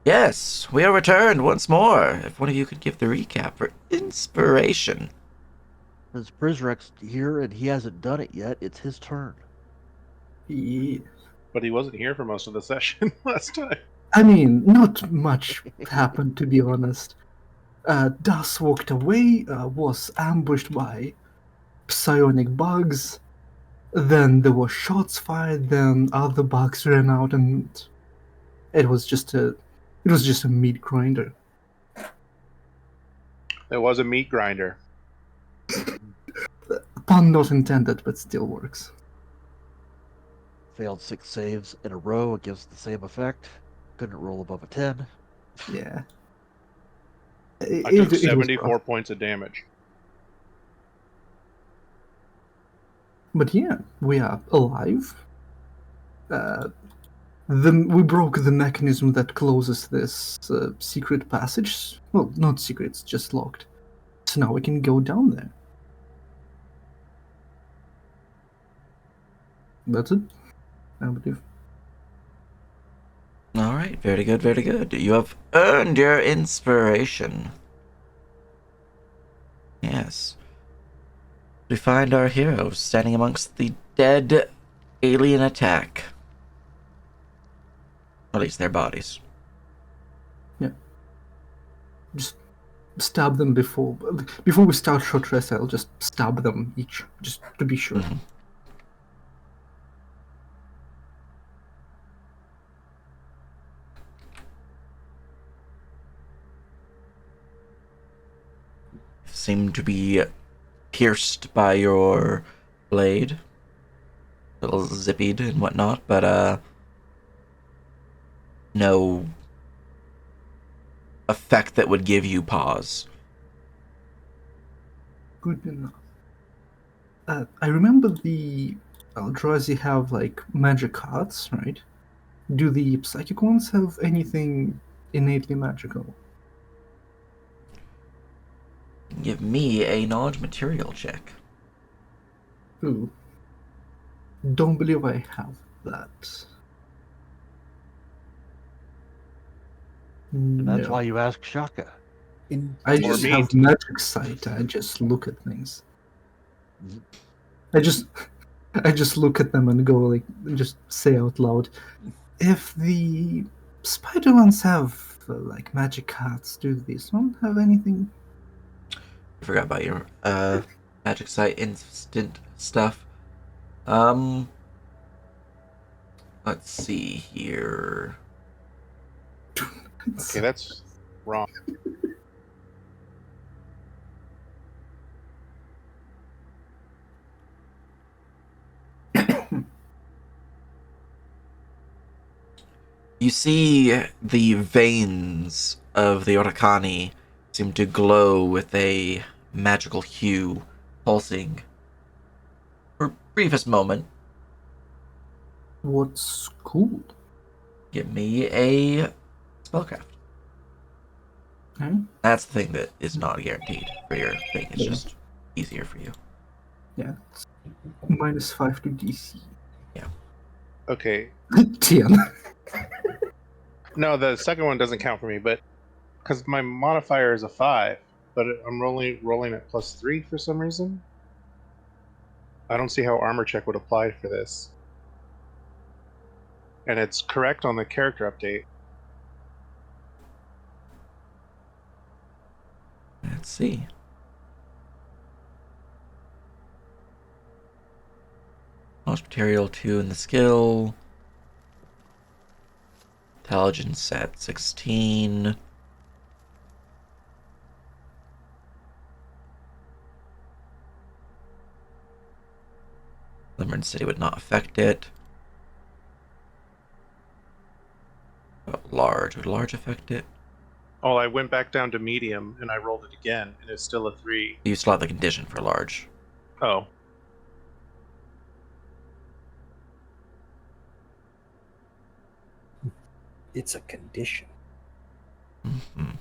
Yes, we are returned once more. If one of you could give the recap for inspiration. Since Prizrek's here and he hasn't done it yet, it's his turn. Yeah. But he wasn't here for most of the session last time. I mean, not much happened, to be honest. Das walked away, was ambushed by psionic bugs. Then there were shots fired. Then other bugs ran out, and it was just a meat grinder. It was a meat grinder. Pun not intended, but still works. Failed 6 saves in a row against the same effect. Couldn't roll above a 10. Yeah. I took 74 points of damage. But yeah, we are alive. We broke the mechanism that closes this secret passage. Well, not secret, it's just locked. So now we can go down there. That's it, I believe. All right, very good, very good. You have earned your inspiration. Yes. We find our heroes standing amongst the dead alien attack. Or at least their bodies. Yeah. Just stab them before we start short rest. I'll just stab them each, just to be sure. Mm-hmm. Seem to be pierced by your blade. A little zippied and whatnot, but no effect that would give you pause. Good enough. I remember the Eldrazi have like magic cards, right? Do the psychic ones have anything innately magical? Give me a knowledge material check. Ooh. Don't believe I have that. And that's No. why you ask Shaka. I Or just me. have magic sight. I just look at things. I just look at them and go like, just say out loud, if the spider ones have like magic cards, do these one have anything? I forgot about your magic sight instant stuff. Let's see here. Okay, that's wrong. You see the veins of the Otakani seem to glow with a magical hue, pulsing for a briefest moment. What's cool? Give me a spellcraft. Okay. That's the thing that is not guaranteed for your thing. It's Yeah. just easier for you. Yeah. It's -5 to DC. Okay. 10. No, the second one doesn't count for me, but because my modifier is a 5, but I'm rolling at +3 for some reason. I don't see how armor check would apply for this. And it's correct on the character update. Let's see. Knowledge material 2 in the skill. Intelligence at 16. Limmern City would not affect it. But large, would large affect it? Oh, I went back down to medium and I rolled it again, and it's still a 3. You still have the condition for large. Oh. It's a condition. Mm-hmm.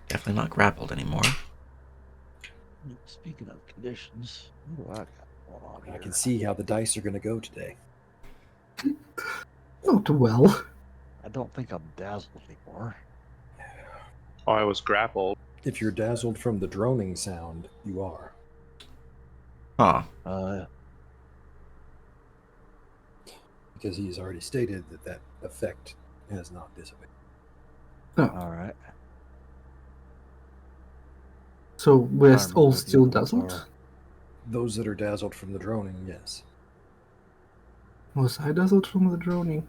Definitely not grappled anymore. Speaking of conditions, what do I got going on I can here? see how the dice are going to go today. Not well. I don't think I'm dazzled anymore. Oh, I was grappled. If you're dazzled from the droning sound, you are. Huh. Because he has already stated that that effect has not dissipated. Oh, All right. so we're Trying to remember all what the still other ones dazzled? are. Those that are dazzled from the droning, yes. Was I dazzled from the droning?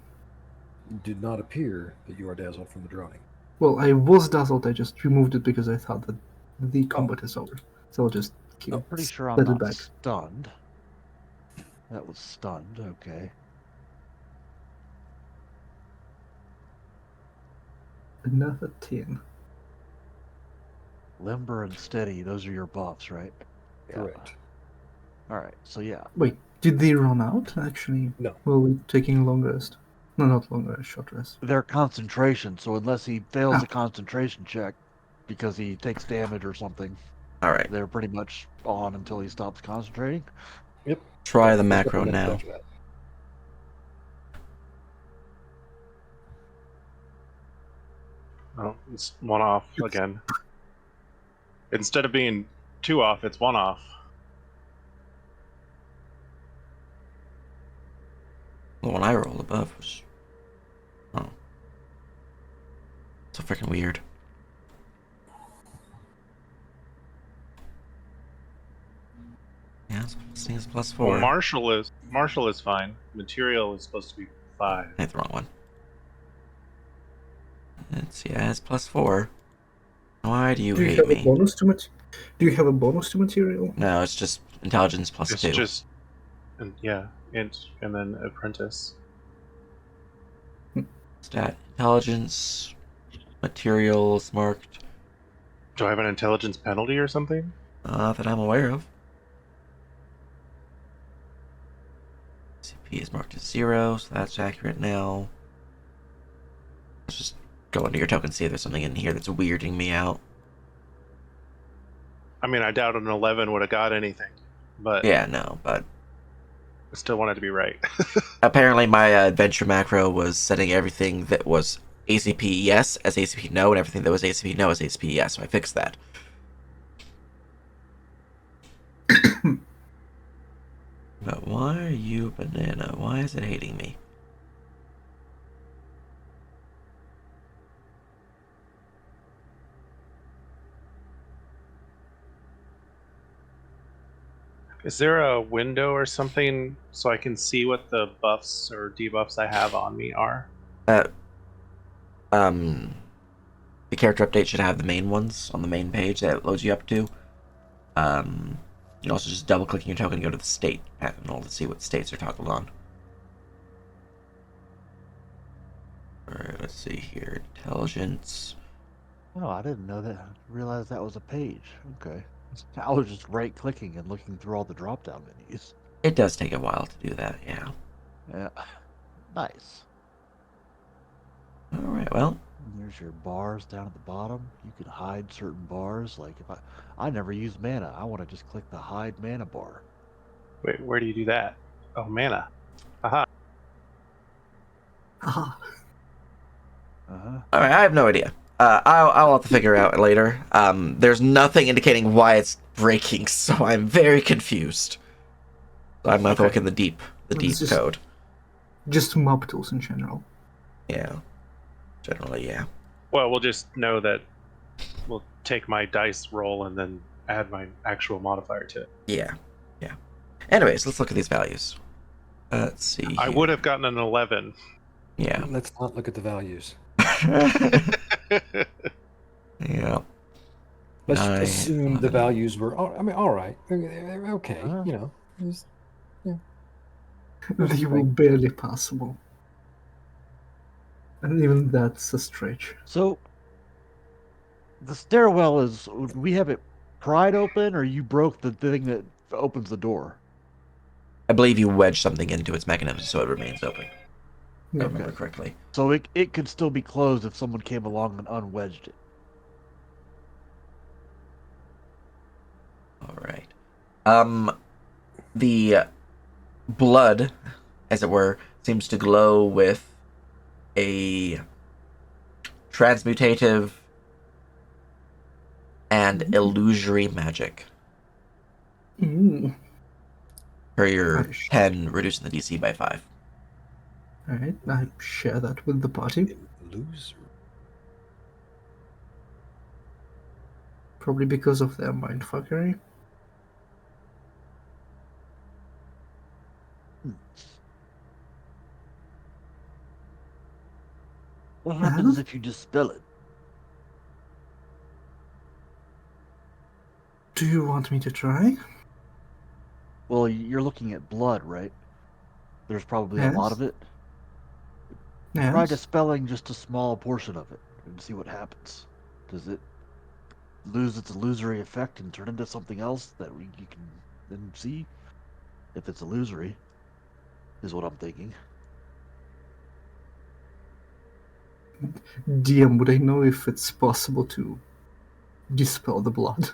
It did not appear that you are dazzled from the droning. Well, I was dazzled, I just removed it because I thought that the combat is over. So I'll just keep I'm pretty sure I'm set it not back. stunned. That was stunned. Okay. Another 10. Limber and steady. Those are your buffs, right? Yeah. Correct. All right. So yeah. Wait, did they run out, actually? No. Well, we're taking long rest. No, not long rest, short rest. Their concentration. So unless he fails Ah. a concentration check because he takes damage or something, All right. they're pretty much on until he stops concentrating. Yep. Try the For a couple macro minutes now. after that. Oh, it's one off again. Instead of being 2 off, it's 1 off. The one I rolled above was. Oh. So freaking weird. Yeah, this is +4. Well, Martial is fine. Material is supposed to be 5. I hit the wrong one. It's +4. Why do you Do you hate have a me? bonus to Do you have a bonus to material? No, it's just intelligence +2. It's just, and then apprentice. Stat intelligence, materials marked. Do I have an intelligence penalty or something? That I'm aware of. CP is marked as 0, so that's accurate now. Let's just go into your token, see if there's something in here that's weirding me out. I mean, I doubt an 11 would have got anything, but Yeah, no, but I still wanted to be right. apparently my adventure macro was setting everything that was ACP yes as ACP no, and everything that was ACP no as ACP yes, so I fixed that. But why are you banana? Why is it hating me? Is there a window or something so I can see what the buffs or debuffs I have on me are? The character update should have the main ones on the main page that it loads you up to. You can also just double click your token and go to the state panel to see what states are toggled on. Alright, let's see here. Intelligence. Oh, I didn't know that. Realize that was a page. Okay. I was just right clicking and looking through all the drop down menus. It does take a while to do that, yeah. Yeah. Nice. Alright, well. And there's your bars down at the bottom. You can hide certain bars. Like if I never use mana. I want to just click the hide mana bar. Wait, where do you do that? Oh, mana. Aha. Haha. Uh-huh. Alright, I have no idea. I'll have to figure it out later. There's nothing indicating why it's breaking, so I'm very confused. So I'm going to look in the deep It's just- code. Just mob tools in general. Yeah. Generally, yeah. Well, we'll just know that we'll take my dice roll and then add my actual modifier to it. Yeah. Yeah. Anyways, let's look at these values. Let's see. I here. would have gotten an 11. Yeah. Let's not look at the values. Yeah. Let's Nine, assume the 11. values were, all right. They're okay, Uh-huh. you know. Just- They were barely passable. And even that's a stretch. So the stairwell is. We have it pried open, or you broke the thing that opens the door. I believe you wedged something into its mechanism so it remains open. If I Yeah. remember correctly. So it could still be closed if someone came along and unwedged it. Alright. The blood, as it were, seems to glow with a transmutative and illusory magic. Mm. For your Nice. 10, reducing the DC by 5. Alright, I share that with the party. Loser. Probably because of their mindfuckery. What happens if you dispel it? Do you want me to try? Well, you're looking at blood, right? There's probably a lot Yes. of it. Try Yes. dispelling just a small portion of it and see what happens. Does it lose its illusory effect and turn into something else that you can then see? If it's illusory, is what I'm thinking. DM, would I know if it's possible to dispel the blood?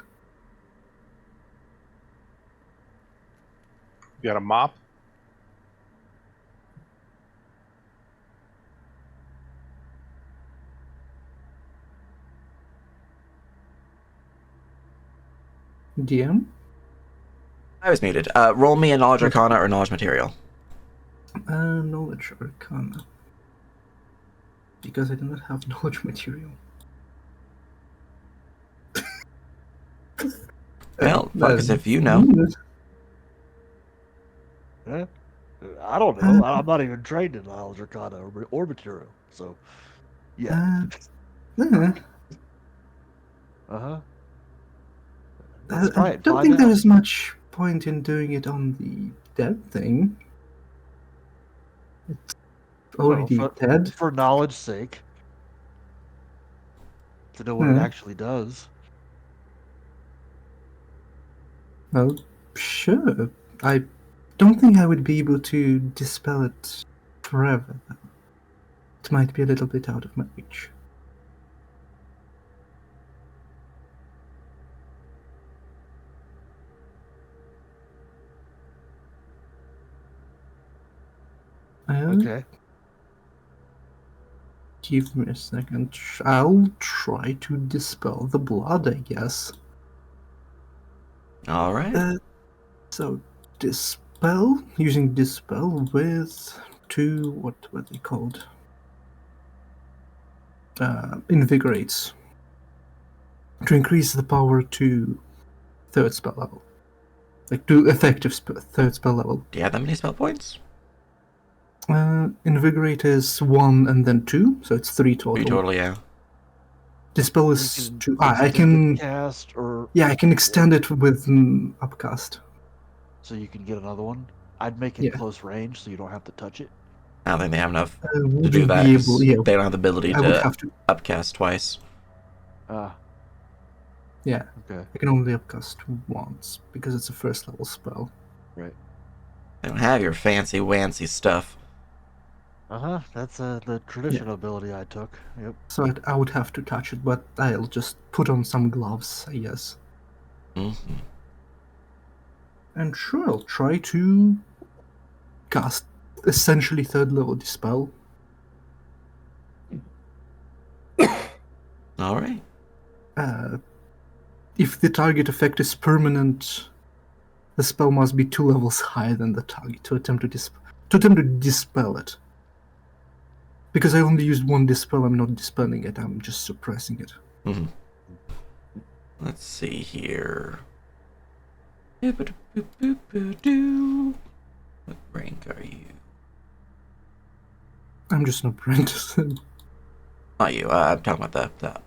You got a mop? DM? I was muted. Roll me a Knowledge Arcana or Knowledge Material. Knowledge Arcana. Because I do not have knowledge material. Well, fuck as if you know. Eh? I don't know. I'm not even trained in knowledge arcana or material. So, yeah. Yeah. Uh-huh. Let's try I it. don't Find think out. there's much point in doing it on the dead thing. It's already Well, dead. for knowledge's sake. To know what it actually does. Well, sure. I don't think I would be able to dispel it forever, though. It might be a little bit out of my reach. Okay. Give me a second. I'll try to dispel the blood, I guess. Alright. So, dispel, using dispel with two, what were they called? Invigorates. To increase the power to third spell level. Like, to effective third spell level. Do you have that many spell points? Invigorate is 1 and then 2, so it's 3 total. 3 total, yeah. Dispel You is can 2. I extend can. it cast or Yeah, I can extend it with upcast. so you can get another one. I'd make it Yeah. close range so you don't have to touch it. I don't think they have enough I to do wouldn't that be because able. Yeah, they don't have the ability I would to have to. upcast twice. Yeah, Okay. I can only upcast once because it's a first level spell. Right. They don't have your fancy wancy stuff. Uh-huh. That's the traditional ability I took. Yep. So I would have to touch it, but I'll just put on some gloves, I guess. Mm-hmm. And sure, I'll try to cast essentially third level dispel. Alright. If the target effect is permanent, the spell must be 2 levels higher than the target to attempt to dispel it. Because I only used one dispel, I'm not dispelling it, I'm just suppressing it. Mm-hmm. Let's see here. What rank are you? I'm just an apprentice. Not you. I'm talking about the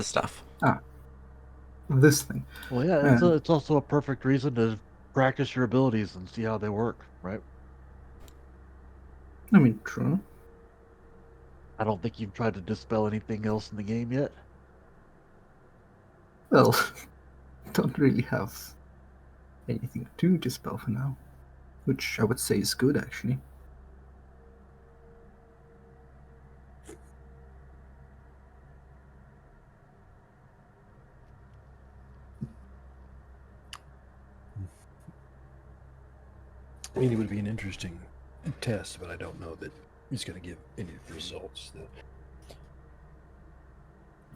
stuff. This thing. Well, yeah, it's also a perfect reason to practice your abilities and see how they work, right? I mean, true. I don't think you've tried to dispel anything else in the game yet. Well, don't really have anything to dispel for now. Which I would say is good, actually. I mean, it would be an interesting test, but I don't know that He's going to give any results that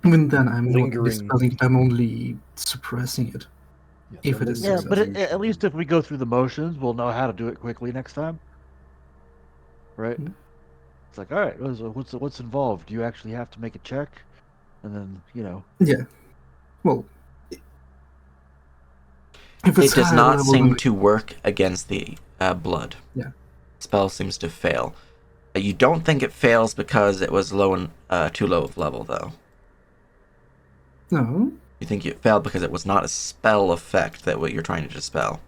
Even then, I'm not Lingering- dispelling. I'm only suppressing it. yeah, If the it is Yeah, lingering but successful. at least if we go through the motions, we'll know how to do it quickly next time. Right? Mhm. It's like, all right, what's involved? Do you actually have to make a check? And then, Yeah. Well, if it's It does higher not level seem than to work against the blood. Yeah. Spell seems to fail. You don't think it fails because it was too low of level, though. no. You think it failed because it was not a spell effect that what you're trying to dispel.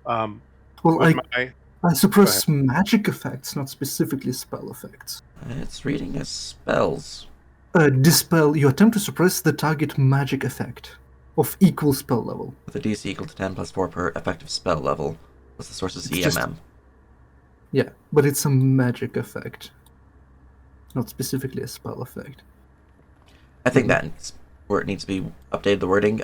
Um, Well, with I my suppress magic effects, not specifically spell effects. It's reading as spells. Dispel. You attempt to suppress the target magic effect of equal spell level. With a DC equal to 10 plus 4 per effective spell level. Plus the source's It's just- EMM. Yeah, but it's a magic effect, not specifically a spell effect. I think that's where it needs to be updated, the wording.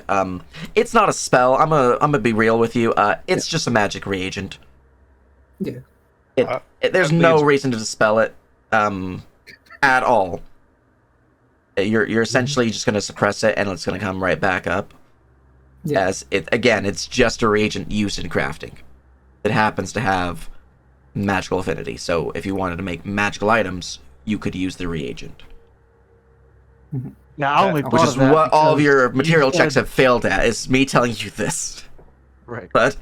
It's not a spell. I'm gonna be real with you. It's just a magic reagent. Yeah. There's that no leads- reason to dispel it at all. You're essentially just gonna suppress it, and it's gonna come right back up. Yeah. As it again, it's just a reagent used in crafting. It happens to have magical affinity. So if you wanted to make magical items, you could use the reagent. Now, I only Which thought is of that what all of because your you material checks said- have failed at, is me telling you this. Right. But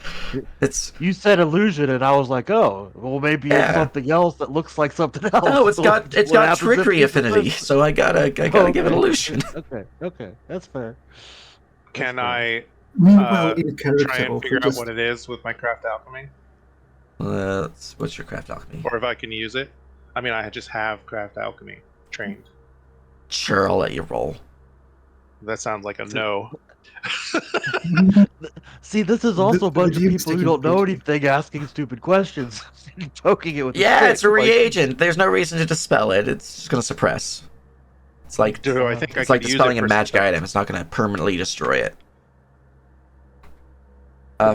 it's You said illusion, and I was like, oh, well, maybe Yeah. it's something else that looks like something else. oh, it's got What got happens if trickery it's affinity, suppressed? so I gotta give it Okay. illusion. Okay, that's fair. can fair. I Meanwhile, Uh, in character, try and I'll figure out just what it is with my craft alchemy, What's your craft alchemy? or if I can use it? I mean, I just have craft alchemy trained. Sure, I'll let you roll. That sounds like a no. See, this is also a bunch of the people who sticking don't know point. anything asking stupid questions, poking it with. Yeah, a it's a stick, like- reagent. There's no reason to dispel it. It's just gonna suppress. It's like Do I think I it's can like use dispelling it a for magic something? item. It's not gonna permanently destroy it.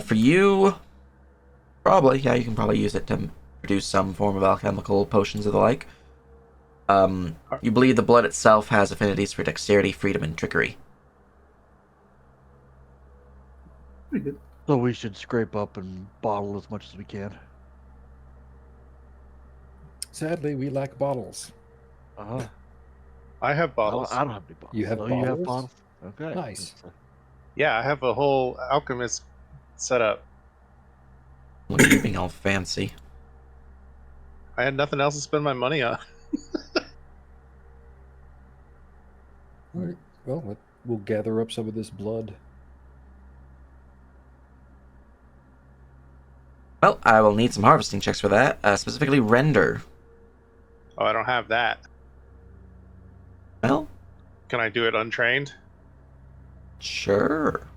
For you, probably, yeah, you can probably use it to produce some form of alchemical potions or the like. You believe the blood itself has affinities for dexterity, freedom, and trickery. pretty good. So we should scrape up and bottle as much as we can. sadly we lack bottles. Uh-huh. I have bottles. I don't have any bottles. You have Oh, you have bottles? bottles? Okay. Nice. Yeah, I have a whole alchemist setup. Look at you being all fancy. I had nothing else to spend my money on. All right. Well, we'll gather up some of this blood. Well, I will need some harvesting checks for that, specifically render. Oh, I don't have that. Well, Can I do it untrained? sure.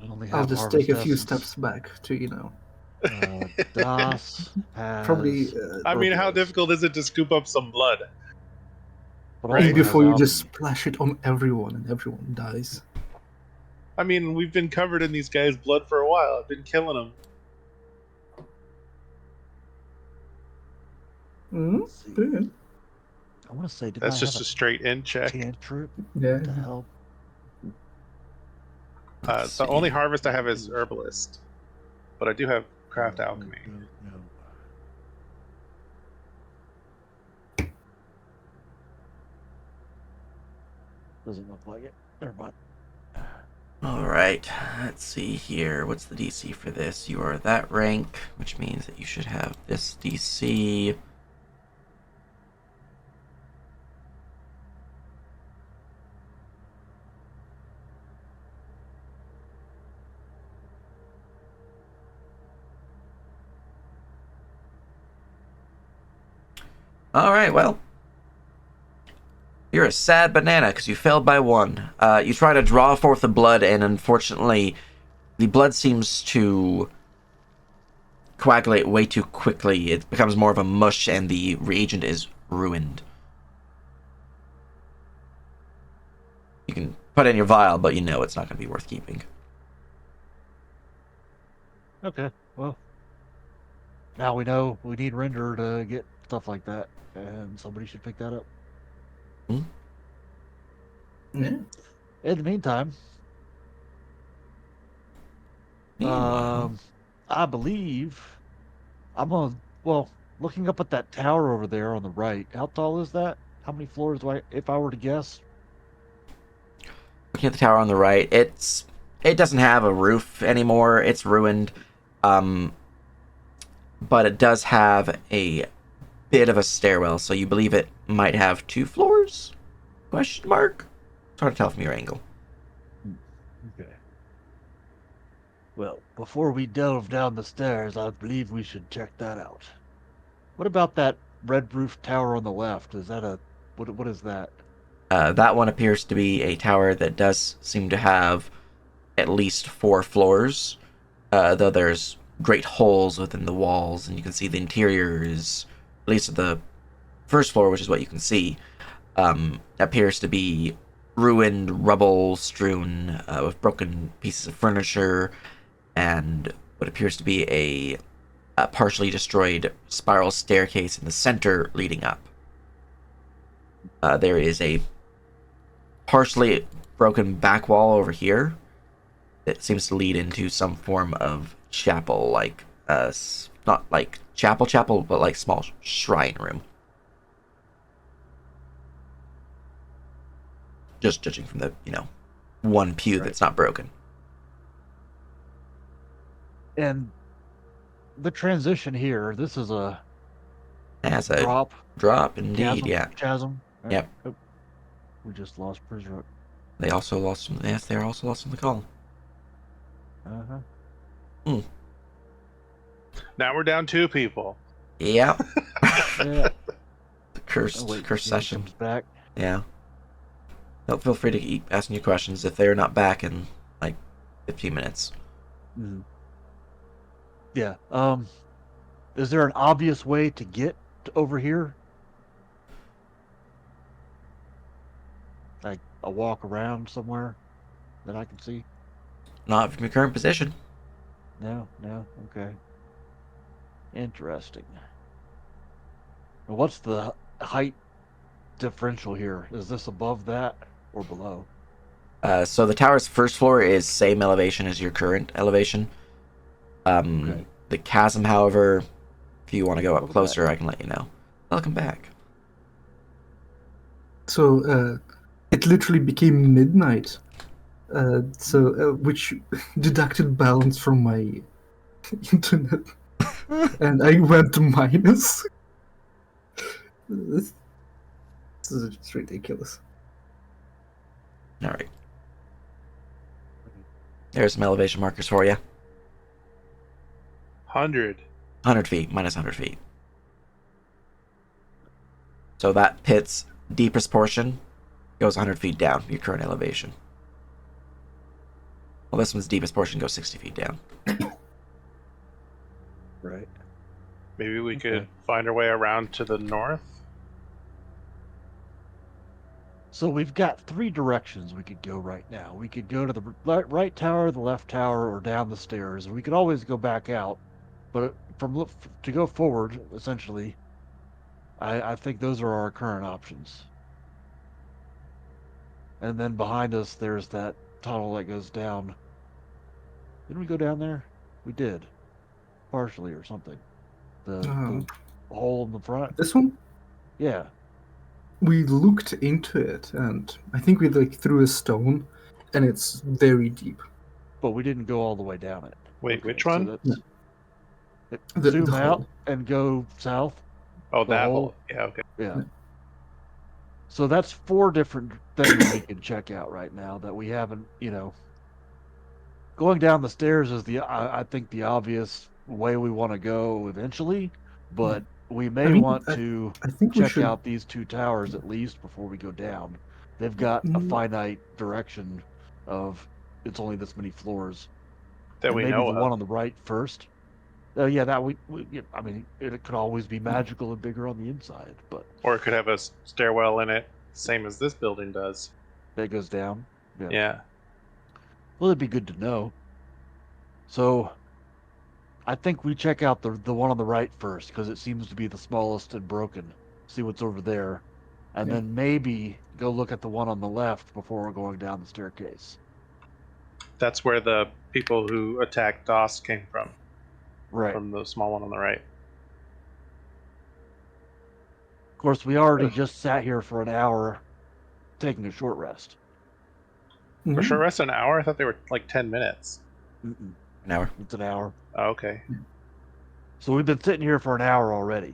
I only I'll have just harvest take a few essence. steps back to, Das has probably. I mean, how herbals. difficult is it to scoop up some blood? But Right. also Before has you just alchemy. splash it on everyone and everyone dies. I mean, we've been covered in these guys' blood for a while. I've been killing them. Let's see. Good. I want to say, did That's I just a have straight in a check. cantrip Yeah. to help? Let's The only see. harvest I have is herbalist, but I do have craft alchemy. No. Doesn't look like it. Never mind. Alright, let's see here. What's the DC for this? You are that rank, which means that you should have this DC. Alright, well. You're a sad banana because you failed by one. You try to draw forth the blood, and unfortunately, the blood seems to coagulate way too quickly. It becomes more of a mush, and the reagent is ruined. You can put it in your vial, but you know it's not going to be worth keeping. Okay, well, now we know we need render to get stuff like that, and somebody should pick that up. Yeah. In the meantime, Meanwhile, I believe I'm gonna, well, looking up at that tower over there on the right. How tall is that? How many floors do I, if I were to guess? looking at the tower on the right, it doesn't have a roof anymore. It's ruined, um, but it does have a bit of a stairwell. So you believe it might have 2 floors? Question mark. It's hard to tell from your angle. Okay. Well, before we delve down the stairs, I believe we should check that out. What about that red roof tower on the left? Is that a what is that? That one appears to be a tower that does seem to have at least 4 floors, though there's great holes within the walls, and you can see the interior is, at least of the first floor, which is what you can see, appears to be ruined, rubble strewn, with broken pieces of furniture, and what appears to be a partially destroyed spiral staircase in the center leading up. There is a partially broken back wall over here that seems to lead into some form of chapel, like not like chapel, but like small shrine room. Just judging from the one pew Right. that's not broken. And the transition here, this is a As a drop, indeed, yeah. chasm. Right. Yep. Oh, we just lost Prisrook. They also lost some. Yes, they also lost some of the call. Now we're down 2 people. Yeah. Yeah. The cursed Wait, session. comes back. Yeah. Feel free to keep asking your questions if they're not back in like 15 minutes. Mhm. Yeah. Is there an obvious way to get over here? Like a walk around somewhere that I can see? Not from your current position. No, okay. Interesting. Well, what's the height differential here? Is this above that or below? So the tower's first floor is same elevation as your current elevation. Okay. The chasm, however, if you want to go up Welcome closer, I can let you know. Welcome back. So it literally became midnight. Which deducted balance from my internet, and I went to minus. This is just ridiculous. All right. There's some elevation markers for you. 100. 100 feet, minus 100 feet. So that pit's deepest portion goes 100 feet down, your current elevation. Well, this one's deepest portion goes 60 feet down. Right. Maybe we Okay. could find our way around to the north. So we've got 3 directions we could go right now. We could go to the right tower, the left tower, or down the stairs. We could always go back out, but to go forward, essentially, I think those are our current options. And then behind us, there's that tunnel that goes down. Didn't we go down there? We did, partially or something. The hole in the front. This one, Yeah. we looked into it, and I think we threw a stone, and it's very deep. But we didn't go all the way down it. Wait, which So one? that's The zoom out hole. and go south. Oh, The that hole? hole. Yeah, okay. Yeah. Yeah. So that's 4 different things we can check out right now that we haven't, Going down the stairs is I think the obvious way we want to go eventually, but we may want to I think we check should. out these 2 towers at least before we go down. They've got a Mm. finite direction of it's only this many floors. That And we maybe know the one of. on the right first. Yeah, that I mean, it could always be magical and bigger on the inside, but Or it could have a stairwell in it, same as this building does. that goes down. Yeah. Well, it'd be good to know. So, I think we check out the one on the right first because it seems to be the smallest and broken. See what's over there, and Yeah. then maybe go look at the one on the left before we're going down the staircase. That's where the people who attacked Doss came from Right. the small one on the right. Of course, we already just sat here for an hour, taking a short rest. For Mhm. short rest, an hour? I thought they were like 10 minutes. Mm-mm, An hour. it's an hour. Oh, okay. So we've been sitting here for an hour already.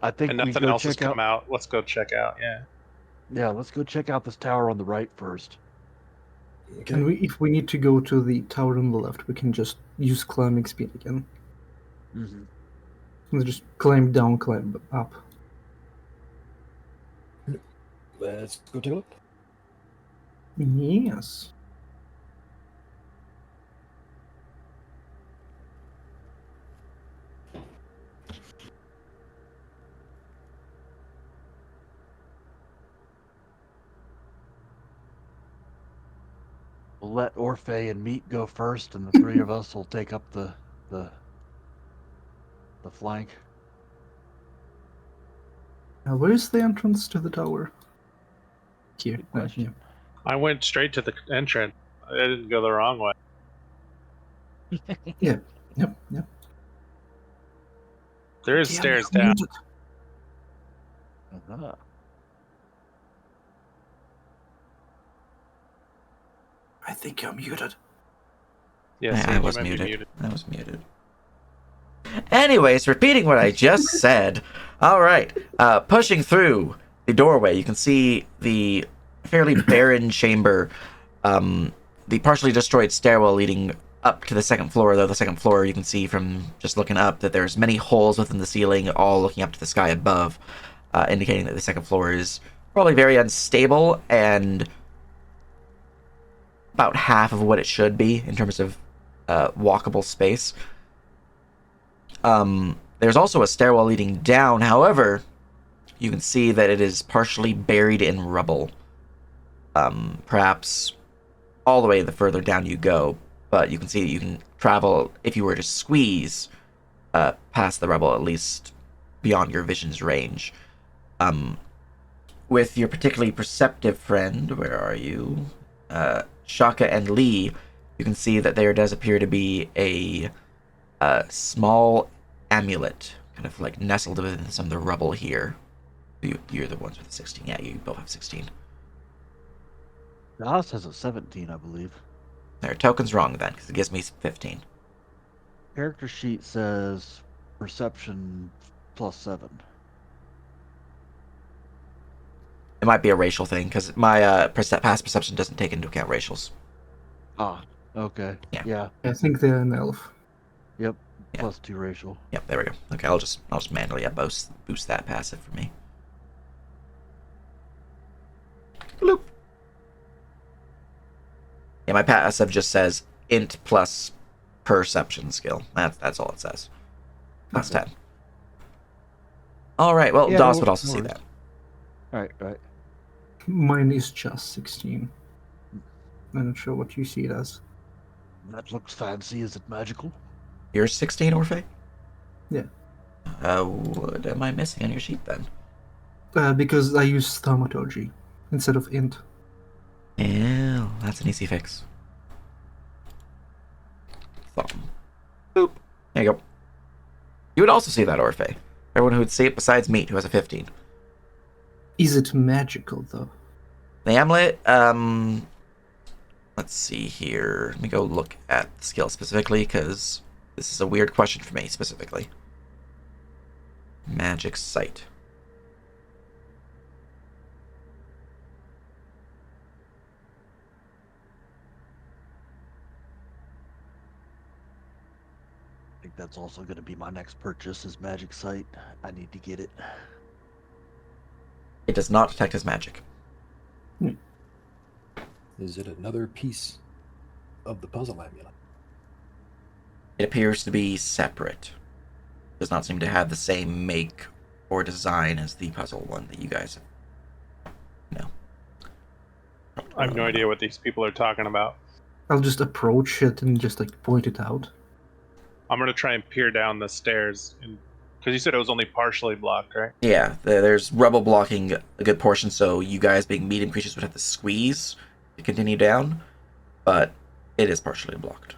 I think And we nothing go else has check out. come out. Let's go check out. Yeah. Yeah, let's go check out this tower on the right first. Can we, if we need to go to the tower on the left, we can just use climbing speed again. Mm-hmm. Let's just climb down, climb up. Let's go take a look. Yes. We'll let Orphe and Meat go first, and the three of us will take up the flank. Where is the entrance to the tower? Here. Good question. I went straight to the entrance. I didn't go the wrong way. Yep. Yep. There is Damn, stairs you're down. muted. Uh-huh. I think you're muted. Yes, I you was might be muted. I was muted. Anyways, repeating what I just said. All right. Pushing through the doorway, you can see the fairly barren chamber, the partially destroyed stairwell leading up to the second floor. Though the second floor, you can see from just looking up that there's many holes within the ceiling, all looking up to the sky above, indicating that the second floor is probably very unstable and about half of what it should be in terms of walkable space. There's also a stairwell leading down. However, you can see that it is partially buried in rubble. Perhaps all the way the further down you go, but you can see that you can travel, if you were to squeeze past the rubble, at least beyond your vision's range. With your particularly perceptive friend, where are you? Shaka and Lee, you can see that there does appear to be a small amulet, kind of like nestled within some of the rubble here. You're the ones with the 16. Yeah, you both have 16. Nas has a 17, I believe. There, token's wrong then, because it gives me 15. Character sheet says perception +7. It might be a racial thing, because my past perception doesn't take into account racials. Ah, okay. Yeah. I think they're an elf. Yep. Yeah. +2 racial. Yep, there we go. Okay, I'll just manually boost that passive for me. Bloop. Yeah, my passive just says int plus perception skill. That's all it says. Plus Okay. 10. All right. Well, Yeah, DOS no- would also no see worries. that. Right. Mine is just 16. I'm not sure what you see it as. That looks fancy. Is it magical? You're 16, Orphe? Yeah. What am I missing on your sheet then? Because I use thaumaturgy instead of int. Yeah, that's an easy fix. Thumb. Boop. There you go. You would also see that, Orphe. Everyone who would see it besides Meat, who has a 15. Is it magical, though? The amulet, let's see here. Let me go look at the skill specifically, because this is a weird question for me, specifically. Magic Sight. I think that's also going to be my next purchase is Magic Sight. I need to get it. It does not detect as magic. Is it another piece of the puzzle amulet? It appears to be separate. Does not seem to have the same make or design as the puzzle one that you guys have. No. I have no idea what these people are talking about. I'll just approach it and just like point it out. I'm gonna try and peer down the stairs, and because you said it was only partially blocked, right? Yeah, there's rubble blocking a good portion, so you guys being medium creatures would have to squeeze to continue down, but it is partially blocked.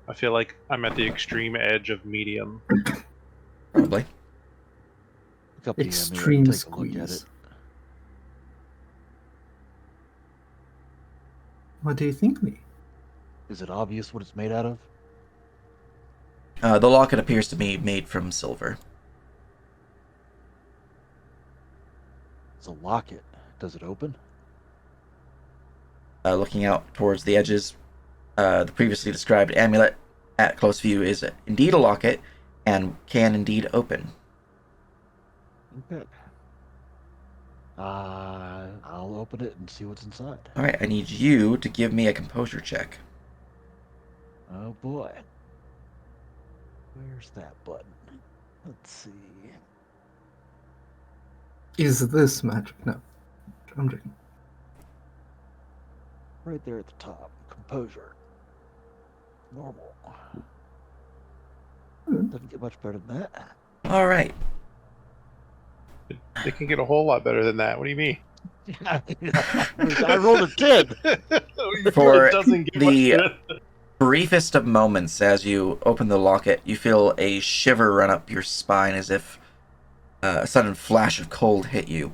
I feel like I'm at the extreme edge of medium. Probably. Look up the Extreme amulet, take a look at it. squeeze. What do you think, Lee? Is it obvious what it's made out of? The locket appears to be made from silver. It's a locket. Does it open? Looking out towards the edges, the previously described amulet at close view is indeed a locket and can indeed open. Okay. I'll open it and see what's inside. Alright, I need you to give me a composure check. Oh boy. Where's that button? Let's see. Is this magic? No. I'm joking. Right there at the top. Composure. Normal. Doesn't get much better than that. Alright. It can get a whole lot better than that. What do you mean? I rolled a 10. For It doesn't get the much better. briefest of moments as you open the locket, you feel a shiver run up your spine as if a sudden flash of cold hit you.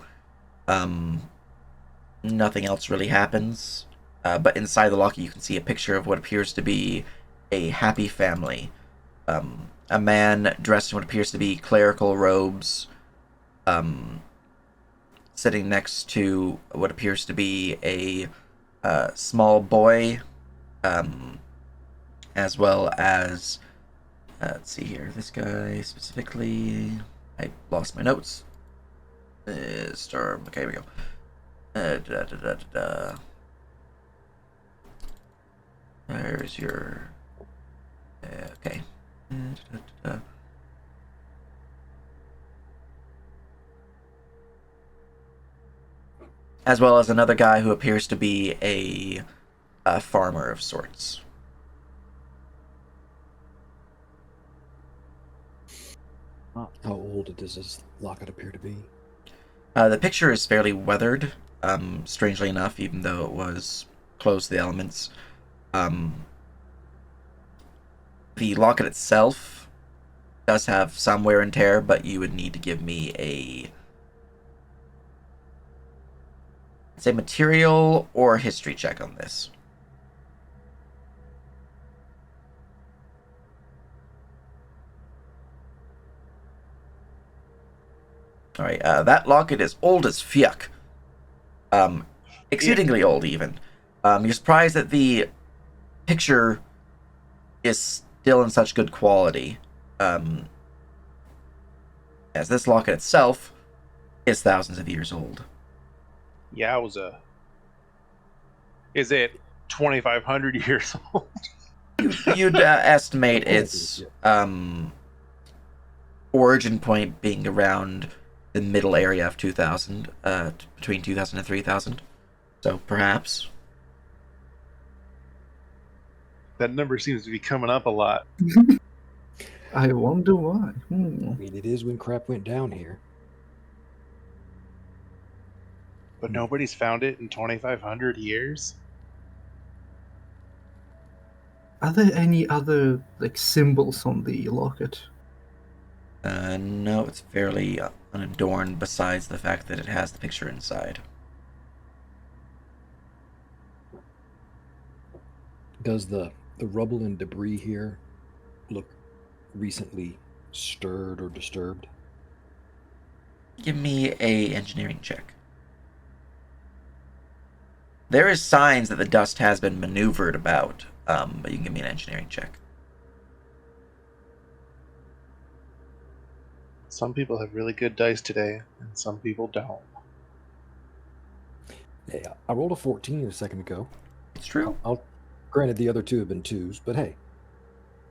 Nothing else really happens, but inside the locket you can see a picture of what appears to be a happy family. A man dressed in what appears to be clerical robes, sitting next to what appears to be a small boy, as well as, let's see here, this guy specifically, I lost my notes. Okay, here we go. There's your, okay. As well as another guy who appears to be a farmer of sorts. How old does this locket appear to be? The picture is fairly weathered, strangely enough, even though it was close to the elements. The locket itself does have some wear and tear, but you would need to give me a, say, material or history check on this. Alright, that locket is old as fuck. Exceedingly old, even. You're surprised that the picture is still in such good quality. As this locket itself is thousands of years old. Yowza. Is it 2,500 years old? You'd estimate its origin point being around the middle area of 2000, between 2000 and 3000. So perhaps. That number seems to be coming up a lot. I wonder why. I mean, it is when crap went down here. But nobody's found it in 2,500 years? Are there any other symbols on the locket? No, it's fairly unadorned besides the fact that it has the picture inside. Does the rubble and debris here look recently stirred or disturbed? Give me a engineering check. There is signs that the dust has been maneuvered about, but you can give me an engineering check. Some people have really good dice today, and some people don't. Hey, I rolled a 14 a second ago. It's true. Granted, the other two have been 2s, but hey,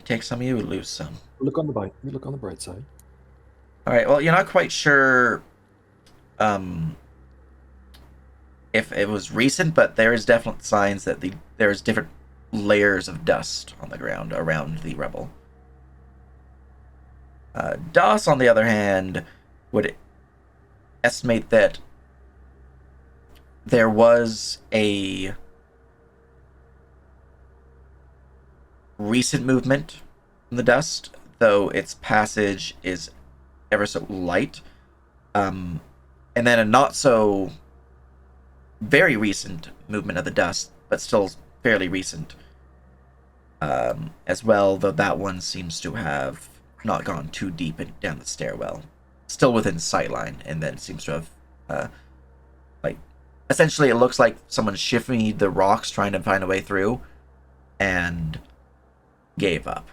Take some, you lose some. look on the bright side. All right. Well, you're not quite sure if it was recent, but there is definite signs that there's different layers of dust on the ground around the rubble. Das, on the other hand, would estimate that there was a recent movement in the dust, though its passage is ever so light. And then a not so very recent movement of the dust, but still fairly recent as well, though that one seems to have not gone too deep down the stairwell. Still within sightline, and then seems to have, like, essentially it looks like someone shifted the rocks trying to find a way through, and gave up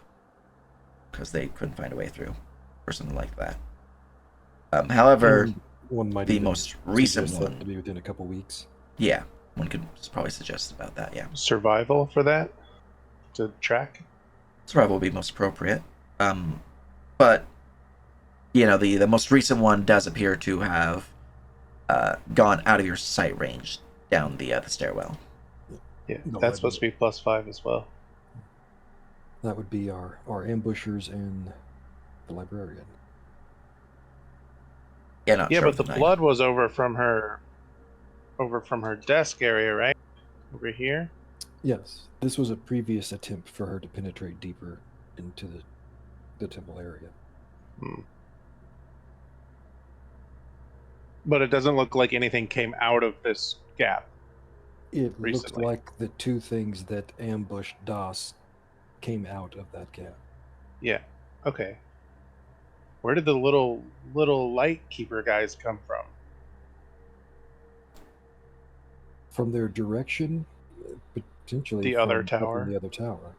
because they couldn't find a way through, or something like that. However, And one might the even most recent suggest that one, to be within a couple weeks. yeah, one could probably suggest about that. Yeah, Survival for that to track. survival would be most appropriate. But the most recent one does appear to have gone out of your sight range down the stairwell. Yeah, No, that's I supposed to be +5 as well. That would be our ambushers and the librarian. Yeah, not Yeah, sure but the what night. blood was over from her desk area, right? Over here. Yes, this was a previous attempt for her to penetrate deeper into the temple area. Hmm. But it doesn't look like anything came out of this gap. It Recently. looks like the two things that ambushed Das came out of that gap. Yeah. Okay. Where did the little light keeper guys come from? From their direction, potentially The other from up in tower. the other tower.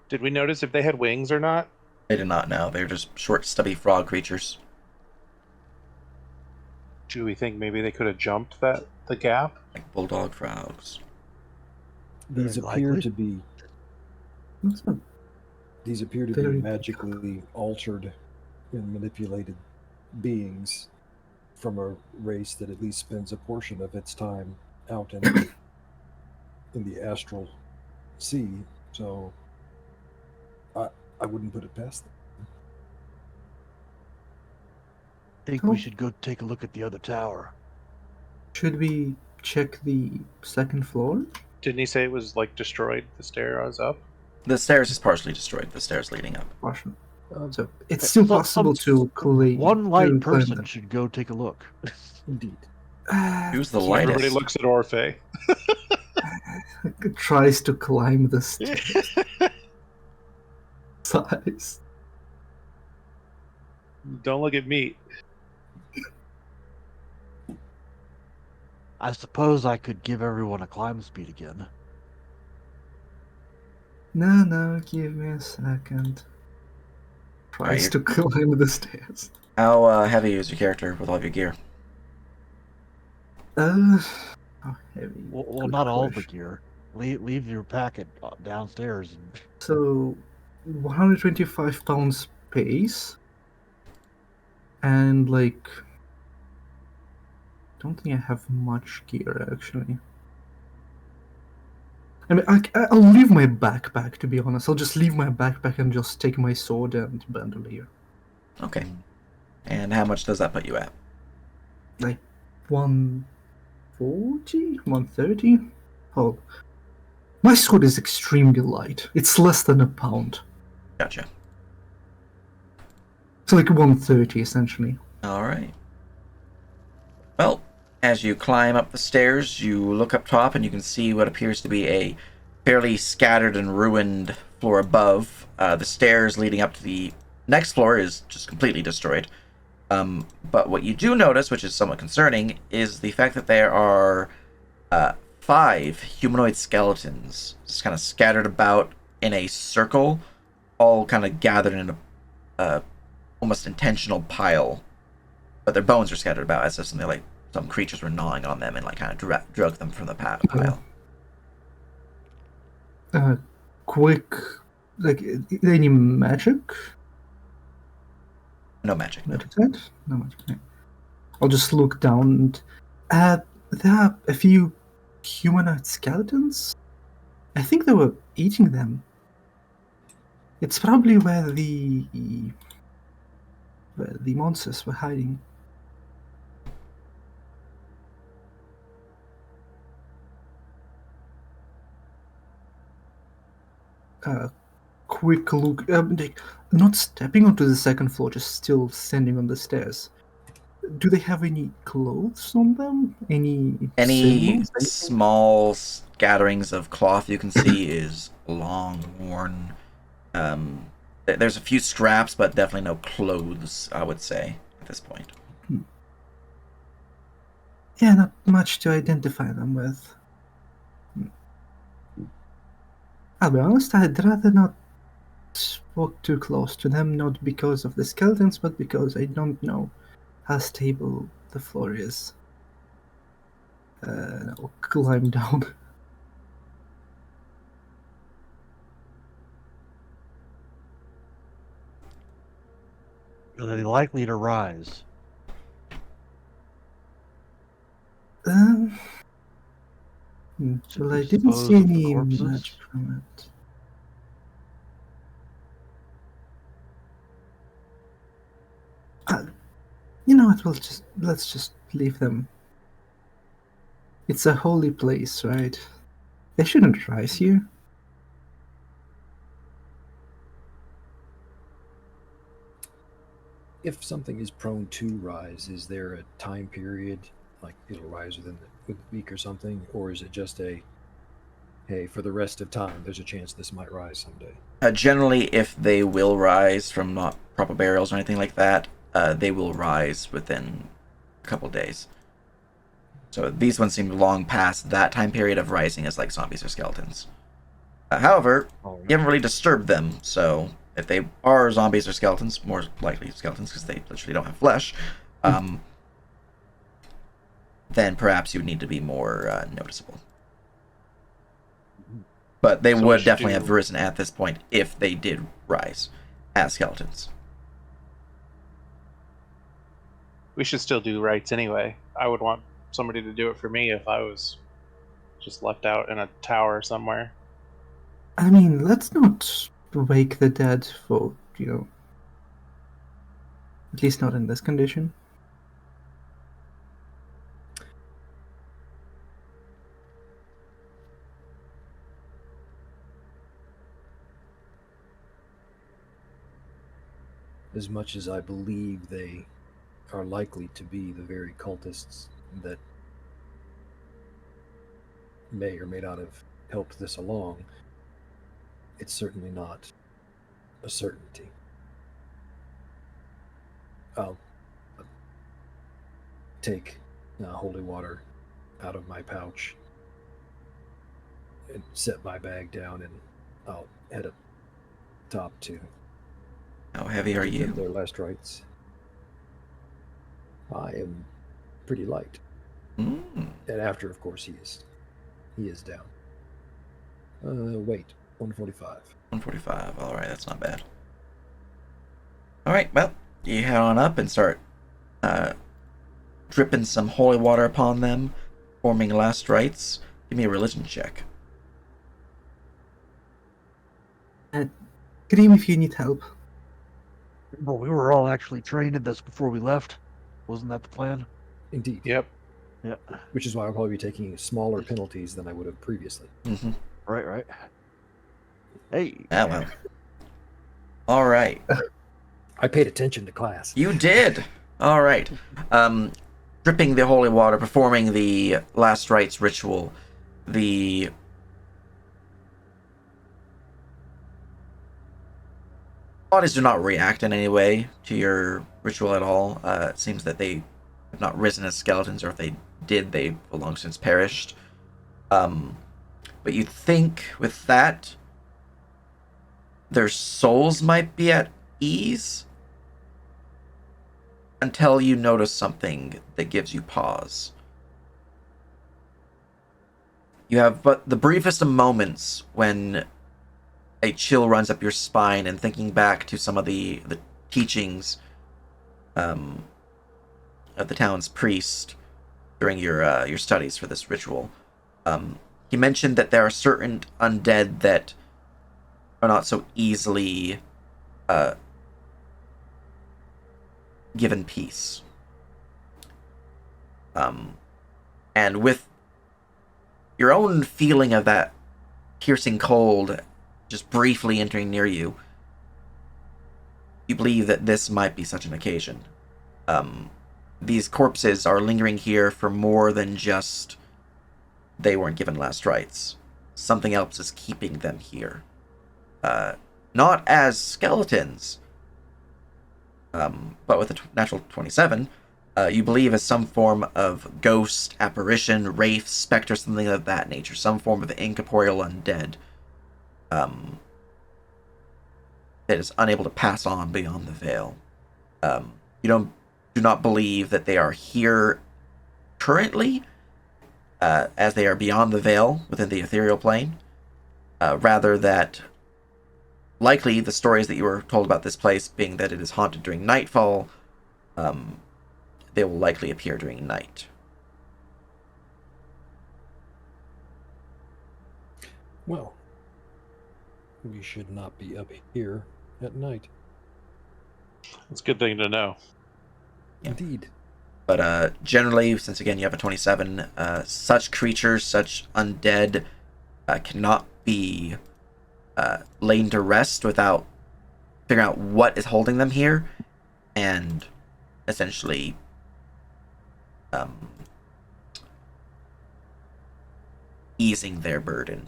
Did we notice if they had wings or not? They did not know. They were just short, stubby frog creatures. Do we think maybe they could have jumped the gap? Like bulldog frogs. These Very appear likely. to be That's not These appear to be Very magically altered and manipulated beings from a race that at least spends a portion of its time out in the astral sea. So I wouldn't put it past them. think Oh. we should go take a look at the other tower. Should we check the second floor? Didn't he say it was like destroyed? The stairs up. The stairs is partially destroyed. The stairs leading up. Partial. Uh, So it's still possible to clean. One light to clean person them. should go take a look. Indeed. Who's the Yeah, lightest? Everybody looks at Orphe. tries to climb the stairs. Size. Don't look at me. I suppose I could give everyone a climb speed again. No, give me a second. Tries Right. to climb the stairs. How heavy is your character with all of your gear? How heavy? Well, Good not all the question. gear. Leave your packet downstairs. And So, 125 pounds pace, and like, don't think I have much gear actually. I mean, I'll leave my backpack, to be honest. I'll just leave my backpack and just take my sword and bandolier. Okay. And how much does that put you at? Like 140, 130. Oh, my sword is extremely light. It's less than a pound. Gotcha. So like 130 essentially. All right. Well, as you climb up the stairs, you look up top and you can see what appears to be a fairly scattered and ruined floor above. The stairs leading up to the next floor is just completely destroyed. But what you do notice, which is somewhat concerning, is the fact that there are 5 humanoid skeletons just kind of scattered about in a circle, all kind of gathered in a almost intentional pile. But their bones are scattered about as if something like some creatures were gnawing on them and like kind of drug them from the pile. Quick, like any magic? No magic. No. Magic set? No magic. Okay. I'll just look down. And, there are a few humanoid skeletons. I think they were eating them. It's probably where the monsters were hiding. Quick look. Not stepping onto the second floor, just still standing on the stairs. Do they have any clothes on them? Any Any symbols? Anything? small scatterings of cloth you can see is long, worn. There's a few scraps, but definitely no clothes, I would say, at this point. Yeah, not much to identify them with. I'll be honest, I'd rather not walk too close to them, not because of the skeletons, but because I don't know how stable the floor is. I'll climb down. Are they likely to rise? Um, Should well, we I didn't dispose see of the any corpses? magic from it. You know what? Let's just leave them. It's a holy place, right? They shouldn't rise here. If something is prone to rise, is there a time period, like it'll rise within the week or something, or is it just a, hey, for the rest of time, there's a chance this might rise someday? Generally, if they will rise from not proper burials or anything like that, they will rise within a couple days. So these ones seem long past that time period of rising as like zombies or skeletons. However, Oh, you haven't really disturbed them, so if they are zombies or skeletons, more likely skeletons because they literally don't have flesh, then perhaps you would need to be more noticeable. But they So we would should definitely do- have risen at this point if they did rise as skeletons. We should still do rites anyway. I would want somebody to do it for me if I was just left out in a tower somewhere. I mean, let's not wake the dead for, at least not in this condition. As much as I believe they are likely to be the very cultists that may or may not have helped this along, it's certainly not a certainty. I'll take holy water out of my pouch and set my bag down, and I'll head up top to How heavy are give you? them their last rites. I am pretty light, Mm. and after, of course, he is down. Weight 145. 145. All right, that's not bad. All right, well, you head on up and start dripping some holy water upon them, forming last rites. Give me a religion check. Cream if you need help. Well, we were all actually trained in this before we left. Wasn't that the plan? Indeed. Yep. Yeah. Which is why I'll probably be taking smaller penalties than I would have previously. Mm-hmm. Right. Hey. Ah, well. All right. I paid attention to class. You did. All right. Dripping the holy water, performing the last rites ritual. The bodies do not react in any way to your ritual at all. It seems that they have not risen as skeletons, or if they did, they have long since perished. But you think with that, their souls might be at ease until you notice something that gives you pause. You have but the briefest of moments when a chill runs up your spine, and thinking back to some of the teachings of the town's priest during your studies for this ritual. He mentioned that there are certain undead that are not so easily given peace. And with your own feeling of that piercing cold just briefly entering near you, you believe that this might be such an occasion. These corpses are lingering here for more than just they weren't given last rites. Something else is keeping them here. Not as skeletons, but with a natural 27, you believe as some form of ghost, apparition, wraith, specter, something of that nature, some form of incorporeal undead that is unable to pass on beyond the veil. You do not believe that they are here currently, as they are beyond the veil within the ethereal plane. Rather that likely the stories that you were told about this place being that it is haunted during nightfall, they will likely appear during night. Well, we should not be up here at night. It's a good thing to know. Yeah. Indeed. But generally, since again you have a 27, such creatures, such undead, cannot be laid to rest without figuring out what is holding them here, and essentially easing their burden,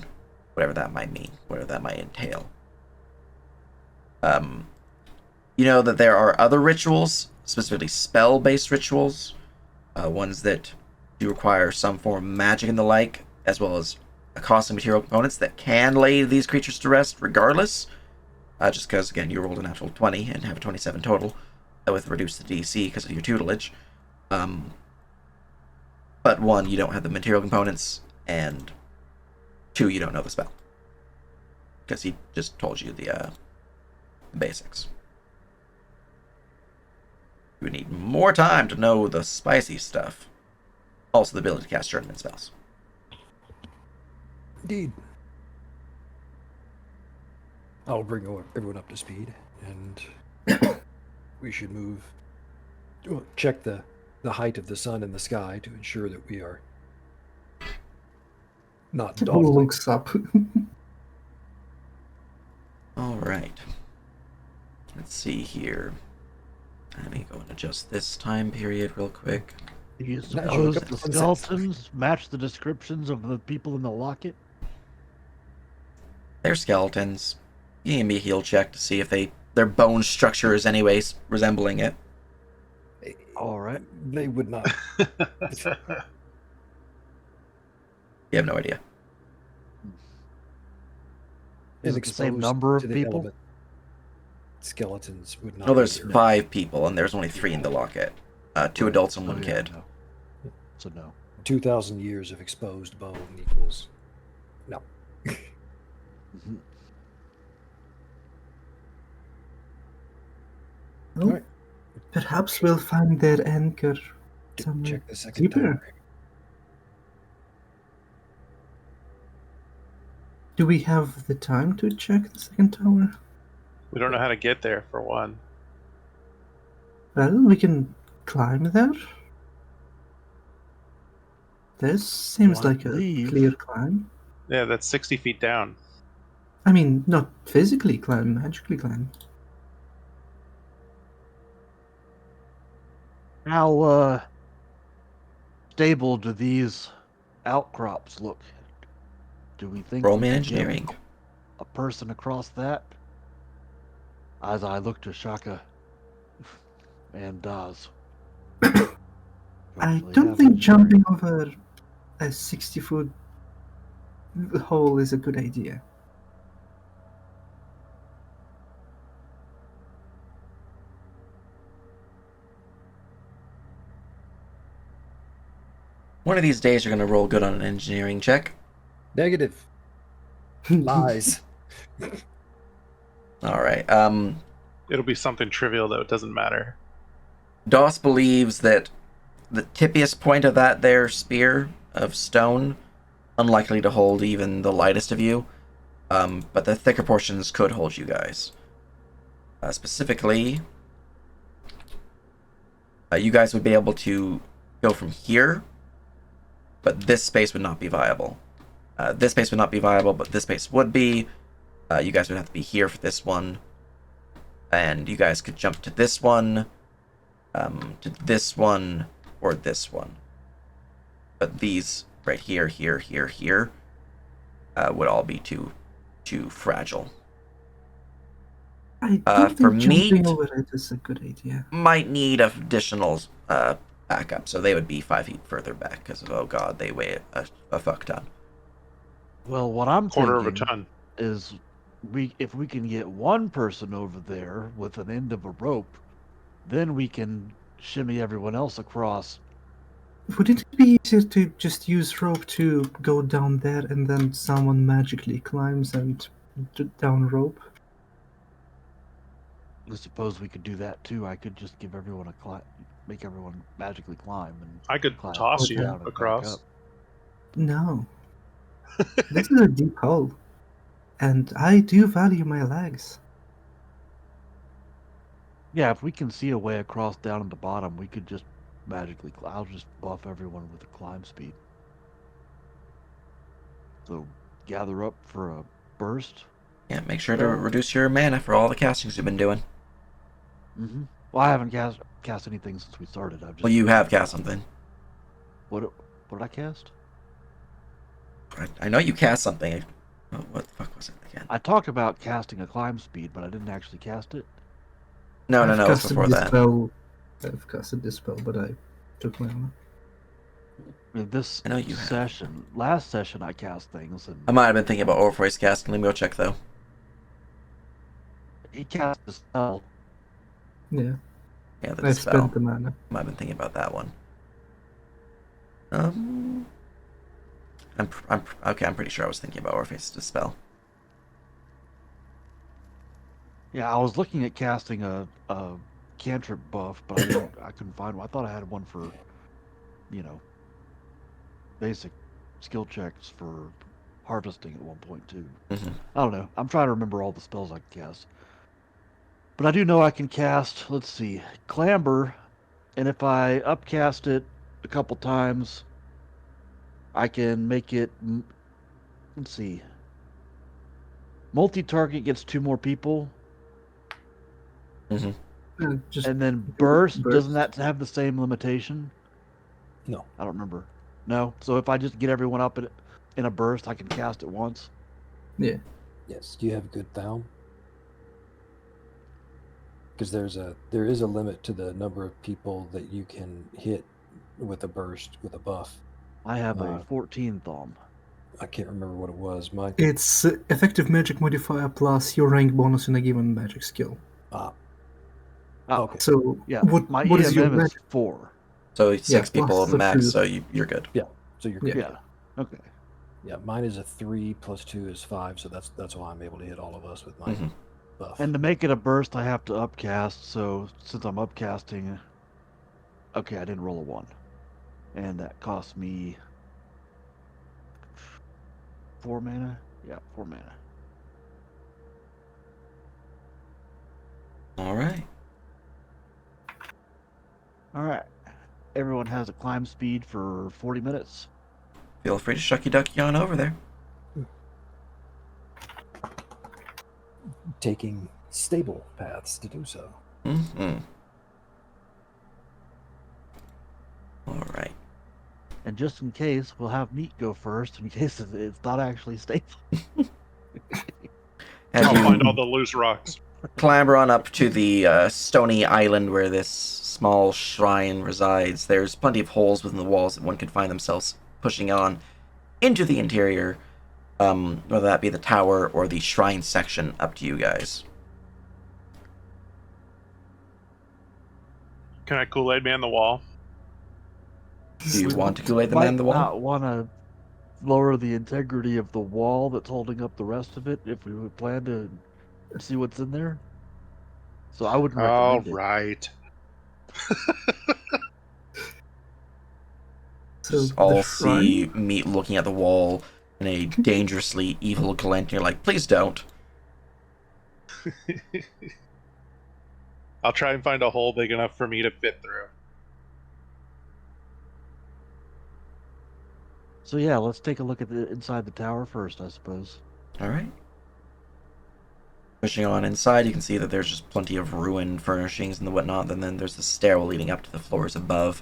whatever that might mean, whatever that might entail. You know that there are other rituals, specifically spell-based rituals, ones that do require some form of magic and the like, as well as costly material components that can lay these creatures to rest regardless, just because, again, you rolled a natural 20 and have a 27 total, with reduced the DC because of your tutelage. But one, you don't have the material components, and two, you don't know the spell. Because he just told you the basics. You would need more time to know the spicy stuff. Also the ability to cast tournament spells. Indeed. I'll bring everyone up to speed, and we should move. Check the height of the sun in the sky to ensure that we are not Who dawdling. looks up? Alright. Let's see here. Let me go and adjust this time period real quick. Do you Now, suppose look up the the sunsets. skeletons match the descriptions of the people in the locket? They're skeletons. You can give me a heal check to see if their bone structure is anyways resembling it. All right. They would not. You have no idea. Is it the same number of to the people? element. Skeletons would not. No, there's be here. 5 people, and there's only 3 in the locket. 2 adults and 1 Oh, yeah, kid. no. So no. 2,000 years of exposed bone equals no. Mhm. Well, Alright. perhaps we'll find their anchor somewhere Check the second deeper. tower. Do we have the time to check the second tower? We don't know how to get there, for one. Well, we can climb there. This seems Well, I like a believe- clear climb. Yeah, that's 60 feet down. I mean, not physically climb, magically climb. How stable do these outcrops look? Do we think Roll we me can engineering. get a person across that? As I look to Shaka and Daz. I don't think jumping over a 60-foot hole is a good idea. One of these days you're going to roll good on an engineering check. Negative. Lies. Alright. It'll be something trivial, though. It doesn't matter. Doss believes that the tippiest point of that there spear of stone, unlikely to hold even the lightest of you, But the thicker portions could hold you guys. Specifically, you guys would be able to go from here, but this space would not be viable. This space would not be viable, but this space would be. You guys would have to be here for this one. And you guys could jump to this one, or this one. But these right here, here, would all be too fragile. I don't for think jumping meat- over it is a good idea. Might need additional backup, so they would be 5 feet further back, because, oh god, they weigh a fuck ton. Well, what I'm Quarter of a thinking ton. is if we can get one person over there with an end of a rope, then we can shimmy everyone else across. Wouldn't it be easier to just use rope to go down there and then someone magically climbs and down rope? I suppose we could do that too. I could just give everyone a climb, make everyone magically climb, and I could climb toss Okay. you down and back across. up. No. This is a deep hole. And I do value my legs. Yeah, if we can see a way across down at the bottom, we could just magically. I'll just buff everyone with a climb speed. So gather up for a burst. Yeah, make sure to reduce your mana for all the castings you've been doing. Mm-hmm. Well, I haven't cast anything since we started. I've just. Well, you have cast something. What did I cast? I know you cast something. Oh, what the fuck was it again? I talked about casting a climb speed, but I didn't actually cast it. No, I've it was casted before that. Dispel. I've casted Dispel, but I took my own. In this I know you have. last session, I cast things, and I might have been thinking about Overvoice casting. Let me go check, though. he cast a spell. Yeah, Yeah, the I've spell. spent the mana. Might have been thinking about that one. I'm pretty sure I was thinking about Orpheus Dispel. Yeah, I was looking at casting a cantrip buff, but I couldn't find one. I thought I had one for, basic skill checks for harvesting at one point too. Mhm. I don't know. I'm trying to remember all the spells I can cast. But I do know I can cast, let's see, Clamber, and if I upcast it a couple times, I can make it, let's see, multi-target gets 2 more people, Just and then do burst, burst. doesn't that have the same limitation? No. I don't remember. No? So if I just get everyone up in a burst, I can cast it once? yeah. Yes. Do you have good Thaum? Because there is a limit to the number of people that you can hit with a burst with a buff. I have a Uh, 14 thumb. I can't remember what it was. My It's effective magic modifier plus your rank bonus in a given magic skill. okay. So Yeah, what my is your EMM is magic? 4. So 6 plus people the max, 2. so you're good. So you're Yeah. good. Yeah. Okay. Yeah, mine is a 3 plus 2 is 5, so that's why I'm able to hit all of us with my Mhm. buff. And to make it a burst, I have to upcast. So since I'm upcasting, okay, I didn't roll a 1, and that cost me 4 mana. Yeah, 4 mana. All right. All right. Everyone has a climb speed for 40 minutes. Feel free to shucky ducky on over there. Taking stable paths to do so. Mm-hmm. All right. And just in case, we'll have meat go first in case it's not actually stable. As I'll find all you the loose rocks. clamber on up to the stony island where this small shrine resides, there's plenty of holes within the walls that one can find themselves pushing on into the interior, whether that be the tower or the shrine section, up to you guys. Can I Kool-Aid man the wall? Do you want to Kool-Aid the Might man the wall? not want to lower the integrity of the wall that's holding up the rest of it if we would plan to see what's in there. So I wouldn't All recommend it. right. So All the shrine? see Meat looking at the wall, in a dangerously evil glint. You're like, please don't. I'll try and find a hole big enough for me to fit through. So yeah, let's take a look at the inside the tower first, I suppose. All right. Pushing on inside, you can see that there's just plenty of ruined furnishings and whatnot, and then there's the stairwell leading up to the floors above.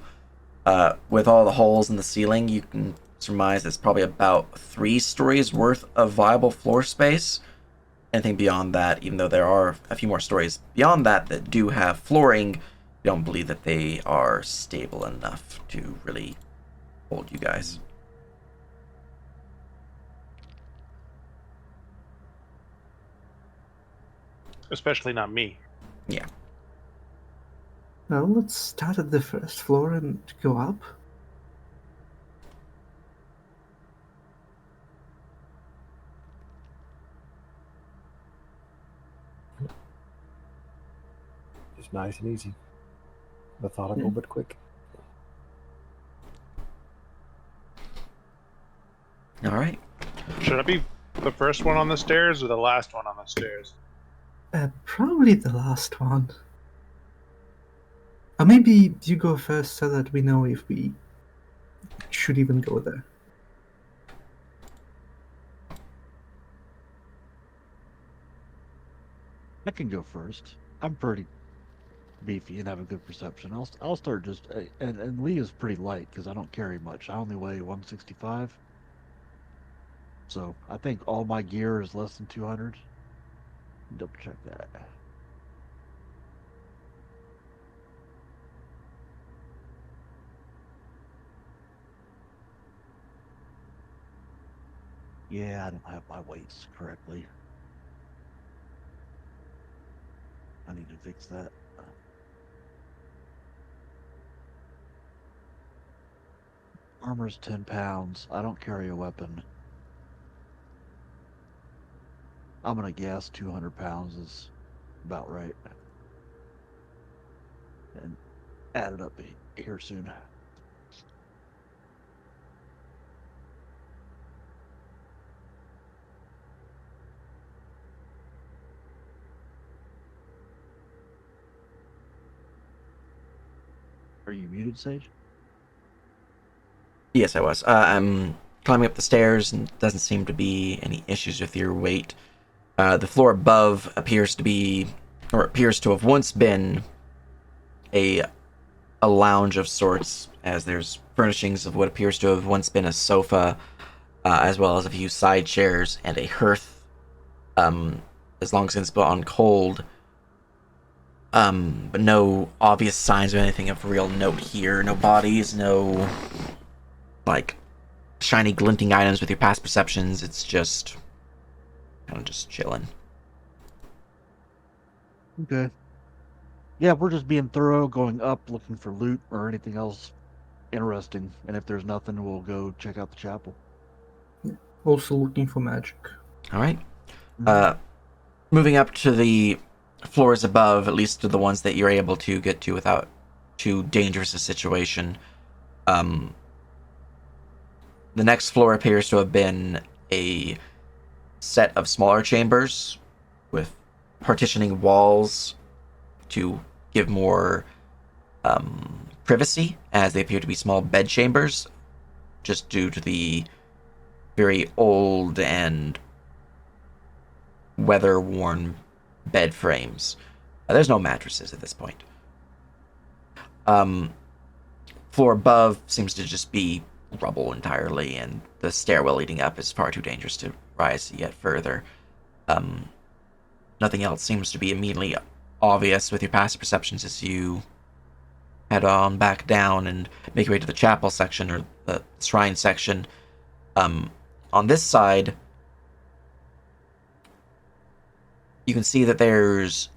With all the holes in the ceiling, you can surmise it's probably about 3 stories worth of viable floor space. Anything beyond that, even though there are a few more stories beyond that do have flooring, you don't believe that they are stable enough to really hold you guys. Especially not me. Yeah. Well, let's start at the first floor and go up. Just nice and easy. Methodical but quick. All right. Should I be the first one on the stairs or the last one on the stairs? Probably the last one. Or maybe you go first so that we know if we should even go there. I can go first. I'm pretty beefy and have a good perception. I'll start just and Lee is pretty light because I don't carry much. I only weigh 165. So I think all my gear is less than 200. Double check that. Yeah, I don't have my weights correctly. I need to fix that. Armor's 10 pounds. I don't carry a weapon. I'm gonna guess 200 pounds is about right. And add it up here soon. Are you muted, Sage? Yes, I was. I'm climbing up the stairs, and doesn't seem to be any issues with your weight. The floor above appears to have once been a lounge of sorts, as there's furnishings of what appears to have once been a sofa, as well as a few side chairs and a hearth, as long since put on cold. But no obvious signs of anything of real note here. No bodies, no like shiny glinting items with your past perceptions. It's just kind of just chilling. Okay. Yeah, we're just being thorough, going up, looking for loot or anything else interesting. And if there's nothing, we'll go check out the chapel. Also looking for magic. All right. Moving up to the floors above, at least to the ones that you're able to get to without too dangerous a situation. The next floor appears to have been a set of smaller chambers with partitioning walls to give more privacy, as they appear to be small bed chambers, just due to the very old and weather-worn bed frames. There's no mattresses at this point. Floor above seems to just be rubble entirely, and the stairwell leading up is far too dangerous to rise yet further. Nothing else seems to be immediately obvious with your passive perceptions as you head on back down and make your way to the chapel section, or the shrine section. On this side, you can see that there's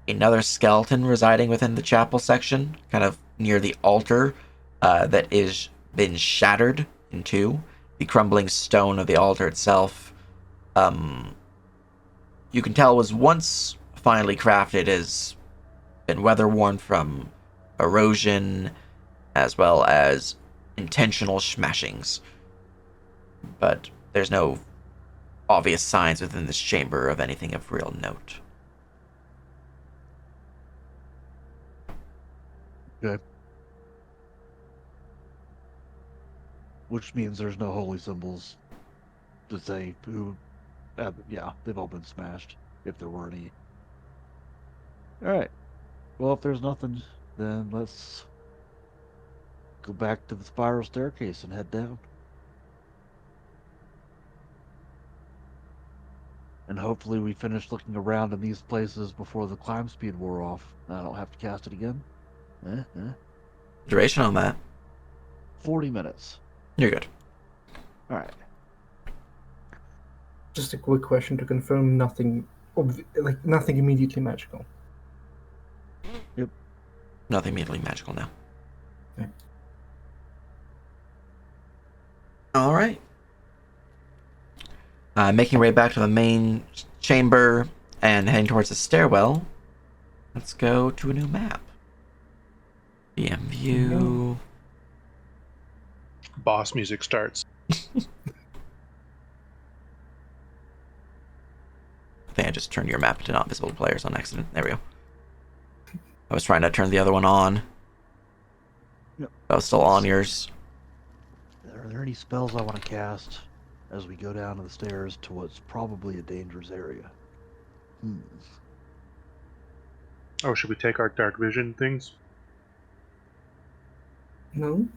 another skeleton residing within the chapel section, kind of near the altar, that is been shattered in two. The crumbling stone of the altar itself, you can tell was once finely crafted, has been weather-worn from erosion, as well as intentional smashings. But there's no obvious signs within this chamber of anything of real note. Okay. Which means there's no holy symbols to say who. Yeah, they've all been smashed, if there were any. Alright. Well, if there's nothing, then let's go back to the spiral staircase and head down. And hopefully we finish looking around in these places before the climb speed wore off. I don't have to cast it again. Duration on that? 40 minutes. You're good. Alright. Just a quick question to confirm: nothing, nothing immediately magical. Nothing immediately magical now. Okay. All right. Making your way back to the main chamber and heading towards the stairwell. Let's go to a new map. DM view. Boss music starts. I think I just turned your map to not visible to players on accident. There we go. I was trying to turn the other one on. Yep. I was still on yours. Are there any spells I want to cast as we go down the stairs to what's probably a dangerous area? Oh, should we take our dark vision things? No?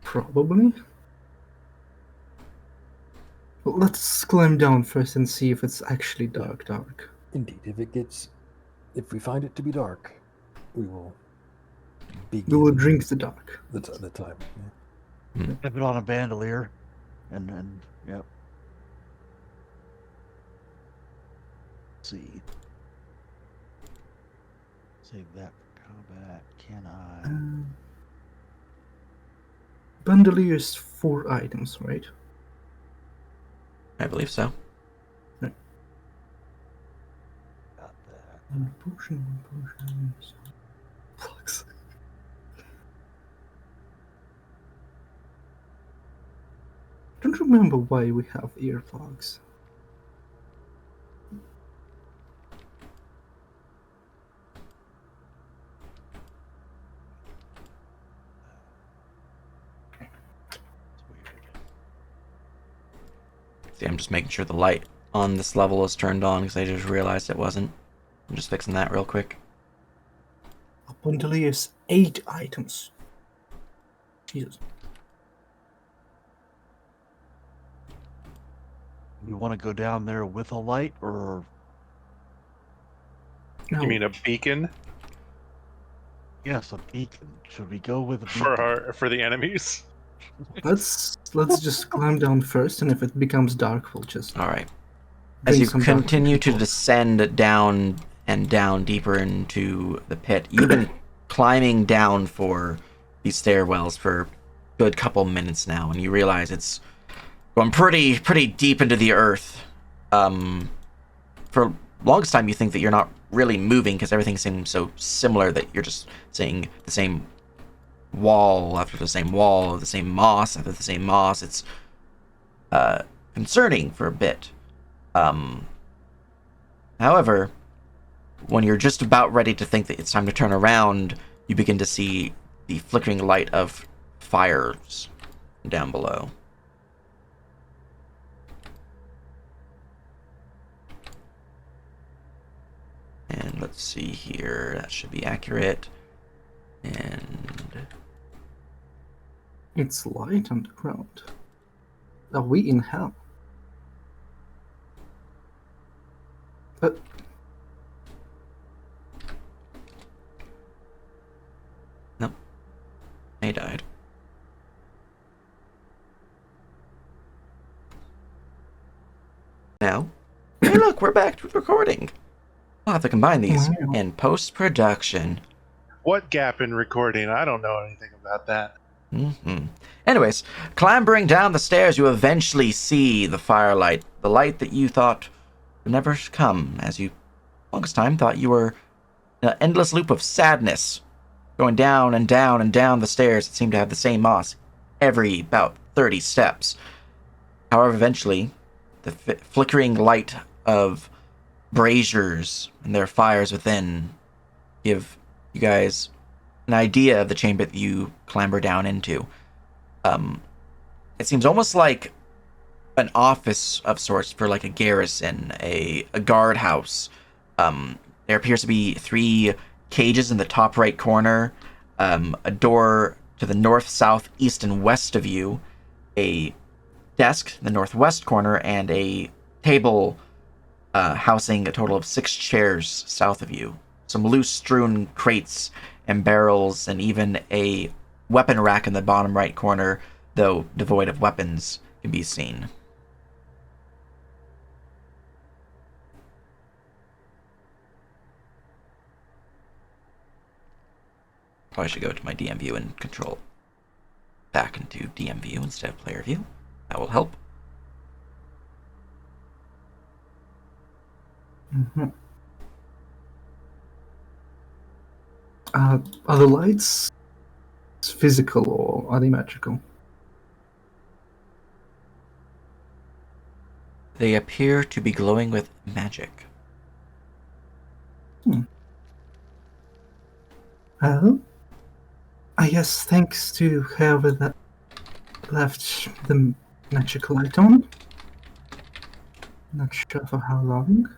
Probably. Well, let's climb down first and see if it's actually dark. Indeed, if we find it to be dark, we will begin We will drink the dark. the time. Yeah. Have it on a bandolier, and yep. Let's see. Save that for combat. Can I? Bandolier's 4 items, right? I believe so. Got that. One potion. Plugs. Don't remember why we have earplugs. See, I'm just making sure the light on this level is turned on because I just realized it wasn't. I'm just fixing that real quick. A bandolier's 8 items. Jesus. You want to go down there with a light, or No. You mean a beacon yes, a beacon? Should we go with a beacon? for the enemies? Let's just climb down first, and if it becomes dark, we'll just All right. As bring you some dark continue to people. descend down and down deeper into the pit, you've been climbing down for these stairwells for a good couple minutes now, and you realize it's going pretty deep into the earth. For longest time, you think that you're not really moving because everything seems so similar that you're just seeing the same wall after the same wall, the same moss after the same moss. It's concerning for a bit. However, when you're just about ready to think that it's time to turn around, you begin to see the flickering light of fires down below. And let's see here, that should be accurate. And It's light on the ground. Are we in hell? nope, they died. Now, hey look, we're back to recording. I'll have to combine these Wow. in post-production. What gap in recording? I don't know anything about that. Anyways, clambering down the stairs, you eventually see the firelight. The light that you thought would never come, as you, longest time, thought you were in an endless loop of sadness, going down and down and down the stairs that seemed to have the same moss every about 30 steps. However, eventually, the flickering light of braziers and their fires within give you guys an idea of the chamber that you clamber down into. It seems almost like an office of sorts for like a garrison, a guardhouse. There appears to be 3 cages in the top right corner, a door to the north, south, east, and west of you, a desk in the northwest corner, and a table housing a total of 6 chairs south of you. Some loose strewn crates and barrels, and even a weapon rack in the bottom right corner, though devoid of weapons, can be seen. Probably should go to my DM view and control back into DM view instead of player view. That will help. Mm-hmm. Are the lights physical or are they magical? They appear to be glowing with magic. Well, I guess thanks to whoever that left the magic light on. Not sure for how long.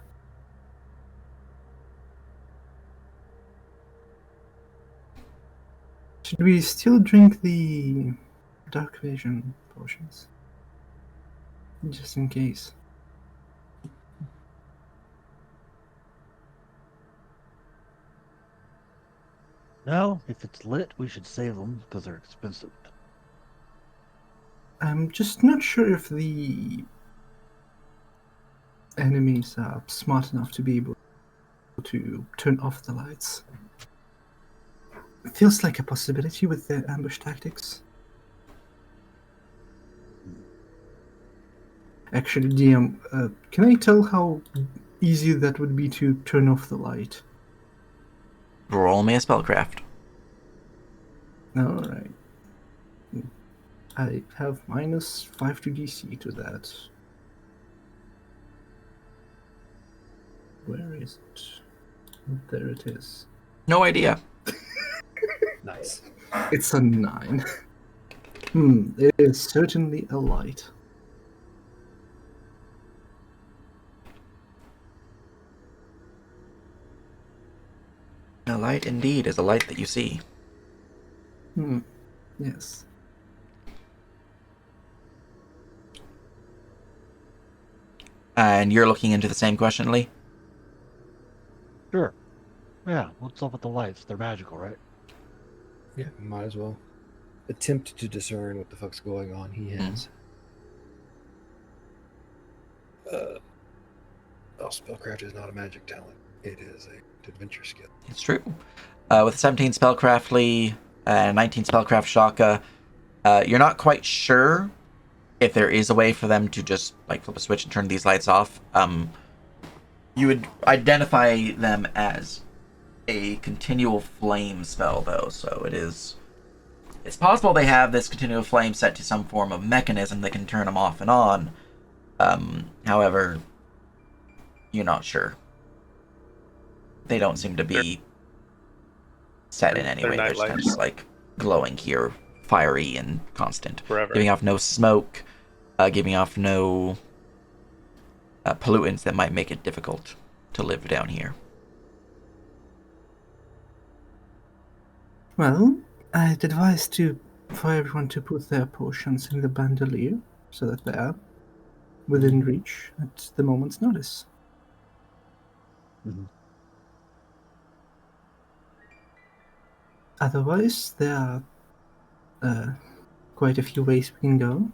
Should we still drink the dark vision potions? Just in case. No, if it's lit, we should save them because they're expensive. I'm just not sure if the enemies are smart enough to be able to turn off the lights. It feels like a possibility with their ambush tactics. Actually, DM, can I tell how easy that would be to turn off the light? Roll me a spellcraft. Alright. I have -5 to DC to that. Where is it? There it is. No idea. Nice. It's a 9. It is certainly a light. A light indeed is a light that you see. Yes. And you're looking into the same question, Lee? Sure. Yeah, what's up with the lights? They're magical, right? Yeah, might as well attempt to discern what the fuck's going on. He has. Spellcraft is not a magic talent. It is a adventure skill. It's true. With 17 spellcraft Lee and 19 spellcraft Shaka, you're not quite sure if there is a way for them to just like flip a switch and turn these lights off. You would identify them as a continual flame spell, though, so it's possible they have this continual flame set to some form of mechanism that can turn them off and on. However, you're not sure. They don't seem to be set in any They're way. They're just kind of nightlights. just like glowing here, fiery and constant, Forever. giving off no smoke, giving off no pollutants that might make it difficult to live down here. Well, I'd advise for everyone to put their potions in the bandolier so that they are within reach at the moment's notice. Mhm. Otherwise, there are quite a few ways we can go.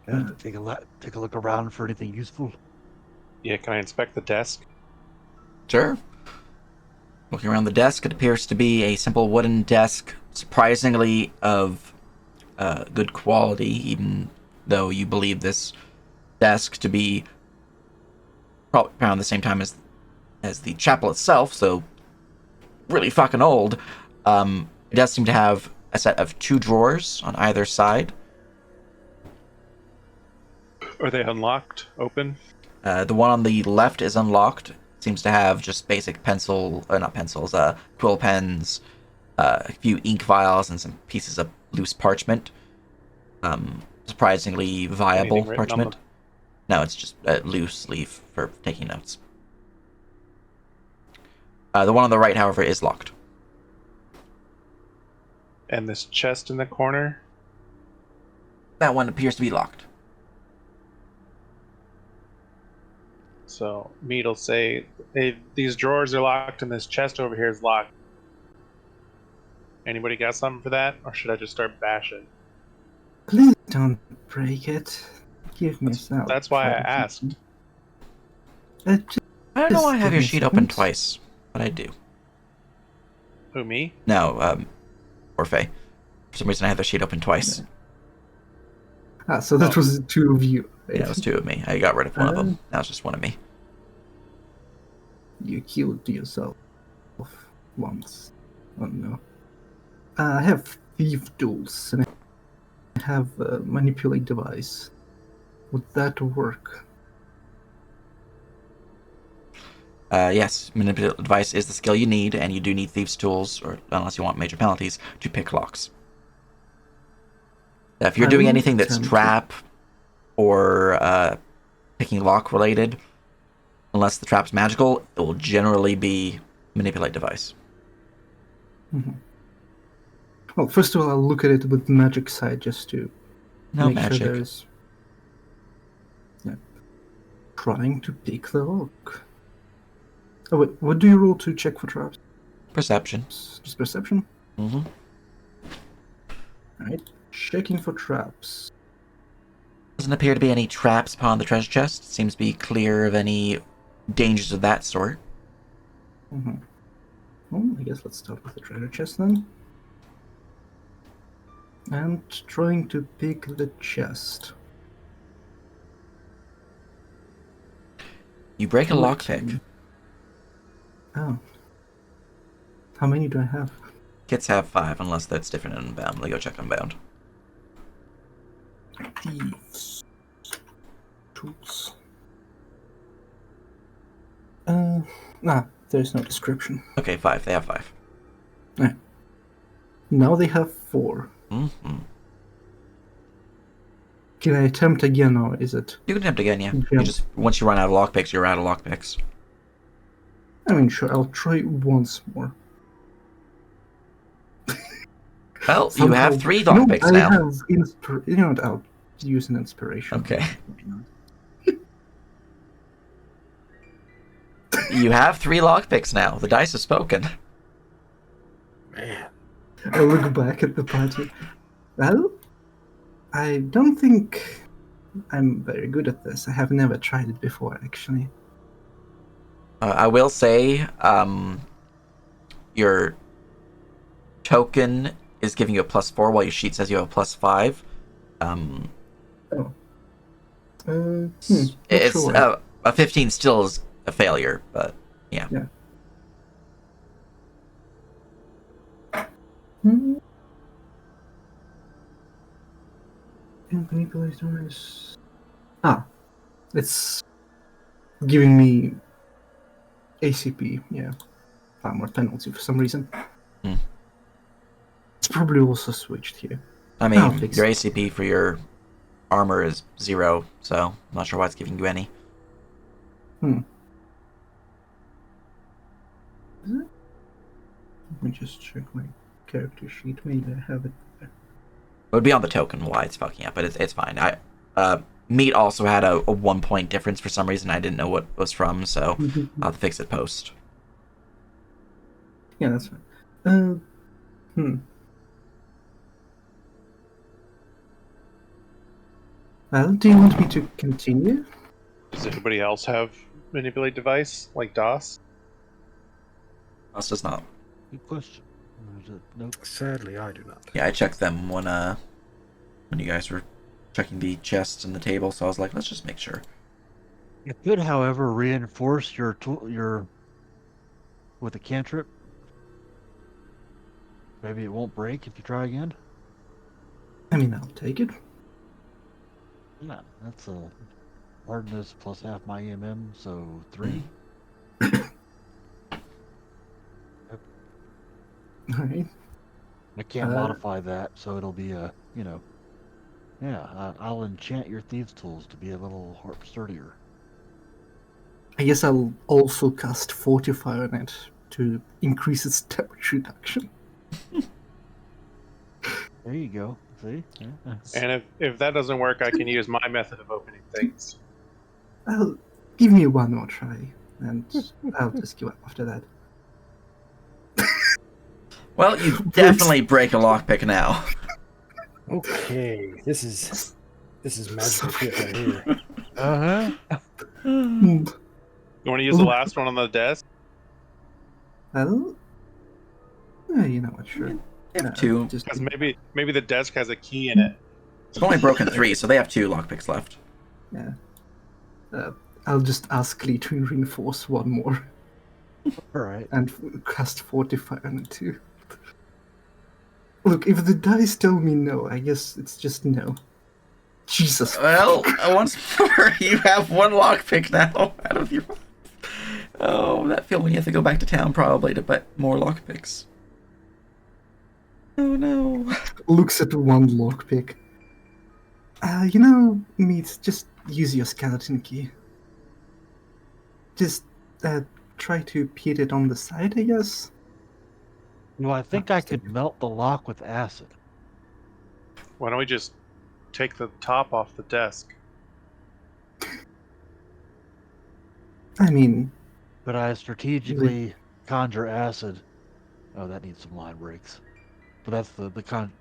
Yeah, take a look around for anything useful. Yeah, can I inspect the desk? Sure. Looking around the desk, it appears to be a simple wooden desk, surprisingly of good quality, even though you believe this desk to be probably around the same time as as the chapel itself, so really fucking old, it does seem to have a set of 2 drawers on either side. Are they unlocked? Open? The one on the left is unlocked. Seems to have just basic not pencils, quill pens, a few ink vials, and some pieces of loose parchment. Surprisingly viable Anything written on parchment. No, it's just a loose leaf for taking notes. The one on the right, however, is locked. And this chest in the corner? That one appears to be locked. So Mead will say, hey, these drawers are locked and this chest over here is locked. Anybody got something for that? Or should I just start bashing? Please don't break it. Give me some. That's why I asked. Just I don't know why I have give your me sheet open seconds. twice, but I do. Who, me? No, Orphe. For some reason I have the sheet open twice. So that was 2 of you. Yeah, it was 2 of me. I got rid of one of them. Now it's just 1 of me. You killed yourself once. Oh no. I have thief tools and I have a manipulate device. Would that work? Yes, manipulate device is the skill you need, and you do need thieves' tools, or unless you want major penalties, to pick locks. If you're I doing will anything that's attempt trap or picking lock related, unless the trap's magical, it will generally be manipulate device. Mhm. Well, first of all, I'll look at it with the magic side just to No make magic. sure there's. Yeah. Trying to pick the lock. Oh wait, what do you roll to check for traps? Perception. Just perception? Mm-hmm. Alright. Checking for traps. Doesn't appear to be any traps upon the treasure chest. Seems to be clear of any dangers of that sort. Mm-hmm. Well, I guess let's start with the treasure chest then. And trying to pick the chest. You break a 14. lockpick. Oh. How many do I have? Kits have 5, unless that's different in Unbound. Let me go check Unbound. Thieves. Tools. There's no description. Okay, 5. They have 5. Now they have 4. Mm-hmm. Can I attempt again, or is it? You can attempt again, yeah. Yeah. You just once you run out of lockpicks, you're out of lockpicks. I mean, sure, I'll try once more. Well, you Somehow- have 3 No, lockpicks I now. have you know what, I'll use an inspiration. Okay. Maybe not. You have 3 lockpicks now. The dice have spoken. Man. I look back at the party. Well, I don't think I'm very good at this. I have never tried it before, actually. I will say, your token is giving you a +4, while your sheet says you have a +5. Not It's sure. a 15 still is a failure, but yeah. Hmm. And manipulate device. It's giving me ACP, yeah. 5 more penalty for some reason. Hmm. It's probably also switched here. I mean, I'll fix your it. ACP for your armor is 0, so I'm not sure why it's giving you any. Is it? Let me just check my character sheet. Maybe I have it there. It would be on the token why it's fucking up, but it's fine. Meat also had a 1 point difference for some reason. I didn't know what it was from, so I'll have to fix it post. Yeah, that's fine. Well, do you want me to continue? Does anybody else have manipulate device like DOS? Us does not. Good question. Nope. Sadly, I do not. Yeah, I checked them when you guys were checking the chests and the table, so I was like, let's just make sure. It could, however, reinforce your with a cantrip. Maybe it won't break if you try again. I mean, I'll take it. Yeah, that's a hardness plus half my EMM, so 3. Alright. I can't Uh, modify that, so it'll be a, I'll enchant your thieves' tools to be a little sturdier. I guess I'll also cast Fortify on it to increase its damage reduction. There you go. See? Yeah. And if that doesn't work, I can use my method of opening things. Well, give me one more try, and I'll just give up after that. Well, you definitely break a lockpick now. Okay, this is magical shit right here. Uh-huh. Hmm. You want to use the last one on the desk? Well, you know what, sure. They have two. Just Because maybe the desk has a key in it. It's only broken 3, so they have 2 lockpicks left. yeah. I'll just ask Lee to reinforce one more All right. and cast Fortify on it too. Look, if the dice tell me no, I guess it's just no. Jesus. Well, once more, you have 1 lockpick now out of your... Oh, that feeling you have to go back to town probably to get more lockpicks. Oh no. Looks at one lockpick. Meat, just use your skeleton key. Just try to put it on the side, I guess. Well, I think I could melt the lock with acid. Why don't we just take the top off the desk? I mean, But I strategically conjure acid. Oh, that needs some line breaks. But that's the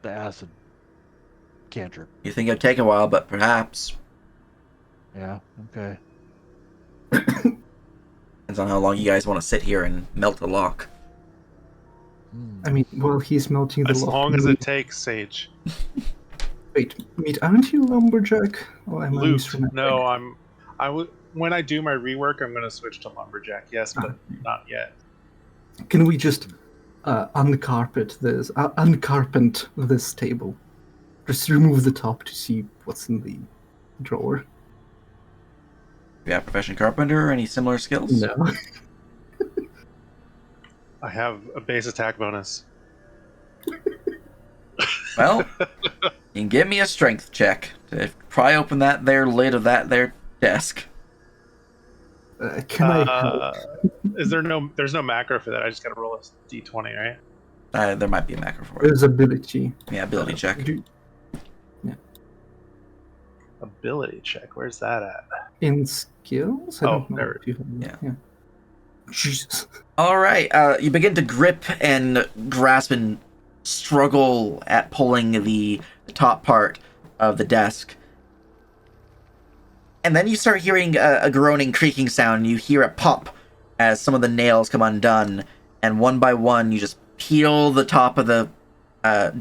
acid cantrip. You think it'd take a while, but perhaps. Yeah, okay. Depends on how long you guys want to sit here and melt the lock. I mean, while he's melting the As lock. long as it takes, Sage. Wait, Meat, aren't you lumberjack? Or am I Loot. misremembering? No, when I do my rework, I'm going to switch to lumberjack. Yes, but not yet. Can we just uncarpet this table? Just remove the top to see what's in the drawer. Do you have profession carpenter or any similar skills? No. I have a base attack bonus. Well, you can give me a strength check to pry open that there lid of that there desk. Can I help? There's no macro for that. I just got to roll a d20, right? There might be a macro for it. There's ability. Yeah, ability check. Ability check. Where's that at? In skills? I Oh, don't know there- if you have yeah. Jesus. All right, you begin to grip and grasp and struggle at pulling the top part of the desk. And then you start hearing a groaning, creaking sound. You hear it pop as some of the nails come undone, and one by one, you just peel the top of the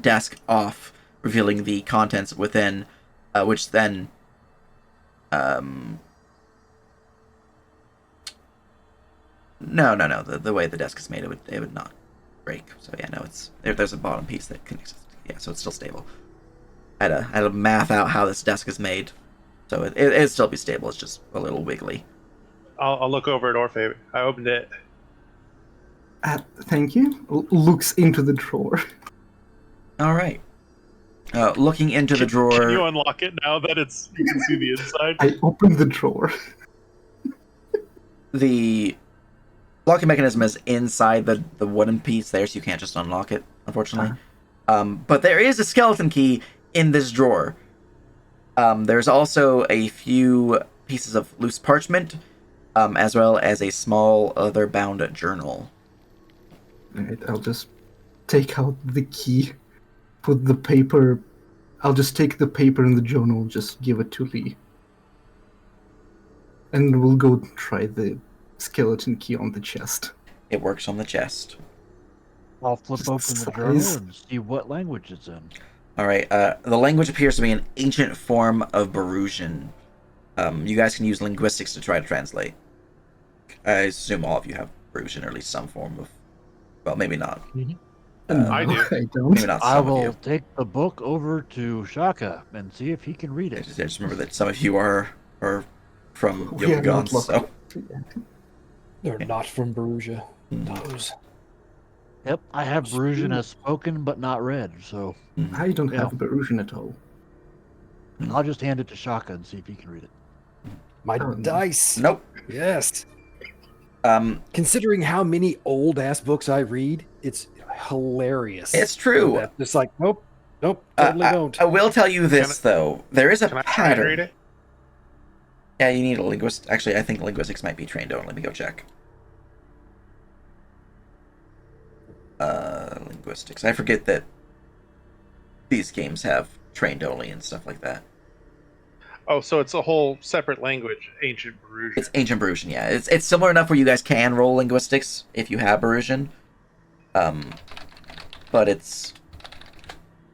desk off, revealing the contents within, which then No. The way the desk is made, it would not break. So yeah, no, there's a bottom piece that connects. Yeah, so it's still stable. I had to math out how this desk is made, so it'd still be stable. It's just a little wiggly. I'll look over at Orphe. I opened it. Thank you. Looks into the drawer. All right. Looking into the drawer. Can you unlock it now that you can see the inside? I opened the drawer. The locking mechanism is inside the wooden piece there, so you can't just unlock it, unfortunately. But there is a skeleton key in this drawer. There's also a few pieces of loose parchment, as well as a small leather-bound journal. Right, I'll just take out the key, put the paper. I'll just take the paper and the journal, just give it to Lee. And we'll go try the skeleton key on the chest. It works on the chest. I'll flip open the journal and see what language it's in. All right. The language appears to be an ancient form of Barusian. You guys can use linguistics to try to translate. I assume all of you have Perusian, or at least some form of. Well, maybe not. No, I do. I don't. Maybe not I some of will you. take the book over to Shaka and see if he can read I it. just remember that some of you are from We are not Yokogan, locked. so. They're not from Perugia. Mhm. Those. Yep, I have Brusian as spoken but not read, so I don't Yeah. have Berusian at all. I'll just hand it to Shaka and see if he can read it. My Oh, no. dice. Nope. Yes. Um, Considering how many old ass books I read, it's hilarious. It's true. That it's like, nope, totally don't. I will tell you this though. There is a Can I try and read pattern. it? Yeah, you need a linguist. Actually, I think linguistics might be trained on. Let me go check. Linguistics. I forget that these games have trained only and stuff like that. Oh, so it's a whole separate language, ancient Perusian. It's ancient Perusian, yeah. It's similar enough where you guys can roll linguistics if you have Perusian. But it's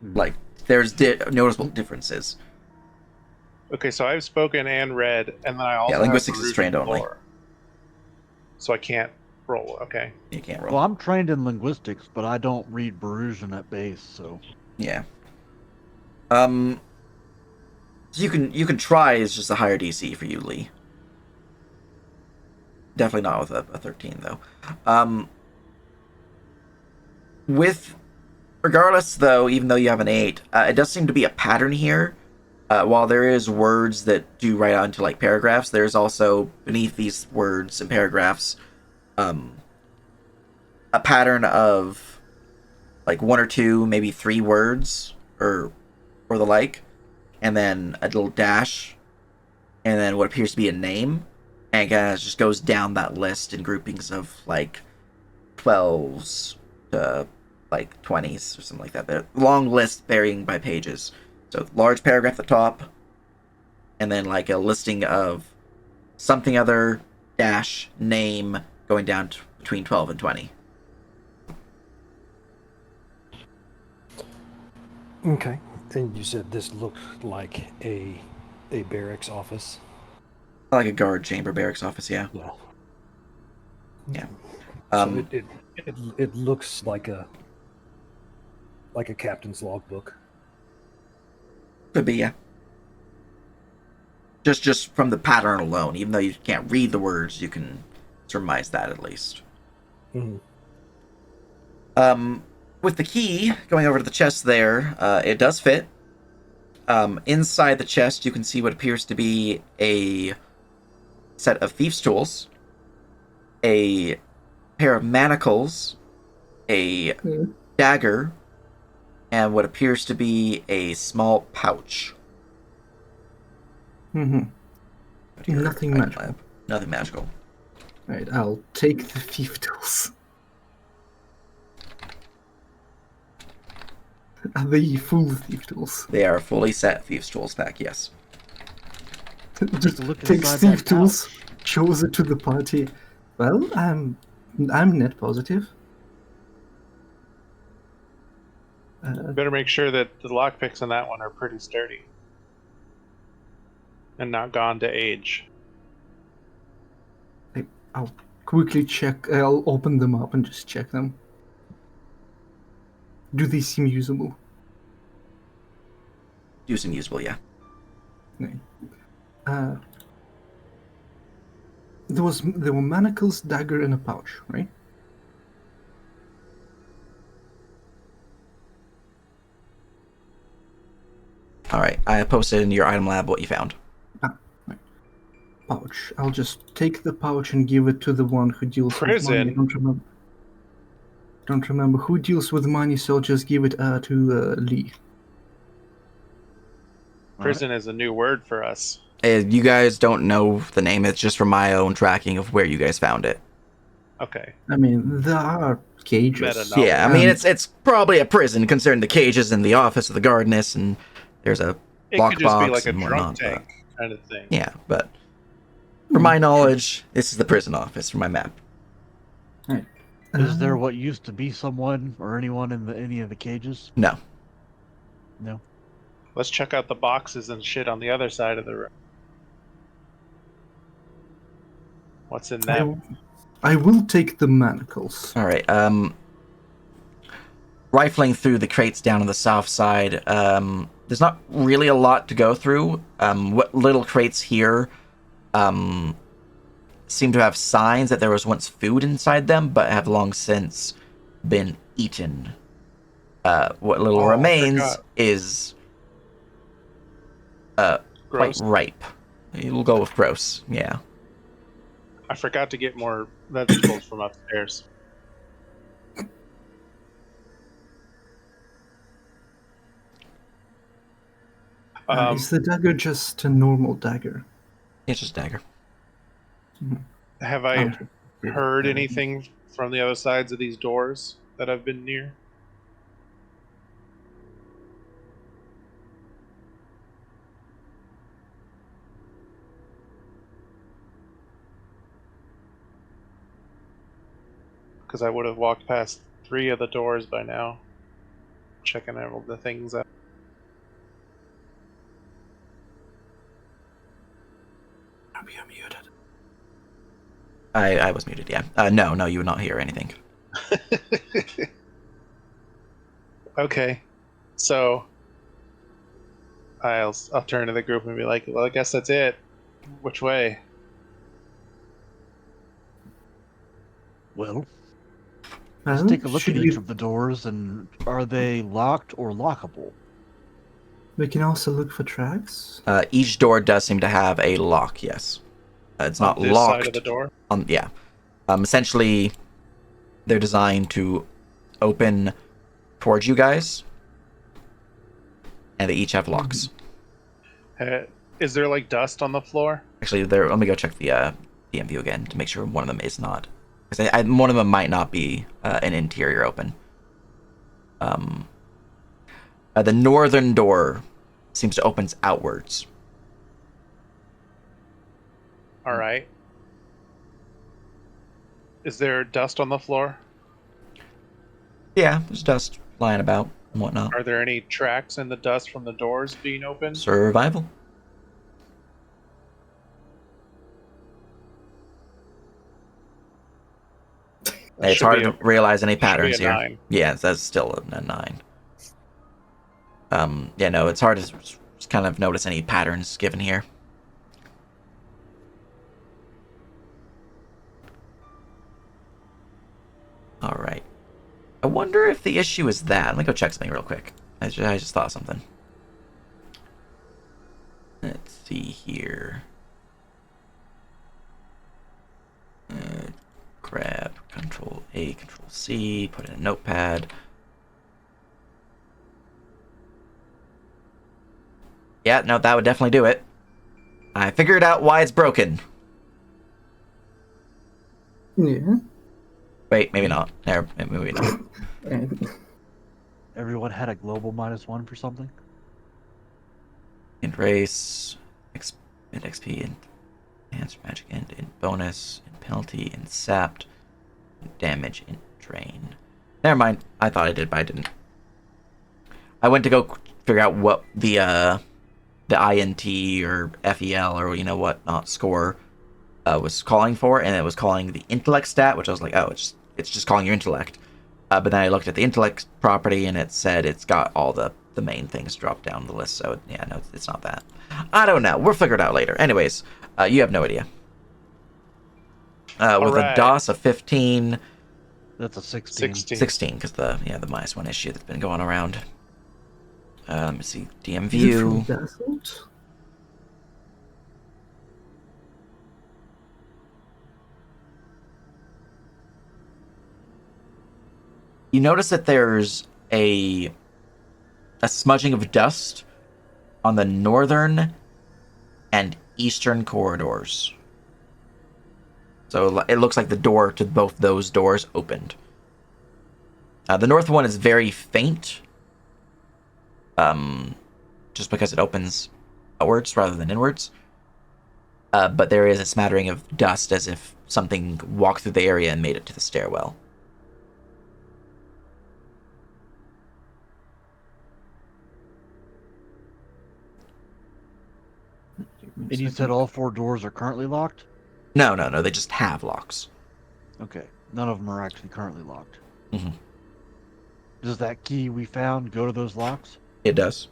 like there's noticeable differences. Okay, so I've spoken and read, and then I also linguistics have is trained only. lore. So I can't roll. Okay. You can't roll. Well, I'm trained in linguistics, but I don't read Brusian at base, so Yeah. You can try. It's just a higher DC for you, Lee. Definitely not with a 13 though. Regardless though, even though you have an 8, it does seem to be a pattern here. While there is words that do write onto like paragraphs, there's also beneath these words and paragraphs, a pattern of like 1 or 2, maybe 3 words or the like, and then a little dash, and then what appears to be a name, and it kind of just goes down that list in groupings of like 12s to like 20s or something like that. But long list varying by pages. So large paragraph at the top, and then like a listing of something other dash name going down to between 12 and 20. Okay. And you said this looked like a barracks office. Like a guard chamber, barracks office, yeah. Yeah. Yeah. So it looks like a captain's logbook. Could be, yeah. Just from the pattern alone, even though you can't read the words, you can surmise that at least. Mm-hmm. With the key going over to the chest there, it does fit. Inside the chest, you can see what appears to be a set of thieves' tools, a pair of manacles, a dagger, and what appears to be a small pouch. Nothing magical. Nothing magical. Right, I'll take the thief tools. Are they full thief tools? They are fully set thieves' tools pack, yes. Just look take inside thief that tools, shows it to the party. Well, I'm net positive. Better make sure that the lockpicks on that one are pretty sturdy and not gone to age. I'll quickly check. I'll open them up and just check them. Do they seem usable? Do seem usable, yeah. Right. There were manacles, dagger, and a pouch, right? Alright, I posted in your item lab what you found. Right. Pouch. I'll just take the pouch and give it to the one who deals with money. Prison. Don't remember who deals with money, so I'll just give it to Lee. Prison is a new word for us. You guys don't know the name, it's just from my own tracking of where you guys found it. Okay. I mean, there are cages. Meta knowledge. Yeah, I mean, it's probably a prison, considering the cages in the office of the guardness, and there's a It could just be lockbox like a and drunk whatnot. tank kind of thing. Yeah, but from my knowledge, this is the prison office from my map. Right. is there what used to be someone or anyone in any of the cages? No. No. Let's check out the boxes and shit on the other side of the room. What's in them? I will take the manacles. All right. Rifling through the crates down on the south side, there's not really a lot to go through. What little crates here seem to have signs that there was once food inside them, but have long since been eaten. What little Oh, I remains forgot. is quite Gross. ripe. We'll go with gross, yeah. I forgot to get more vegetables from upstairs. Is the dagger just a normal dagger? It's just dagger. Have I Okay. heard anything from the other sides of these doors that I've been near? Because I would have walked past 3 of the doors by now, checking all the things out. You're muted. I was muted, yeah. No, you would not hear anything. Okay, so I'll turn to the group and be like, "Well, I guess that's it. Which way?" Well, let's take a look should at we... each of the doors, and are they locked or lockable? We can also look for tracks. Each door does seem to have a lock, yes. It's not On this locked. side of the door. Yeah. Essentially, they're designed to open towards you guys, and they each have locks. Is there like dust on the floor? Actually, let me go check the DM view again to make sure one of them is not. Because one of them might not be an interior open. The northern door seems to open outwards. All right. Is there dust on the floor? Yeah, there's dust lying about and whatnot. Are there any tracks in the dust from the doors being opened? Survival. It's hard to realize any patterns here. 9. Yeah, that's still a 9. Yeah, no, it's hard to just kind of notice any patterns given here. All right. I wonder if the issue is that. Let me go check something real quick. I just thought of something. Let's see here. Grab Control A, Control C, put in a notepad. Yeah, no, that would definitely do it. I figured out why it's broken. Yeah. Wait, maybe not. Maybe not. Everyone had a global -1 for something? Int race, int XP, int enhanced magic, int bonus, int penalty, int sapped, int damage, int drain. Never mind. I thought I did, but I didn't. I went to go figure out what the INT or FEL or whatnot score was calling for, and it was calling the intellect stat, which I was like, oh, it's just calling your intellect. But then I looked at the intellect property, and it said it's got all the main things dropped down the list. So yeah, no, it's not that. I don't know. We'll figure it out later. Anyways, you have no idea. With a DOS of 15. That's a 16. 16, because the -1 issue that's been going around. Let me see. DM view. You notice that there's a smudging of dust on the northern and eastern corridors. So it looks like the door to both those doors opened. The north one is very faint, just because it opens outwards rather than inwards. But there is a smattering of dust as if something walked through the area and made it to the stairwell. And you said all 4 doors are currently locked? No, they just have locks. Okay. None of them are actually currently locked. Mhm. Does that key we found go to those locks? It does.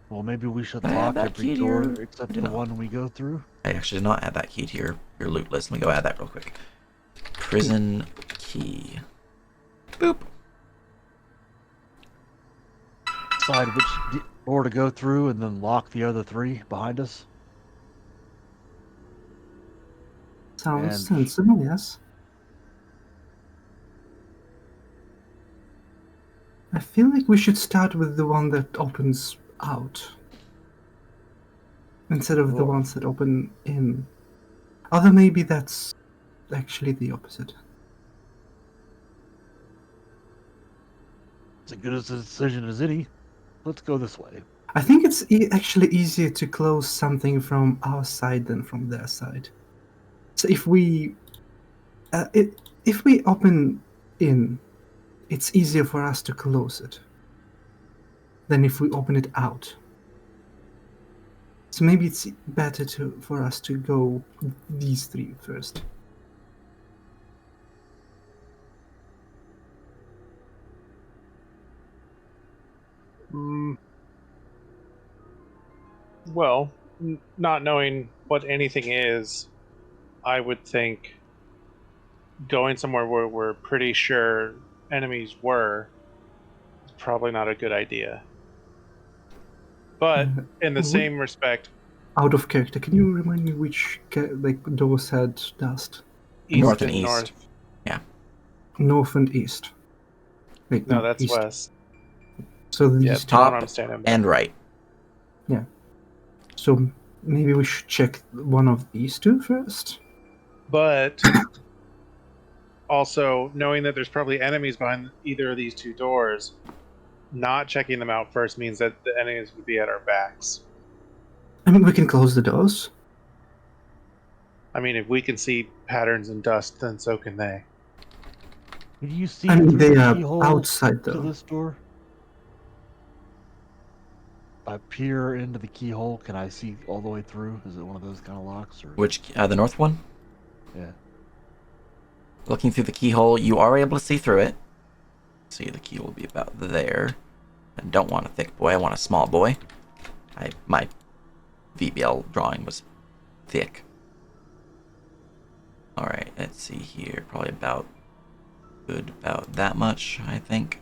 Well, maybe we should Can I add lock that every key to door your- except you the know. one we go through. I actually did not add that key to your loot list. Let me go add that real quick. Prison key. Boop. Decide which door to go through and then lock the other 3 behind us. Sounds And- sensible, yes. I feel like we should start with the one that opens out. Instead of the Well- ones that open in. Although maybe that's actually the opposite. It's as good as a decision as any. Let's go this way. I think it's actually easier to close something from our side than from their side. So if we open in, it's easier for us to close it than if we open it out. So maybe it's better for us to go these 3 first. Well, not knowing what anything is, I would think going somewhere where we're pretty sure enemies were is probably not a good idea. But in the same respect, Out of character, can you remind me which doors had dust? east North and and east. north. North and east. Wait, No, that's east. west. So these Yeah, two. Top I'm standing by. and right. So maybe we should check one of these 2 first. But also knowing that there's probably enemies behind either of these 2 doors, not checking them out first means that the enemies would be at our backs. I mean, we can close the doors. I mean, if we can see patterns in dust, then so can they. Can you see I mean, through they the are keyhole outside to though. this door? If I peer into the keyhole, can I see all the way through? Is it one of those kind of locks? Or Which, the north one? yeah. Looking through the keyhole, you are able to see through it. See, the key will be about there. I don't want a thick boy, I want a small boy. My VBL drawing was thick. Alright, let's see here. Probably about that much, I think.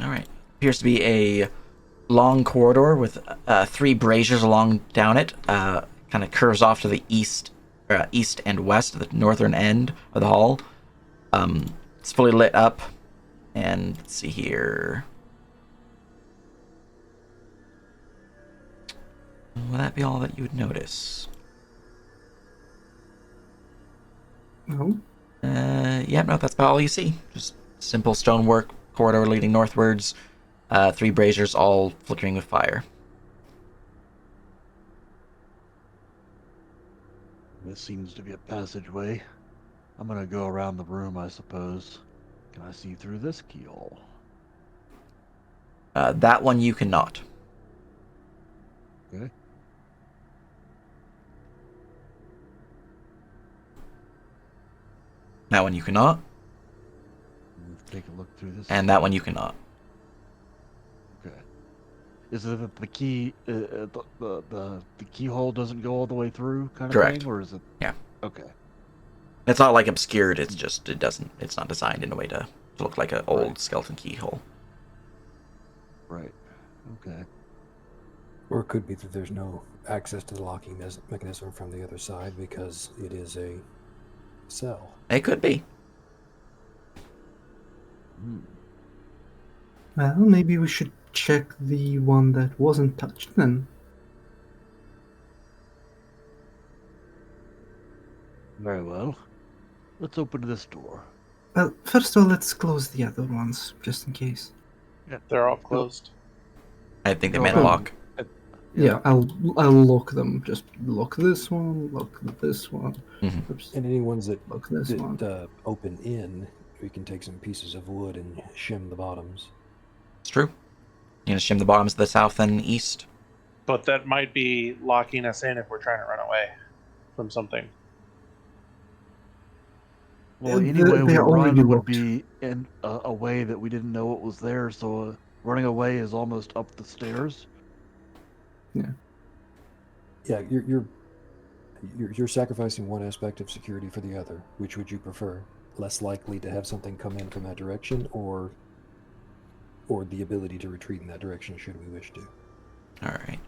Alright. Appears to be a long corridor with 3 braziers along down it. Kind of curves off to the east and west, the northern end of the hall. It's fully lit up. And let's see here. Will that be all that you would notice? No. Yeah, no, that's about all you see. Just simple stonework corridor leading northwards. 3 braziers all flickering with fire. This seems to be a passageway. I'm gonna go around the room, I suppose. Can I see through this keyhole? That one you cannot. Okay. That one you cannot. Let's take a look through this. And that one you cannot. Okay. Is it that the key, the keyhole doesn't go all the way through, kind of Correct. thing, or is it? Yeah. Okay. It's not like obscured, it's just, it's not designed in a way to look like an old Right. skeleton keyhole. Right. Okay. Or it could be that there's no access to the locking mechanism from the other side because it is a cell. It could be. Well, maybe we should check the one that wasn't touched then. Very well. Let's open this door. Well, first of all, let's close the other ones, just in case. Yeah. They're all closed. I think they Go meant a around. lock. Yeah, I'll lock them. Just lock this one, lock this one. Mhm. Oops, And any ones that, lock this one. open in, we can take some pieces of wood and shim the bottoms. It's true. You're gonna shim the bottoms to the south and east. But that might be locking us in if we're trying to run away from something. Well, any way we they're run already would locked. be in a way that we didn't know what was there. So running away is almost up the stairs. Yeah, you're sacrificing one aspect of security for the other. Which would you prefer? Less likely to have something come in from that direction, or the ability to retreat in that direction should we wish to? All right.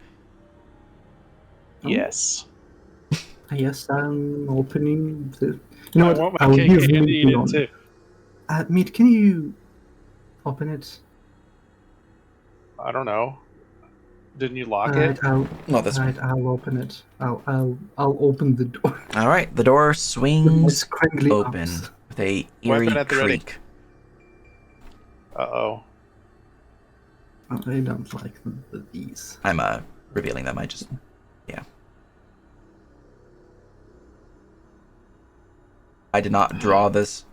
Yes. Yes, I'm opening the. You know I what? want my I'll cake give and Meat eat it one. too. Meat, can you open it? I don't know. Didn't you lock Alright, it? Not this one. I'll open it. I'll open the door. All right. The door With my swings scraggly open arms. with a Weapon eerie at the ready. creak. Uh-oh. I don't like these. I'm revealing them. Yeah. I did not draw this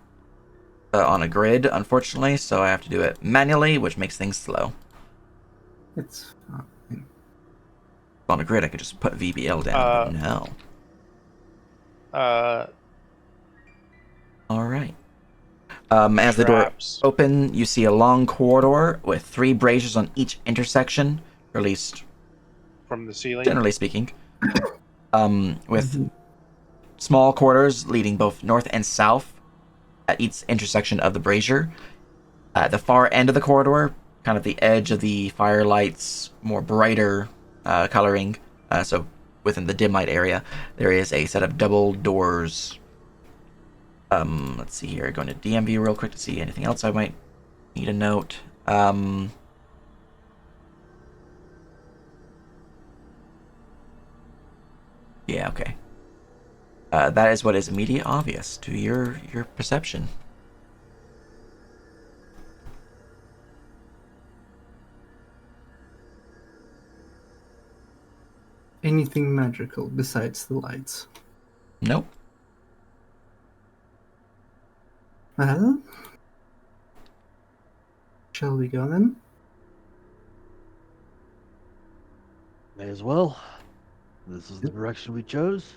on a grid, unfortunately, so I have to do it manually, which makes things slow. It's fine. On a grid, I could just put VBL down, but no. All right. As the door Traps. open, you see a long corridor with 3 braziers on each intersection, or at least From the ceiling. generally speaking. With Mhm. small corridors leading both north and south at each intersection of the brazier. At the far end of the corridor, kind of the edge of the firelight's more brighter coloring, so within the dim light area, there is a set of double doors. Let's see here. Going to DMV real quick to see anything else I might need a note. Yeah, okay. That is what is immediately obvious to your perception. Anything magical besides the lights? Nope. Well, shall we go then? May as well. This is the direction we chose.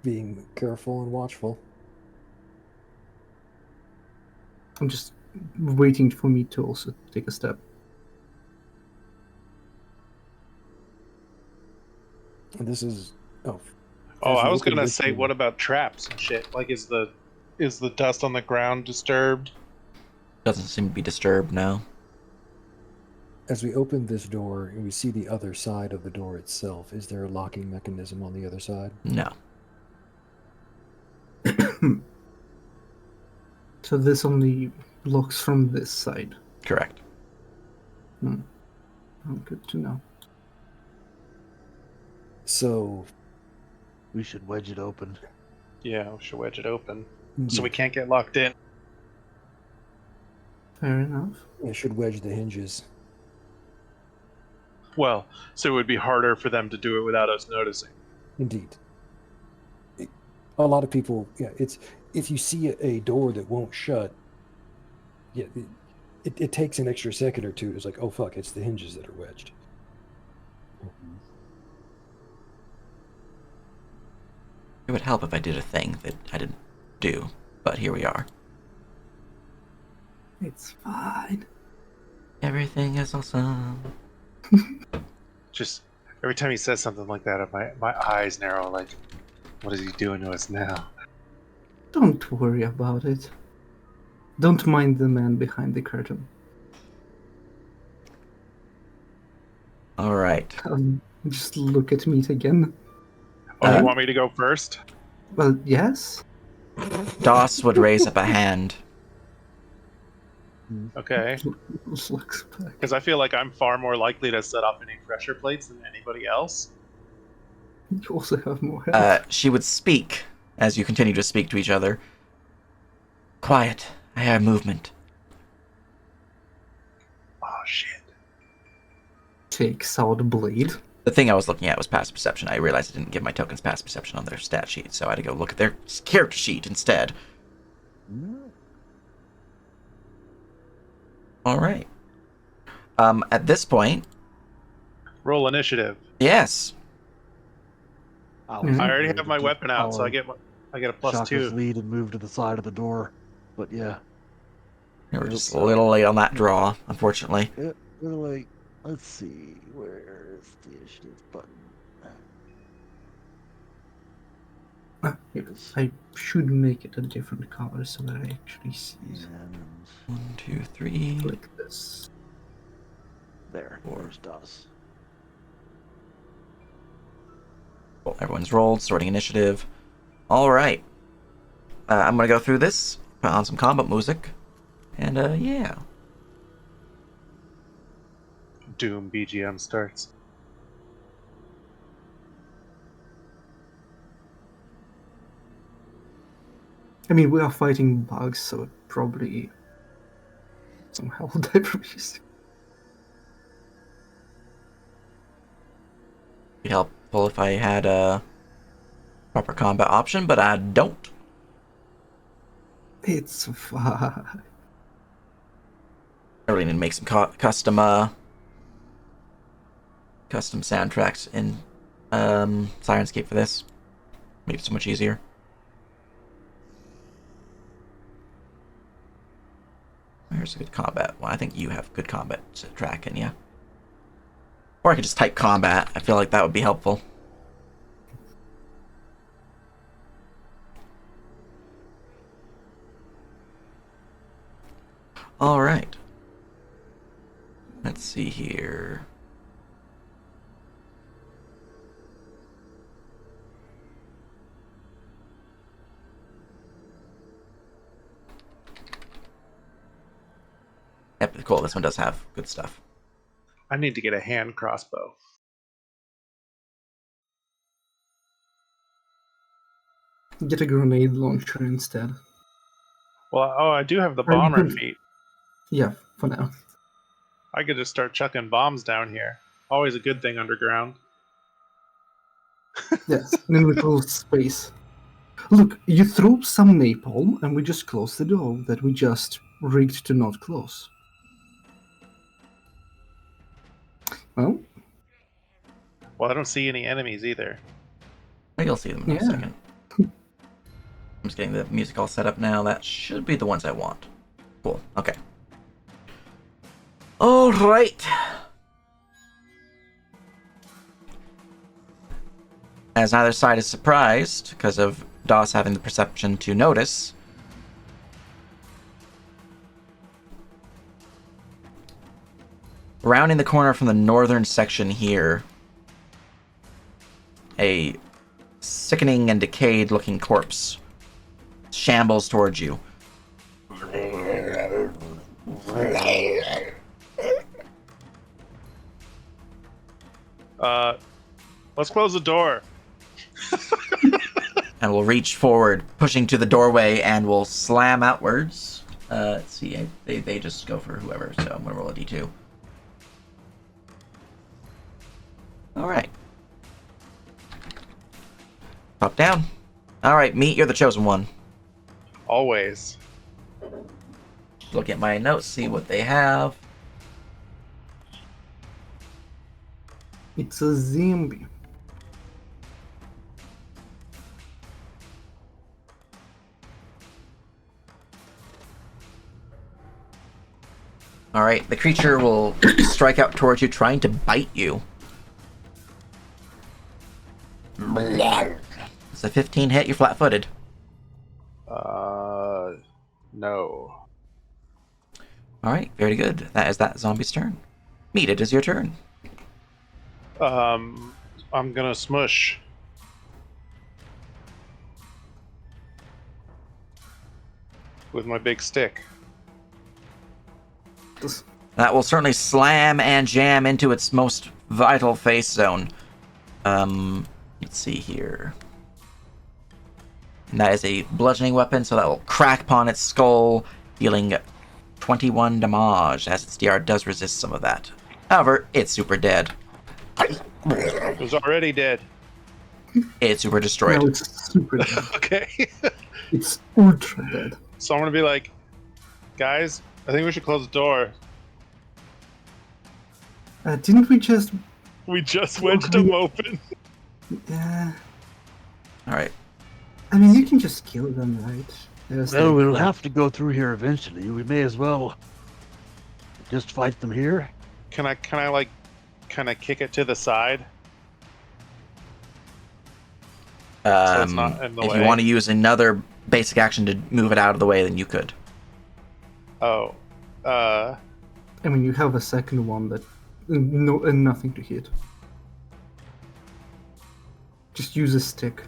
Being careful and watchful. I'm just waiting for me to also take a step. And this is Oh, as I you was open gonna this say, door- what about traps and shit? Like, is the dust on the ground disturbed? Doesn't seem to be disturbed, no. As we open this door and we see the other side of the door itself, is there a locking mechanism on the other side? No. So this only locks from this side. Correct. Oh, good to know. So We should wedge it open. Yeah, we should wedge it open so indeed, we can't get locked in. Fair enough. it should wedge the hinges. Well, so it would be harder for them to do it without us noticing. Indeed. A lot of people, yeah, it's if you see a door that won't shut, yeah, it takes an extra second or two. It's like, oh fuck, it's the hinges that are wedged. It would help if I did a thing that I didn't do, but here we are. It's fine. Everything is awesome. Just every time he says something like that, my eyes narrow. Like, what is he doing to us now? Don't worry about it. Don't mind the man behind the curtain. All right. Just look at me again. Oh, you want me to go first? Well, yes. Doss would raise up a hand. Okay, Looks back. because I feel like I'm far more likely to set off any pressure plates than anybody else. You also have more health. She would speak as you continue to speak to each other. Quiet. I hear movement. Oh shit! Takes out a blade. The thing I was looking at was passive perception. I realized I didn't give my tokens passive perception on their stat sheet, so I had to go look at their character sheet instead. No. All right. At this point, Roll initiative. yes. I Mhm. I already have my weapon out, so I follow get a plus Shaka's 2. lead and move to the side of the door. But yeah, We were Nope. just a little late on that draw, unfortunately. we're like, let's see, where is the initiative button? Here, I should make it a different color so that I actually see it. And 1, 2, 3. Like this. there's DOS. Well, everyone's rolled, sorting initiative. All right. I'm gonna go through this, put on some combat music, and yeah. Doom BGM starts. I mean, we are fighting bugs, so it probably somehow diverges. It'd be helpful if I had a proper combat option, but I don't. It's fine. I really need to make some custom soundtracks in Sirenscape for this. Make it so much easier. Where's a good combat? Well, I think you have good combat track, can you? Or I could just type combat. I feel like that would be helpful. All right. Let's see here. Yep, cool. This one does have good stuff. I need to get a hand crossbow. Get a grenade launcher instead. Well, I do have the Or you bomber can- feat. Yeah, for now. I could just start chucking bombs down here. Always a good thing underground. Yes, in a little space. Look, you threw some napalm, and we just closed the door that we just rigged to not close. Well, Well, I don't see any enemies either. You'll see them in a Yeah. second. I'm just getting the music all set up now. That should be the ones I want. Cool. Okay. All right. As neither side is surprised because of DOS having the perception to notice, rounding the corner from the northern section here, a sickening and decayed looking corpse shambles towards you. Let's close the door. And will reach forward, pushing to the doorway, and will slam outwards. Let's see, they just go for whoever, so I'm gonna roll a d2. Alright. Pop down. Alright, Meat, you're the chosen one. Always. Look at my notes, see what they have. it's a zombie. Alright, the creature will strike out towards you, trying to bite you. It's a 15 hit, you're flat-footed. No. Alright, very good. That is that zombie's turn. Meat, it is your turn. I'm gonna smush. With my big stick. That will certainly slam and jam into its most vital face zone. Let's see here. And that is a bludgeoning weapon, so that will crack upon its skull, dealing 21 damage, as its DR does resist some of that. However, it's super dead. It was already dead. It's super destroyed. No, it's super dead. Okay. It's ultra dead. So I'm gonna be like, guys, I think we should close the door. Didn't we just? We just wedged them open. Yeah. All right. I mean, you can just kill them, right? There's Well, like- we'll have to go through here eventually. We may as well just fight them here. Can I like kind of kick it to the side? So it's not in the If way? you want to use another basic action to move it out of the way, then you could. Oh. I mean, you have a second one that nothing to hit. Just use a stick.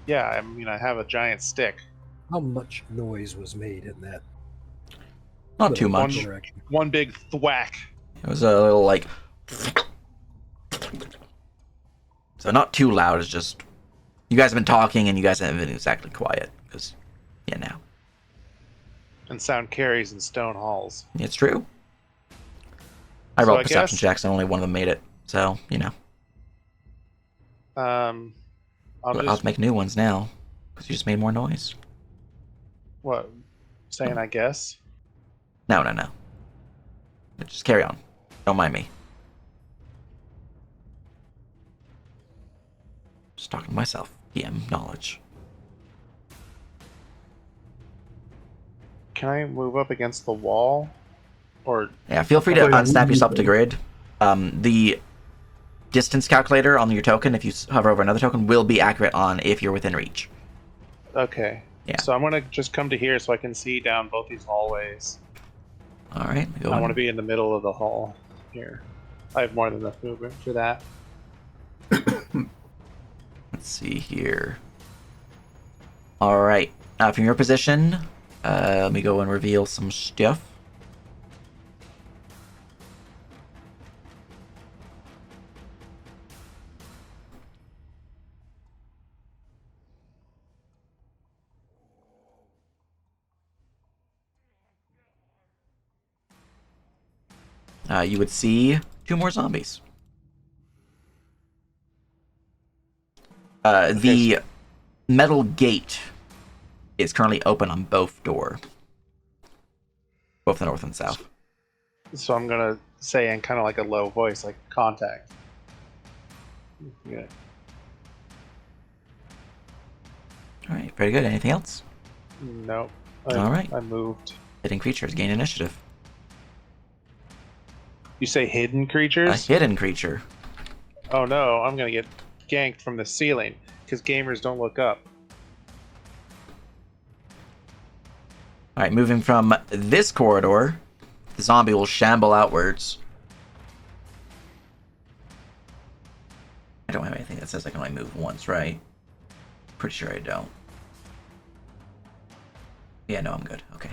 Yeah, I mean, I have a giant stick. How much noise was made in that? Not too little much. interaction? One big thwack. It was a little like. So not too loud. It's just you guys have been talking and you guys haven't been exactly quiet because, yeah, now And sound carries in stone halls. it's true. I So rolled I perception guess- checks and only one of them made it. So I'll I'll just make new ones now because you just made more noise. what? Saying I guess. No. Just carry on. Don't mind me. Just talking to myself. PM knowledge. Can I move up against the wall? Or Yeah, feel free to Oh, yeah, unsnap we- yourself to grid. The distance calculator on your token, if you hover over another token, will be accurate on if you're within reach. okay. Yeah. So I'm gonna just come to here so I can see down both these hallways. All right, go I on. want to be in the middle of the hall here. I have more than enough movement for that. Let's see here. All right, from your position, let me go and reveal some stuff. You would see 2 more zombies. The metal gate is currently open on both door. Both the north and south. So I'm gonna say in kind of like a low voice, like contact. Yeah. All right, very good. Anything else? Nope. All right. I moved. Hidden creatures gain initiative. You say hidden A creatures? hidden creature. Oh no, I'm gonna get ganked from the ceiling because gamers don't look up. All right, moving from this corridor, the zombie will shamble outwards. I don't have anything that says I can only move once, right? Pretty sure I don't. Yeah, no, I'm good. Okay.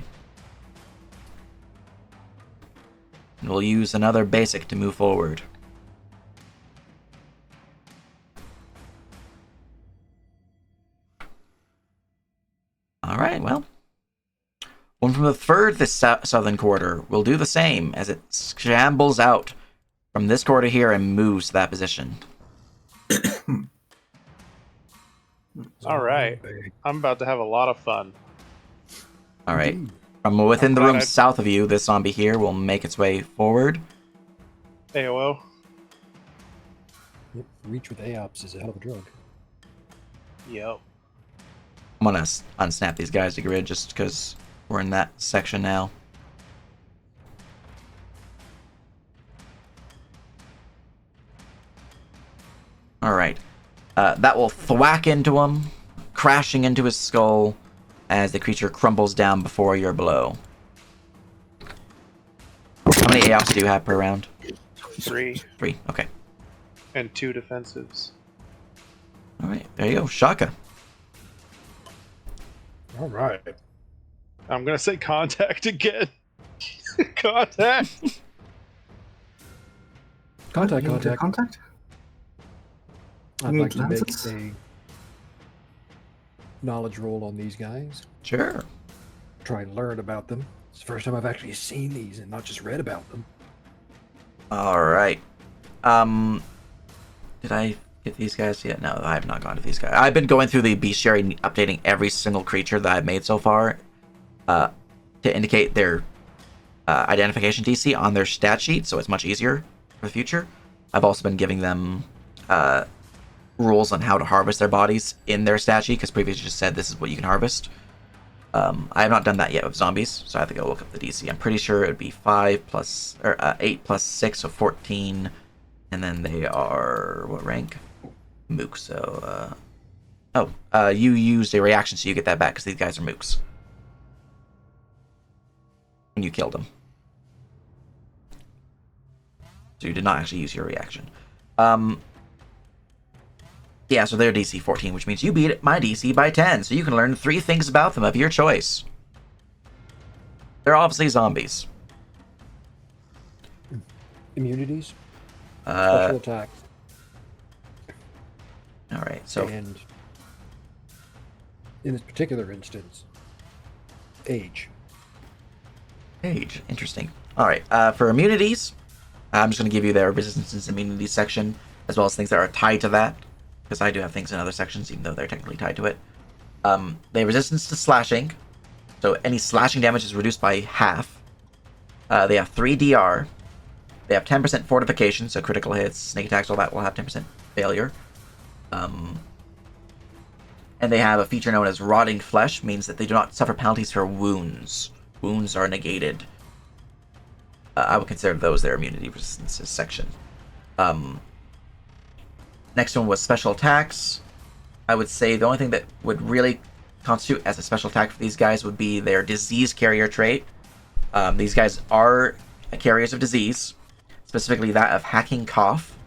And we'll use another basic to move forward. Alright, well. One from the furthest southern corridor will do the same as it shambles out from this corridor here and moves to that position. All right. I'm about to have a lot of fun. Alright. From within I'm the glad room I- south of you, this zombie here will make its way forward. AOO. Yep, reach with AOPS is a hell of a drug. Yep. I'm gonna unsnap these guys to grid just because we're in that section now. Alright. That will thwack into him, crashing into his skull as the creature crumbles down before your blow. How many AOPs do you have per round? 3 3. Okay. and 2 defensives. Alright, there you go. Shaka. All right. I'm gonna say contact again. Contact. Contact, You need to contact. contact? I'd You like need to make lenses? a knowledge roll on these guys. Sure. Try and learn about them. It's the first time I've actually seen these and not just read about them. Alright. Did I get these guys yet? No, I have not gone to these guys. I've been going through the bestiary, updating every single creature that I've made so far, to indicate their identification DC on their stat sheet, so it's much easier for the future. I've also been giving them rules on how to harvest their bodies in their stat sheet, because previously just said this is what you can harvest. I have not done that yet with zombies, so I have to go look up the DC. I'm pretty sure it would be 8 plus 6, so 14, and then they are what rank? Mook. So you used a reaction, so you get that back because these guys are mooks when you killed them. So you did not actually use your reaction. Yeah, so they're DC 14, which means you beat my DC by 10, so you can learn 3 things about them of your choice. They're obviously zombies. Immunities, special attack, Alright, so... and in this particular instance, age. Age, interesting. Alright, for immunities, I'm just going to give you their resistance and immunities section, as well as things that are tied to that, because I do have things in other sections, even though they're technically tied to it. They have resistance to slashing, so any slashing damage is reduced by half. They have 3 DR. They have 10% fortification, so critical hits, sneak attacks, all that will have 10% failure. And they have a feature known as Rotting Flesh, means that they do not suffer penalties for wounds. Wounds are negated. I would consider those their immunity resistances section. Next one was special attacks. I would say the only thing that would really constitute as a special attack for these guys would be their disease carrier trait. These guys are carriers of disease, specifically that of hacking cough,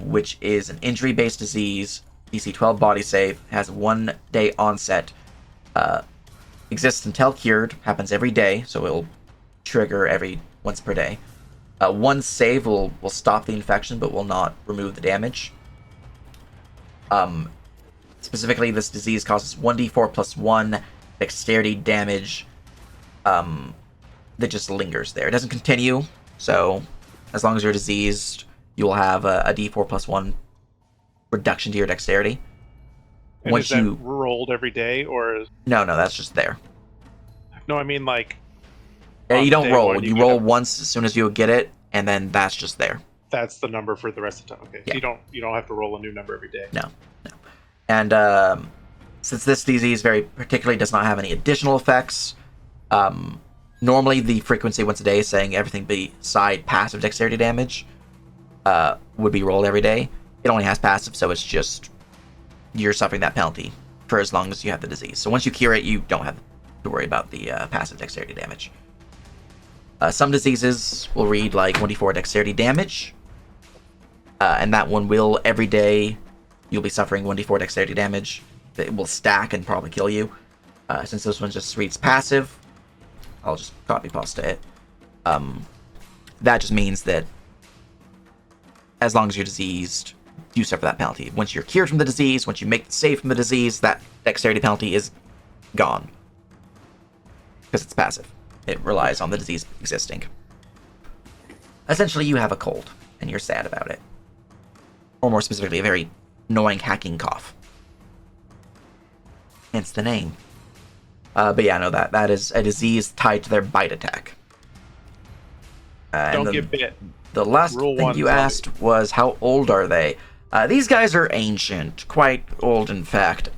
which is an injury-based disease, DC 12 body save, has 1 day onset, exists until cured, happens every day, so it'll trigger once per day. 1 save will stop the infection, but will not remove the damage. Specifically, this disease causes 1d4 plus 1 dexterity damage that just lingers there. It doesn't continue, so as long as you're diseased, you will have a d4 plus 1 reduction to your dexterity. And Once is that you rolled every day, or no, that's just there. no? I mean, like You don't day roll. one, You get roll a- once as soon as you get it, and then that's just there. That's the number for the rest of the time. Okay, Yeah. so you don't have to roll a new number every day. No. And since this disease very particularly does not have any additional effects, normally the frequency once a day, saying everything beside passive dexterity damage, would be rolled every day. It only has passive, so it's just you're suffering that penalty for as long as you have the disease. So once you cure it, you don't have to worry about the passive dexterity damage. Some diseases will read like 1d4 dexterity damage, and that one will every day you'll be suffering 1d4 dexterity damage. It will stack and probably kill you. Since this one just reads passive, I'll just copy pasta it. That just means that as long as you're diseased, you suffer that penalty. Once you're cured from the disease, once you make the save from the disease, that dexterity penalty is gone. Because it's passive. It relies on the disease existing. Essentially, you have a cold, and you're sad about it. Or more specifically, a very annoying hacking cough. Hence the name. But yeah, no, that is a disease tied to their bite attack. Don't get bit. The last Rule thing 1 you zombie. asked was how old are they? These guys are ancient, quite old in fact.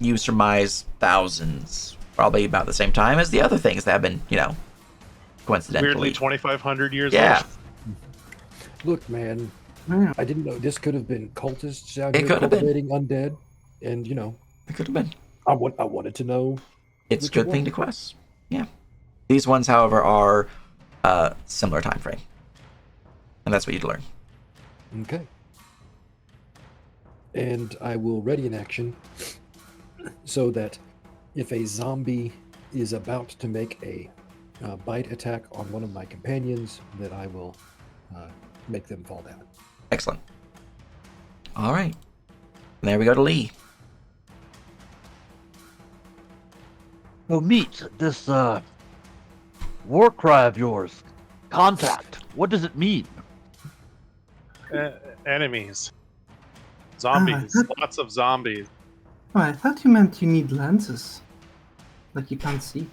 You surmise thousands, probably about the same time as the other things that have been, coincidentally. Weirdly, 2,500 years Yeah. old. Look, man, Yeah. I didn't know this could have been cultists out It here could have been. cultivating undead, and It could have been. I wanted to know. It's a Which good it thing to was. quest. Yeah. These ones, however, are similar time frame. And that's what you'd learn. Okay. And I will ready an action so that if a zombie is about to make a bite attack on one of my companions, that I will make them fall down. Excellent. All right. And there we go to Lee. Oh, meet this war cry of yours. Contact. What does it mean? Enemies. Zombies. Lots of zombies. Oh, I thought you meant you need lenses. Like you can't see.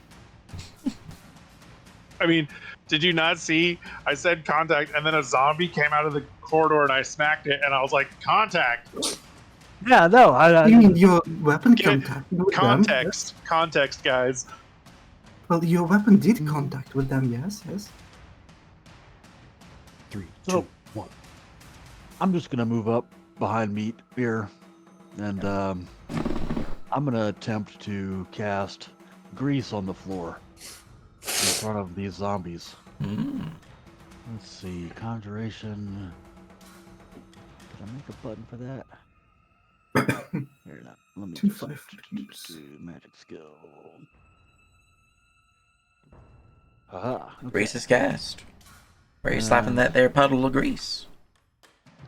I mean, did you not see? I said contact, and then a zombie came out of the corridor, and I smacked it, and I was like, contact. Yeah, no, You mean your weapon Get it? contacted with them? Context, guys. Well, your weapon did contact with them, yes, yes. 3, So- 2, 1. I'm just gonna move up behind Meat here, and I'm gonna attempt to cast grease on the floor in front of these zombies. Mm. Let's see, conjuration. Did I make a button for that? Here, now, let me Two just 5 cubes. do magic skill. Aha. Okay. Grease is cast. Where are you slapping that there puddle of grease?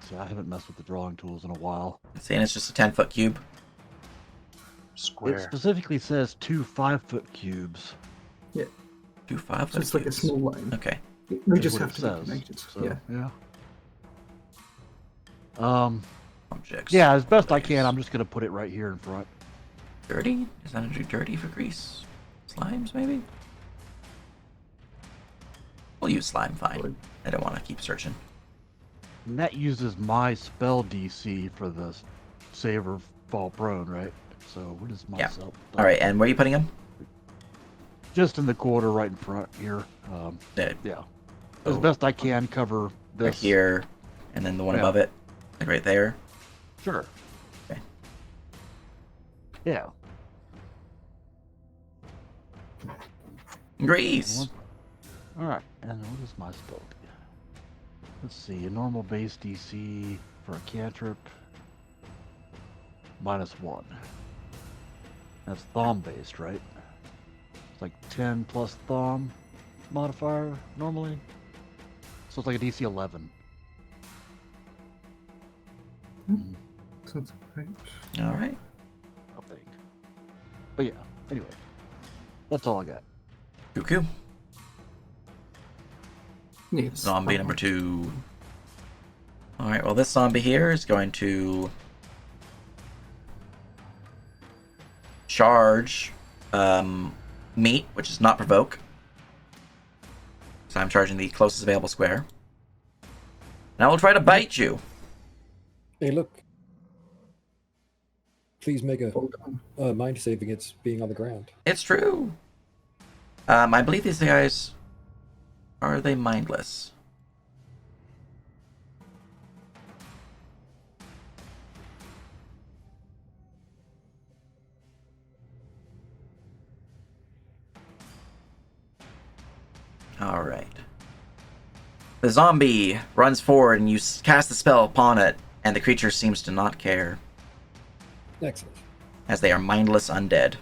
See, I haven't messed with the drawing tools in a while. Saying it's just a 10-foot cube. It Square. specifically says 2 5-foot cubes. 2 5-foot So it's like a cubes. small line. Okay. They is just what have it to says. be connected. So, Yeah. Objects. Yeah, as best I can, I'm just gonna put it right here in front. Dirty? Is that a dirty for grease? Slimes, maybe? We'll use slime, fine. I don't want to keep searching. And that uses my spell DC for the save or fall prone, right? So what is my Yeah. spell? Alright, and where are you putting him? Just in the quarter right in front here. Dead. Yeah. As Oh. best I can cover this. Right here, and then the one Yeah. above it. Like right there. Sure. Okay. Yeah. Grease! Alright, and what is my spell? Let's see, a normal base DC for a cantrip. -1. That's thumb based, right? It's like 10 plus thumb modifier normally. So it's like a DC 11. Sounds right. Alright. I think. But yeah, anyway. That's all I got. Cuckoo. Yes. Zombie number 2. Alright, well this zombie here is going to charge meat, which is not provoke. So I'm charging the closest available square. And I will try to bite you. Hey, look. Please make a Hold on. mind save against being on the ground. It's true. I believe these guys, are they mindless? Alright. The zombie runs forward and you cast the spell upon it, and the creature seems to not care, Excellent. as they are mindless undead.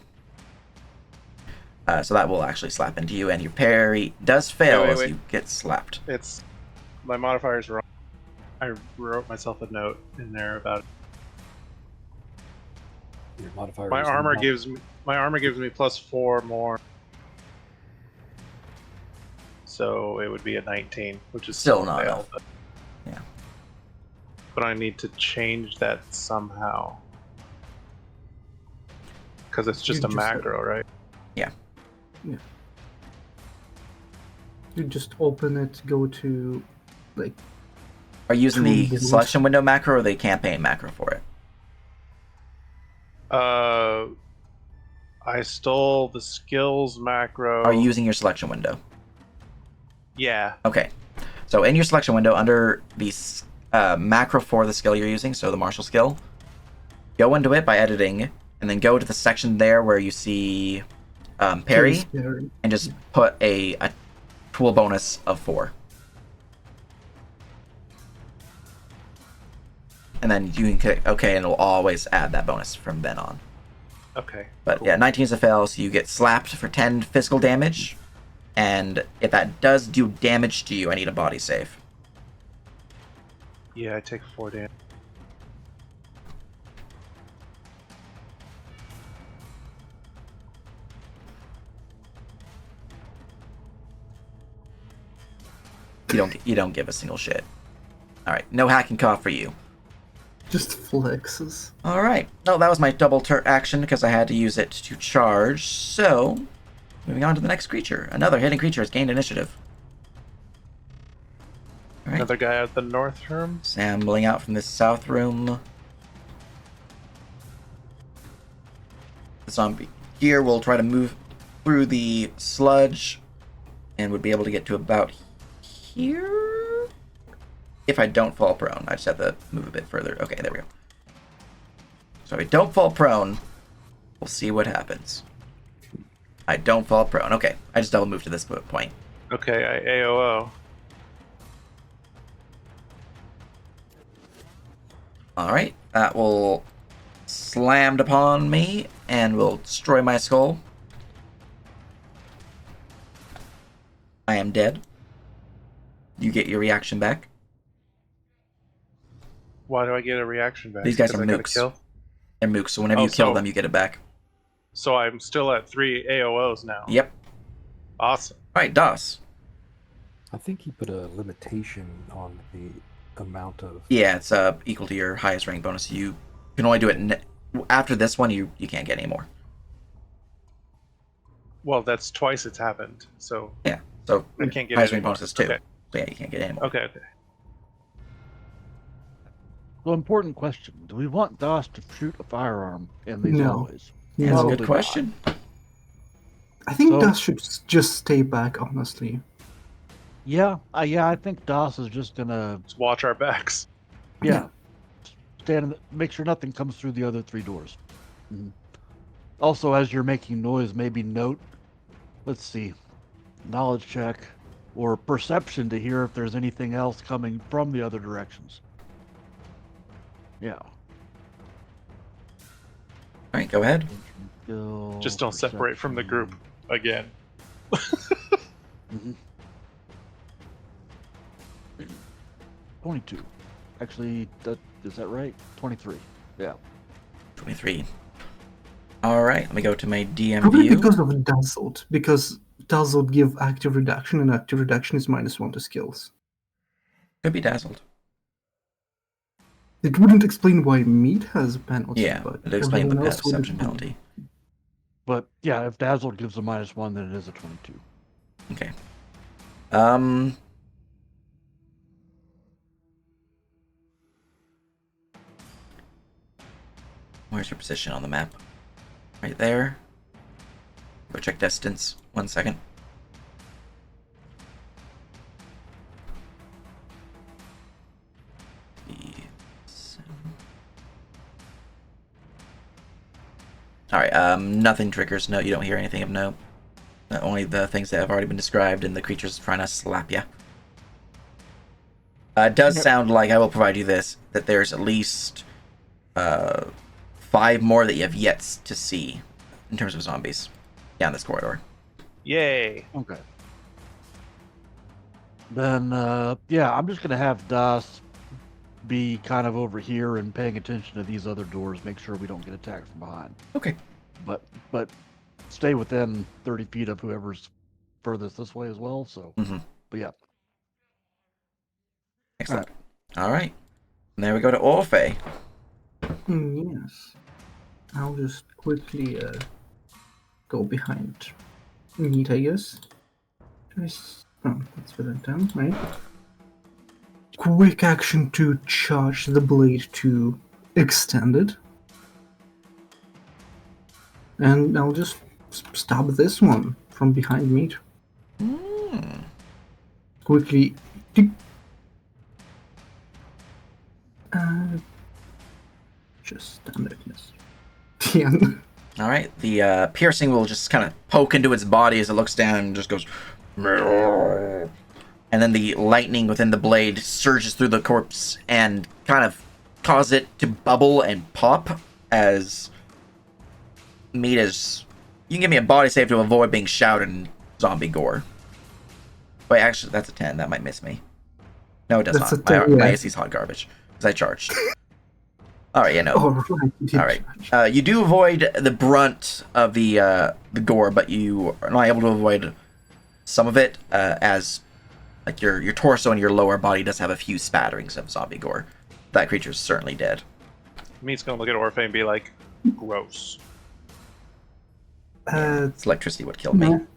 So that will actually slap into you, and your parry does fail Wait. as you get slapped. It's my modifiers wrong. I wrote myself a note in there about it. Your modifier. My is armor not- gives me +4 more. So it would be a 19, which is Still a not fail, enough. but- Yeah. But I need to change that somehow. Because it's just You a just- macro, right? You just open it, go to, like, Are you using the Tools. selection window macro or the campaign macro for it? I stole the skills macro. Are you using your selection window? Yeah. Okay. So in your selection window, under the macro for the skill you're using, so the martial skill, go into it by editing, and then go to the section there where you see parry, parry. and just put a tool bonus of 4. And then you can click OK, and it'll always add that bonus from then on. Okay. But cool. yeah, 19 is a fail, so you get slapped for 10 physical damage. And if that does do damage to you, I need a body save. Yeah, I take 4 damage. You don't give a single shit. Alright, no hacking cough for you. Just flexes. Alright. No, that was my double action because I had to use it to charge. So, Moving on to the next creature. Another hidden creature has gained initiative. All right. Another guy out the north room. Shambling out from this south room. The zombie here will try to move through the sludge and would be able to get to about here. If I don't fall prone, I just have to move a bit further. Okay, there we go. So if I don't fall prone, we'll see what happens. I don't fall prone. Okay, I just double move to this point. Okay, I AOO. Alright, that will slammed upon me and will destroy my skull. I am dead. You get your reaction back. Why do I get a reaction back? These guys Because are I got a mooks. kill? They're mooks, so whenever you kill them, you get it back. So I'm still at 3 AOOs now. Yep. Awesome. Alright, DOS. I think he put a limitation on the amount of. Yeah, it's equal to your highest rank bonus. You can only do it after this one. You can't get any more. Well, that's twice it's happened. So Yeah, so I can't get highest any rank more. bonuses too. Okay. So yeah, you can't get any more. Okay. So, important question: do we want DOS to shoot a firearm in these No. hallways? Yeah, that's a Probably good question. I think So- DOS should just stay back, honestly. Yeah, I think DOS is just gonna Just watch our backs. stand, make sure nothing comes through the other 3 doors. Mhm. Also, as you're making noise, maybe note. Let's see, knowledge check or perception to hear if there's anything else coming from the other directions. Yeah. Alright, go ahead. Skill, Just don't separate from the group again. Mhm. 22. Actually, is that right? 23. Yeah. 23. Alright, let me go to my DM Probably view. because of Dazzled, because Dazzled give active reduction, and active reduction is -1 to skills. Could be dazzled. It wouldn't explain why meat has a penalty, Yeah, but it explained the everyone else would perception explain. penalty. But yeah, if Dazzled gives a -1, then it is a 22. Okay. Where's your position on the map? Right there. Go check distance. 1 second. Alright, nothing triggers. No, you don't hear anything of note. Only the things that have already been described and the creatures trying to slap you. It does sound like, I will provide you this, that there's at least 5 more that you have yet to see in terms of zombies down this corridor. Yay. Okay. Then, yeah, I'm just going to have Das be kind of over here and paying attention to these other doors, make sure we don't get attacked from behind. Okay. But stay within 30 feet of whoever's furthest this way as well, so. Mhm. But yeah. Excellent. Alright. And there we go to Orphe. Yes. I'll just quickly go behind meat, I guess. Oh, that's what I've done, right? Quick action to charge the blade to extended. And I'll just stab this one from behind meat. Quickly. Just standard, yes. 10. Alright, the piercing will just kind of poke into its body as it looks down and just goes... And then the lightning within the blade surges through the corpse and kind of cause it to bubble and pop as meat is... You can give me a body save to avoid being shouted in zombie gore. Wait, actually, that's a 10. That might miss me. No, it does That's not. a 10, My yeah. AC's hot garbage. Because I charged. Alright, yeah, no. Alright, you did Alright. charge. You do avoid the brunt of the gore, but you are not able to avoid some of it, as like your torso and your lower body does have a few spatterings of zombie gore. That creature's certainly dead. Meat's gonna look at Orphe and be like, gross. Uh, Electricity would kill me. no.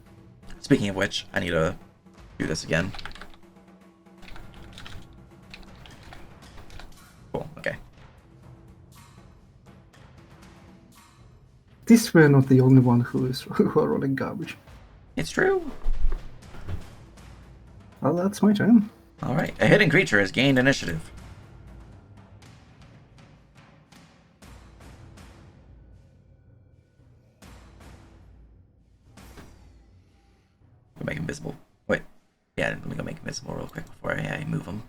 Speaking of which, I need to do this again. Cool, okay. At least we're not the only one who are rolling garbage. It's true. Well, that's my turn. Alright, a hidden creature has gained initiative. Go make him visible. Wait. Yeah, let me go make him visible real quick before I move him.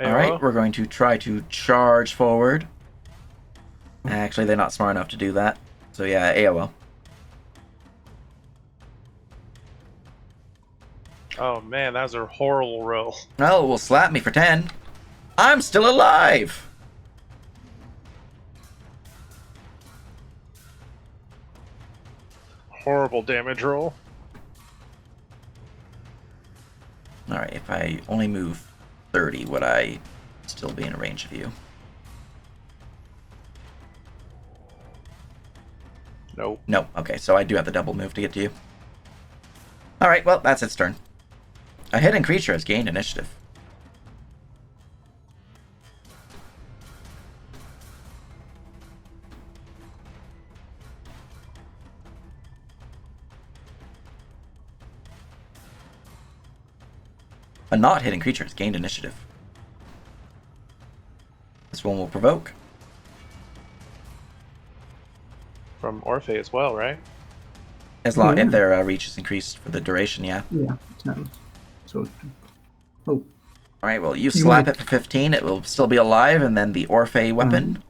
Alright, we're going to try to charge forward. Actually, they're not smart enough to do that. So yeah, AOL. Oh man, that was a horrible roll. Oh, well, slap me for 10. I'm still alive! Horrible damage roll. Alright, if I only move 30, would I still be in range of you? Nope. No. Okay, so I do have the double move to get to you. Alright, well, that's its turn. A hidden creature has gained initiative. A not hidden creature has gained initiative. This one will provoke. From Orphe as well, right? As long Yeah. if their reach is increased for the duration, yeah. Yeah, 10. So, oh, Alright, well, you slap might- it for 15, it will still be alive, and then the Orphe weapon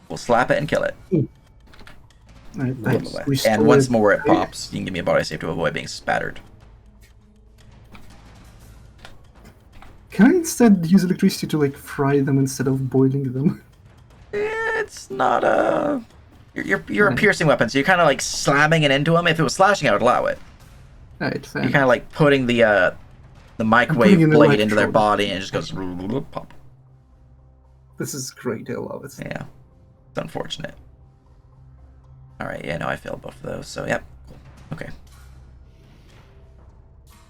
will slap it and kill it. And once more it pops, you can give me a body save to avoid being spattered. Can I instead use electricity to like fry them instead of boiling them? It's not a... You're a piercing weapon, so you're kind of like slamming it into them. If it was slashing, I would allow it. Right, fair. You're kind of like putting the microwave putting in the blade into their electrode. body, and it just goes pop. This is great, I love it. Yeah, it's unfortunate. All right, yeah, no, I failed both of those. So yep, cool. Okay.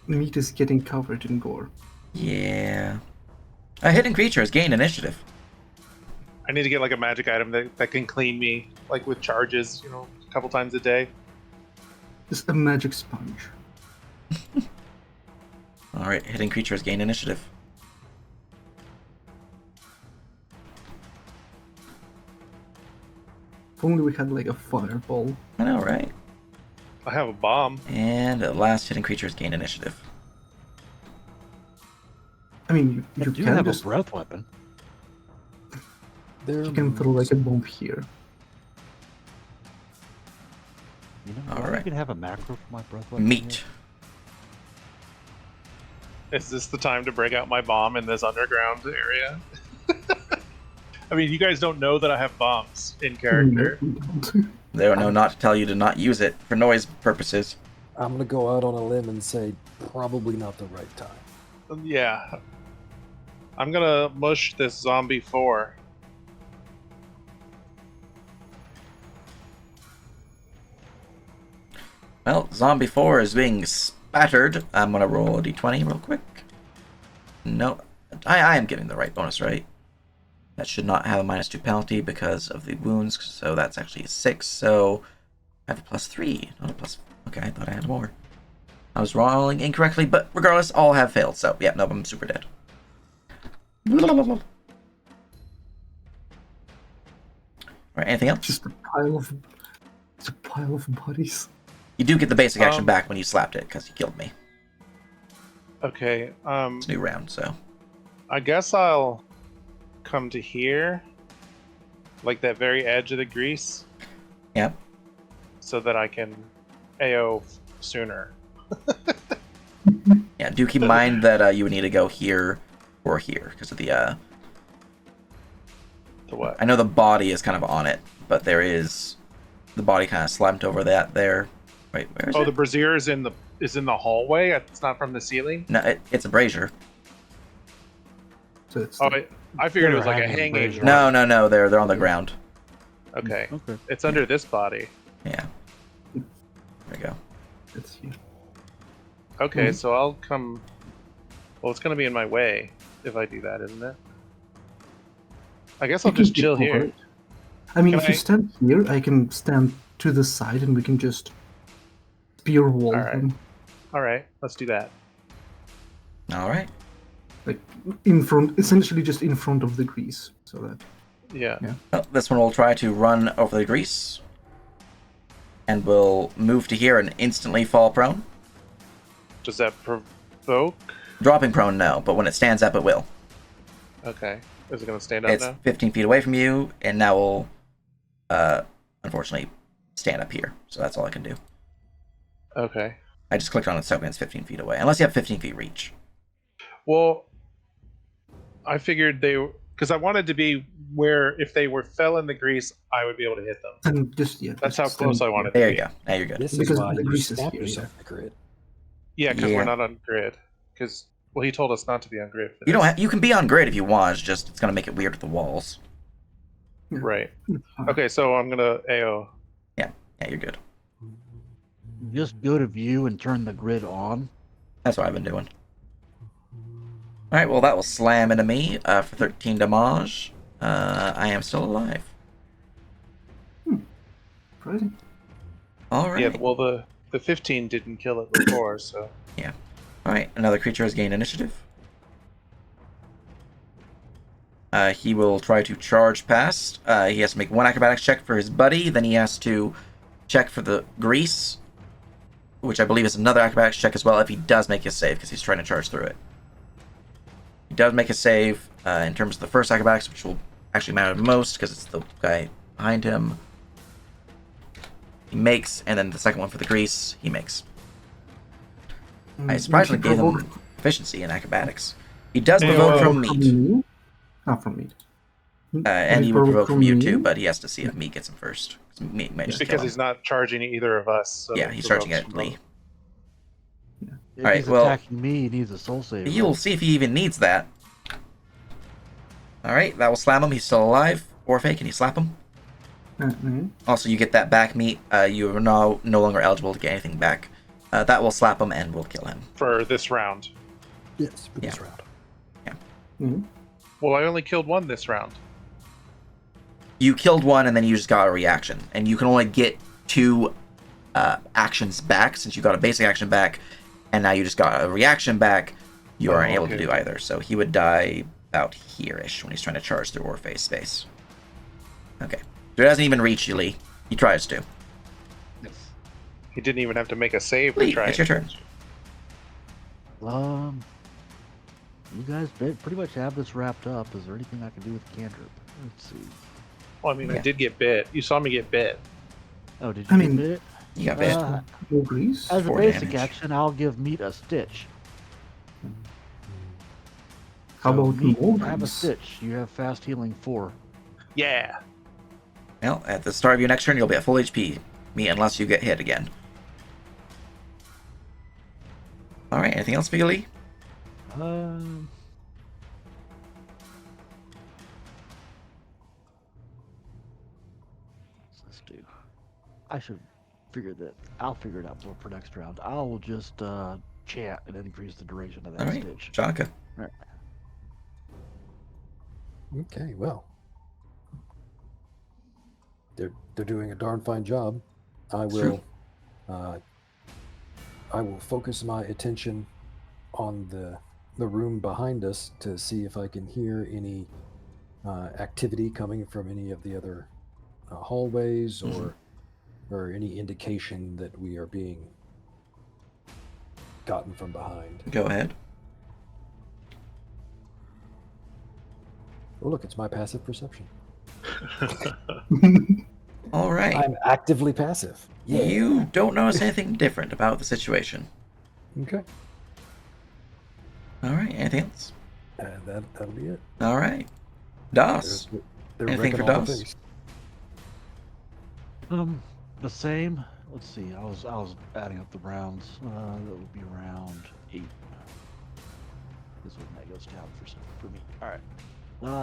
Meat is getting covered in gore. Yeah. A hidden creature has gained initiative. I need to get like a magic item that can clean me, like with charges, you know, a couple times a day. Just a magic sponge. All right, hidden creature has gained initiative. If only we had like a fireball. I know, right? I have a bomb. And the last hidden creature has gained initiative. I mean, I you do can have just a breath weapon. you can throw like a bomb here. You know, All do I right. even have a macro for my breath weapon. Meat. Is this the time to break out my bomb in this underground area? I mean, you guys don't know that I have bombs in character. No, we don't. They don't know not to tell you to not use it for noise purposes. I'm gonna go out on a limb and say probably not the right time. Yeah. I'm gonna mush this zombie 4. Well, Zombie 4 is being spattered. I'm gonna roll a d20 real quick. No, I am giving the right bonus, right? That should not have a -2 penalty because of the wounds, so that's actually a 6, so I have a +3, not a plus... Okay, I thought I had more. I was rolling incorrectly, but regardless, all have failed, so yeah, no, I'm super dead. Alright, anything else? It's a pile of bodies. You do get the basic action Um, back when you slapped it, because you killed me. Okay, It's a new round, so... I guess I'll come to here. Like that very edge of the grease. Yep. So that I can AO sooner. Yeah, do keep in mind that you would need to go here or here, because of the... To what? I know the body is kind of on it, but there is... The body kind of slumped over that there. Wait, where is Oh, it? the brazier is in the hallway. It's not from the ceiling. No, it's a brazier. So it's Oh, I figured it was like a They're hanging hanging. brazier. No, no, no. They're on the ground. Okay. Okay. It's under this body. Yeah. There we go. it's here. Okay, Mhm. so I'll come. Well, it's going to be in my way if I do that, isn't it? I guess I'll You can just chill get over here. it. I mean, Can if you I- stand here, I can stand to the side and we can just spear wall Alright. them. All right, let's do that. All right. Like, in front, essentially just in front of the grease. So that. Yeah. Well, this one will try to run over the grease. And will move to here and instantly fall prone. Does that provoke? Dropping prone, no, but when it stands up, it will. Okay. Is it going to stand up It's now? 15 feet away from you, and now will, unfortunately, stand up here. So that's all I can do. Okay. I just clicked on its token, it's 15 feet away. Unless you have 15 feet reach. Well, I figured because I wanted to be where if they fell in the grease, I would be able to hit them. And just, yeah. That's just how close stand I wanted here. There you go. Now you're good. This Because is why the you grease is snap here, yourself the grid. Yeah, because Yeah. we're not on grid. Because he told us not to be on grid. For You don't this. have, you can be on grid if you want, it's just it's gonna make it weird with the walls. Right. It's fine. Okay, so I'm gonna AO. Yeah, you're good. Just go to view and turn the grid on. That's what I've been doing. Alright, well that will slam into me for 13 damage. I am still alive. Surprising. Alright. Yeah. Well, the 15 didn't kill it before, so. Alright, another creature has gained initiative. He will try to charge past. He has to make one acrobatics check for his buddy, then he has to check for the grease, which I believe is another acrobatics check as well if he does make his save, because he's trying to charge through it. He does make a save in terms of the first acrobatics, which will actually matter the most, because it's the guy behind him. He makes, and then the second one for the grease, he makes. I surprisingly gave him proficiency in acrobatics. He does Hey, provoke well, from meat, me? Not from meat. and he would provoke from you me? too, but he has to see if meat gets him first. Meat might just kill Because him. he's not charging either of us. So Yeah, it he's charging provokes at from Lee. If Alright, he's well- attacking me, he needs a soul save. You'll see if he even needs that. Alright, that will slam him. He's still alive. Orphe, can you slap him? Also, you get that back meat. You are now no longer eligible to get anything back. That will slap him and will kill him. for this round. Yes, for this Yeah. round. Mhm. Well, I only killed one this round. You killed one and then you just got a reaction. And you can only get 2 actions back since you got a basic action back. And now you just got a reaction back. You aren't able to okay. do either. So he would die about here-ish when he's trying to charge through Orphe's space. Okay. So he doesn't even reach you, Lee. He tries to. He didn't even have to make a save Lee, to try. it's your turn. You guys pretty much have this wrapped up. Is there anything I can do with the cantrip? Let's see. Well, I mean, I Yeah. did get bit. You saw me get bit. Oh, did I you mean, get it? You got bit. No grease? As a 4 basic damage. action, I'll give meat a stitch. How So about meat, more have a grease? stitch. You have fast healing 4. Yeah. Well, at the start of your next turn, you'll be at full HP. Me, unless you get hit again. Alright, anything else for you, Lee? Let's do. I should figure that. I'll figure it out for next round. I will just chant and increase the duration of that Alright, stitch. Janka. Okay, well. They're doing a darn fine job. I will focus my attention on the room behind us to see if I can hear any activity coming from any of the other hallways or any indication that we are being gotten from behind. Go ahead. Oh, look, it's my passive perception. Alright. I'm actively passive. Yeah. You don't notice anything different about the situation. Okay. Alright, anything else? That'll be it. Alright. Das. They're Anything for wrecking all the Das? things. The same. Let's see. I was adding up the rounds. That would be round 8. This one that goes down for me. All right.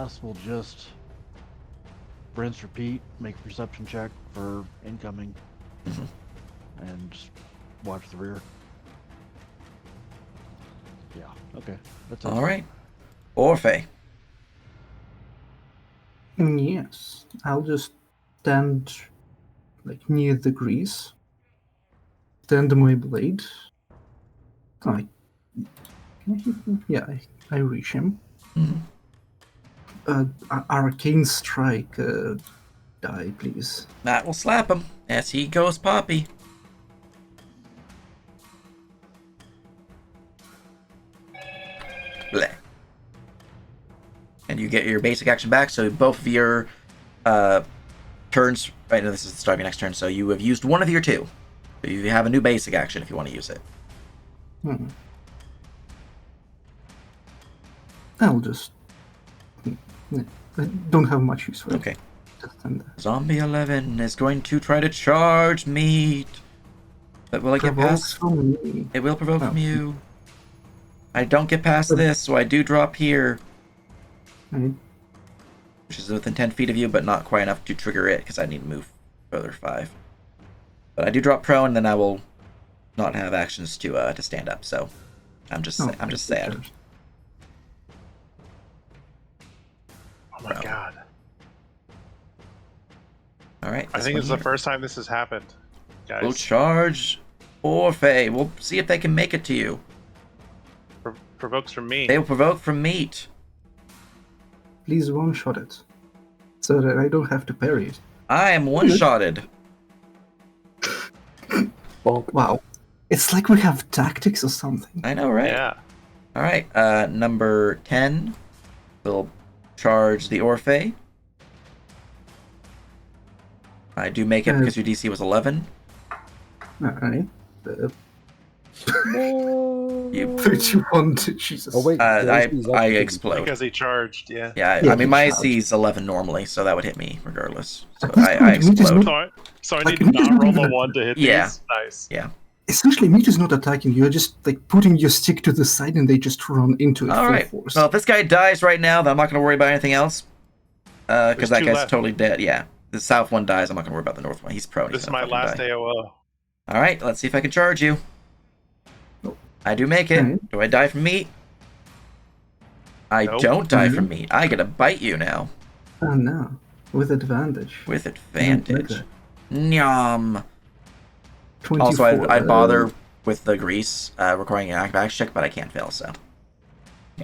Us will just rinse, repeat, make a perception check for incoming, and just watch the rear. Yeah. Okay. That's it. All right. Orphe. Yes, I'll just stand like near the grease. Stand my blade. I reach him. Mhm. Arcane strike. Die, please. That will slap him as he goes poppy. Bleh. And you get your basic action back, so both of your turns. Right, no, this is the start of your next turn, so you have used one of your two. So you have a new basic action if you want to use it. I'll just. I don't have much use for it. Okay. Just stand there. Zombie 11 is going to try to charge me. But will I get Provokes past? from me. It will provoke Oh. from you. I don't get past this, so I do drop here, Right. which is within 10 feet of you, but not quite enough to trigger it, because I need to move further 5. But I do drop prone, then I will not have actions to stand up, so I'm just Oh, sad. Oh my Bro. god. Alright, I this think one it's the here. first time this has happened, guys. We'll charge Orphe. We'll see if they can make it to you. Provokes from me. They will provoke from meat. Please one-shot it, so that I don't have to parry it. I am one-shotted. Bonk. Wow, it's like we have tactics or something. I know, right? Yeah. Alright, number 10 will charge the Orphe. I do make it because your DC was 11. All right. You, 31 to Jesus. Oh wait, I Daisy's actually- explode. Because he charged, yeah. Yeah, Yeah, I mean he my charged. AC is 11 normally, so that would hit me regardless. So At this I point, meat is explode. not- So I Like, need to it is not not roll even a a- 1 to hit Yeah. these. Nice. Yeah. Essentially, meat is not attacking you. You're just like putting your stick to the side, and they just run into it All full right. force. Well, if this guy dies right now, then I'm not going to worry about anything else. Because There's that two guy's left. totally dead. Yeah. The south one dies. I'm not going to worry about the north one. He's prone. This He's is my gonna last fucking die. AOO. All right. Let's see if I can charge you. I do make it. Alright. Do I die from meat? I Nope. don't die from Mhm. meat. I get to bite you now Oh no, with advantage. with Like advantage. that. Nyam. 24. Also, I'd bother with the grease requiring an acrobatics check, but I can't fail, so.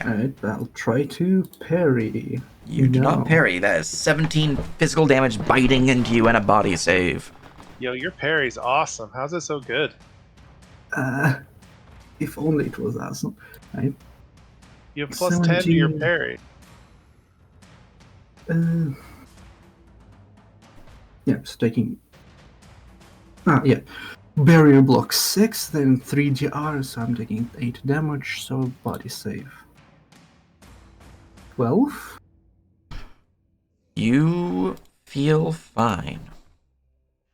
Alright, I'll try to parry. You do No. not parry. That is 17 physical damage biting into you and a body save. Yo, your parry's awesome. How's it so good? If only it was awesome. Right? You have plus 10 to your 17. parry. Yeah, just taking. Yeah. Barrier block 6, then 3 GR, so I'm taking 8 damage, so body save. 12? You feel fine.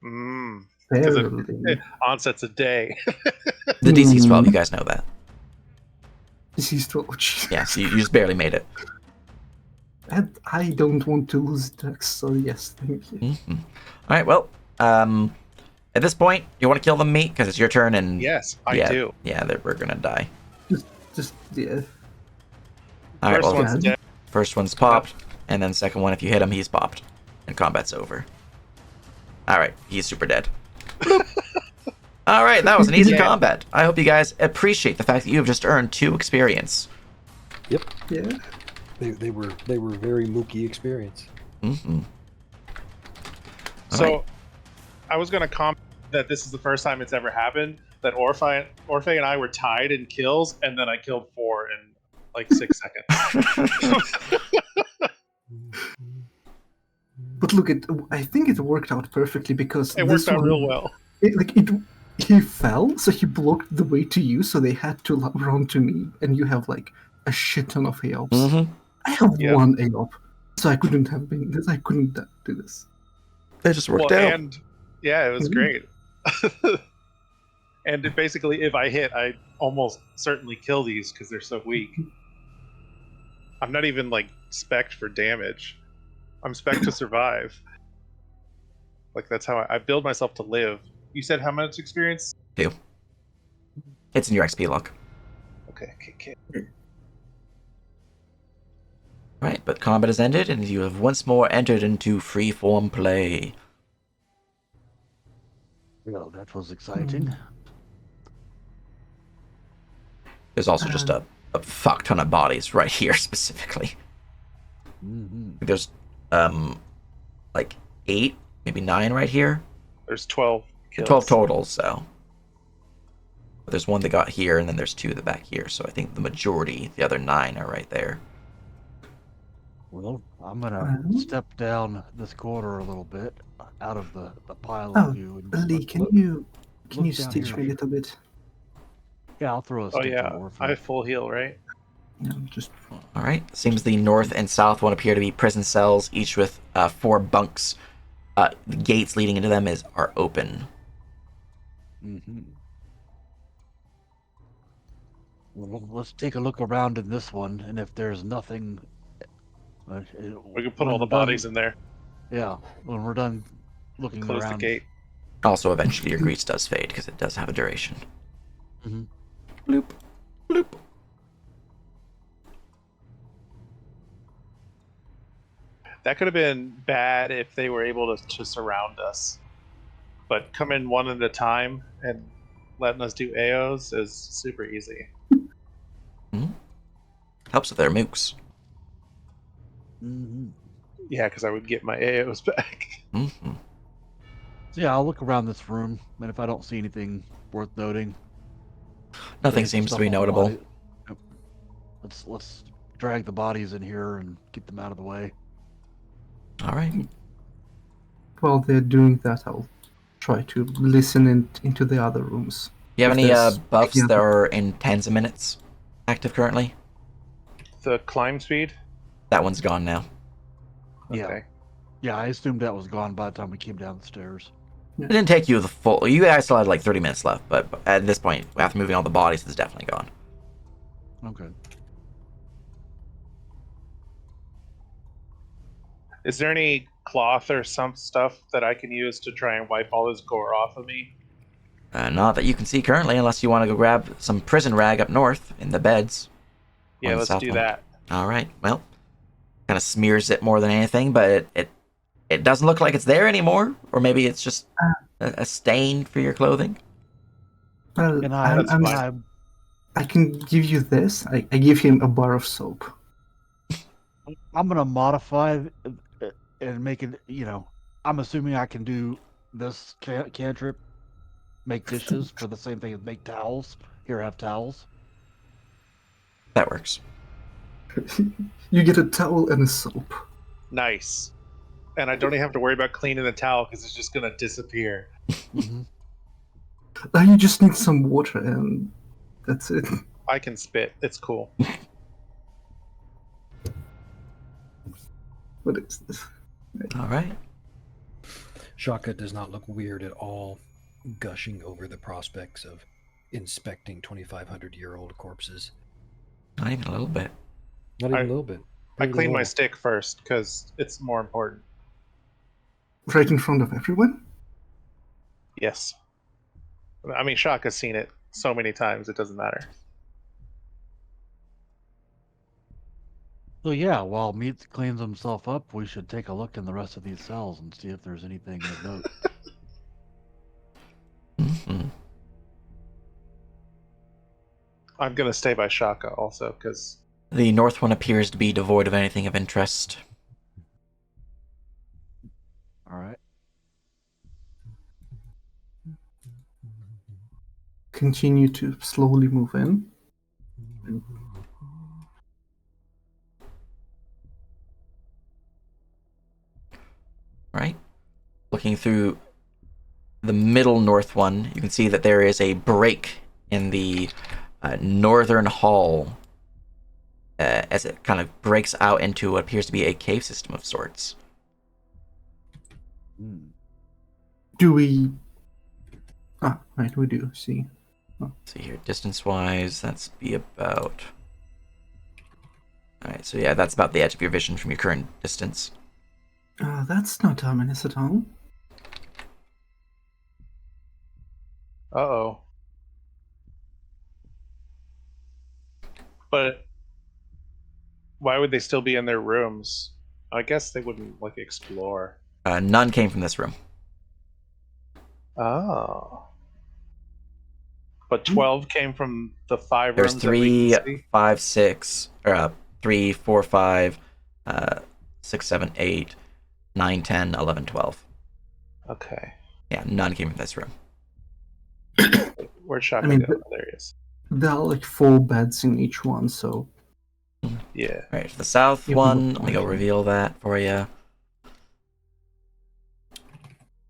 Mmm. 'Cause Barely. Onset's a day. The DC's 12, you guys know that. This is 12. Jeez. Yeah, so you just barely made it. And I don't want to lose Dex, so yes, thank you. Alright, well, at this point, you want to kill the meat because it's your turn, and Yes, I yeah, do. Yeah, we're gonna die. Just, yeah. Alright, First well, one's dead. first one's popped, and then second one, if you hit him, he's popped, and combat's over. Alright, he's super dead. Alright, that was an easy Yeah. combat. I hope you guys appreciate the fact that you have just earned 2 experience. Yep, Yeah. they were very Mookie experience. Mm-hmm. So, Alright. I was going to comment that this is the first time it's ever happened that Orphe and I were tied in kills, and then I killed 4 in like 6 seconds. But look, I think it worked out perfectly because It this worked out one, real well. He fell, so he blocked the way to you, so they had to run to me, and you have like a shit ton of AOPs. Mm-hmm. I have Yep. 1 AOP, so I couldn't do this. It just worked Well, out. and yeah, it was Mhm. great. And basically, if I hit, I almost certainly kill these because they're so weak. I'm not even like spec'd for damage. I'm spec'd to survive. Like that's how I build myself to live. You said how much experience? 2. It's in your XP log. Okay. Right, but combat has ended, and you have once more entered into freeform play. Well, that was exciting. There's also just a fuck ton of bodies right here specifically. Mm-hmm. There's like 8, maybe 9 right here. There's 12 kills. 12 total, so. But there's one that got here, and then there's 2 that back here, so I think the majority, the other 9, are right there. Well, I'm gonna step down this corridor a little bit, out of the pile Oh, of you. And Lee, can look you down stitch here. me a little bit? Yeah, I'll throw a Oh stick yeah, of ore for I you. have full heal, right? Yeah, just All right. Seems the north and south one appear to be prison cells, each with 4 bunks. The gates leading into them are open. Mm-hmm. Well, let's take a look around in this one, and if there's nothing, We can put all the bodies in there. Yeah, when we're done looking Close around. the gate. Also, eventually your grease does fade because it does have a duration. Mm-hmm. Bloop, bloop. That could have been bad if they were able to surround us. But coming one at a time and letting us do AOs is super easy. Helps with their mooks. Mm-hmm. Yeah, because I would get my AOs back. Mm-hmm. So yeah, I'll look around this room, and if I don't see anything worth noting, Nothing there's some seems to stuff be on the notable. body. Yep. Let's drag the bodies in here and keep them out of the way. All right. while they're doing that, I'll try to listen into the other rooms. Do you have If any there's buffs any that other- are in tens of minutes active currently? The climb speed? That one's gone now. Yeah. Okay. Yeah, I assumed that was gone by the time we came down the stairs. It didn't take you the full. You guys still had like 30 minutes left, but at this point, after moving all the bodies, it's definitely gone. Okay. Is there any cloth or some stuff that I can use to try and wipe all this gore off of me? Not that you can see currently, unless you want to go grab some prison rag up north in the beds. Yeah, on the let's south do one. that. All right. Well, kind of smears it more than anything, but it doesn't look like it's there anymore, or maybe it's just a stain for your clothing. Well, And I can give you this. I give him a bar of soap. I'm gonna modify and make it. I'm assuming I can do this cantrip, make dishes for the same thing as make towels. Here, have towels. That works. You get a towel and a soap. Nice. And I don't even have to worry about cleaning the towel because it's just going to disappear. Mm-hmm. Now you just need some water, and that's it. I can spit. It's cool. What is this? All right. Shaka does not look weird at all, gushing over the prospects of inspecting 2,500-year-old corpses. Not even a little bit. Not even a little bit. I Not at clean my all. stick first because it's more important. Right in front of everyone? Yes. I mean, Shaka's seen it so many times, it doesn't matter. So yeah, while Meat cleans himself up, we should take a look in the rest of these cells and see if there's anything of note. Mm-hmm. I'm going to stay by Shaka also because The north one appears to be devoid of anything of interest. All right. Continue to slowly move in. Right? Looking through the middle north one, you can see that there is a break in the northern hall as it kind of breaks out into what appears to be a cave system of sorts. Hmm. Do we... Ah, right, we do. See. Let's see here, distance-wise, that's be about Alright, so yeah, that's about the edge of your vision from your current distance. That's not ominous at all. Uh-oh. But why would they still be in their rooms? I guess they wouldn't, like, explore. None came from this room. Oh. But 12 came from the 5 There's rooms that we 3, can see? 5, 6, or 3, 4, 5, 6, 7, 8, 9, 10, 11, 12. Okay. Yeah, none came from this room. Where'd I Shaka mean, go? There he is. there are like 4 beds in each one, so Yeah. Alright, for the south You one, look let me go like- reveal that for you.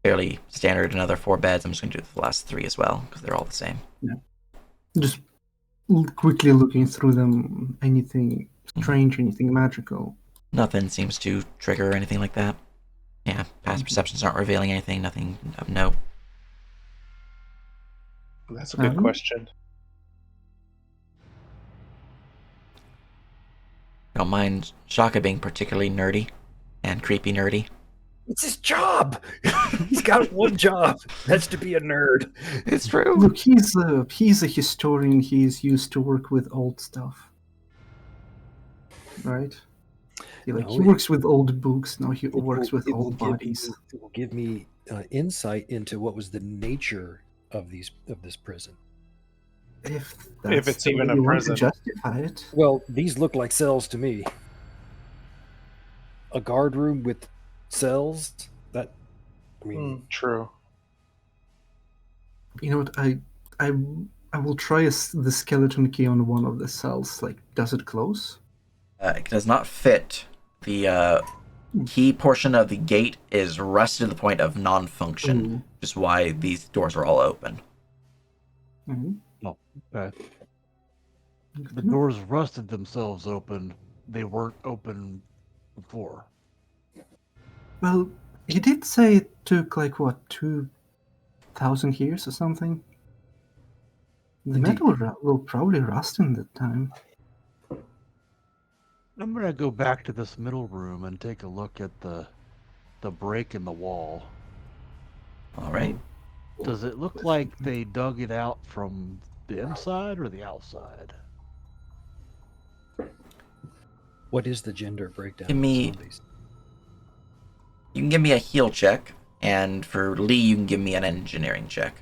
Fairly standard, another 4 beds. I'm just going to do the last 3 as well, because they're all the same. just quickly looking through them. Anything strange, anything magical? Nothing seems to trigger or anything like that. Yeah, past perceptions aren't revealing anything, nothing of note. That's a good question. Don't mind Shaka being particularly nerdy and creepy nerdy. It's his job. He's got one job. That's to be a nerd. It's true. Look, he's a historian. He's used to work with old stuff, right? He No, works with old books. Now he It works will- with it will old give me- bodies. It will give me insight into what was the nature of this prison. If it's the even way a you want to prison. justify it. Well, these look like cells to me. A guard room with cells. That, I mean, True. You know what? I will try the skeleton key on one of the cells. Like, does it close? It does not fit. The key portion of the gate is rusted to the point of non-function, Ooh. which is why these doors are all open. Mhm. Okay. Good The to know. doors rusted themselves open. They weren't open before. Well, he did say it took like what 2,000 years or something. The Indeed. metal will probably rust in that time. I'm gonna go back to this middle room and take a look at the break in the wall. All right. Does it look like they dug it out from the inside or the outside? what is the gender breakdown Give of me- the zombies? You can give me a heal check, and for Lee, you can give me an engineering check.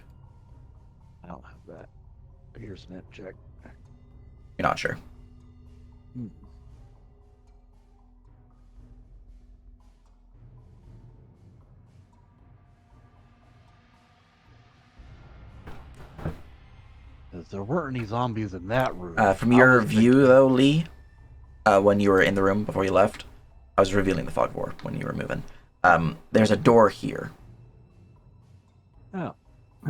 I don't have that. Here's an int check. You're not sure. Hmm. Because there weren't any zombies in that room. From I your was view, thinking- though, Lee, when you were in the room before you left, I was revealing the fog of war when you were moving. There's a door here Oh,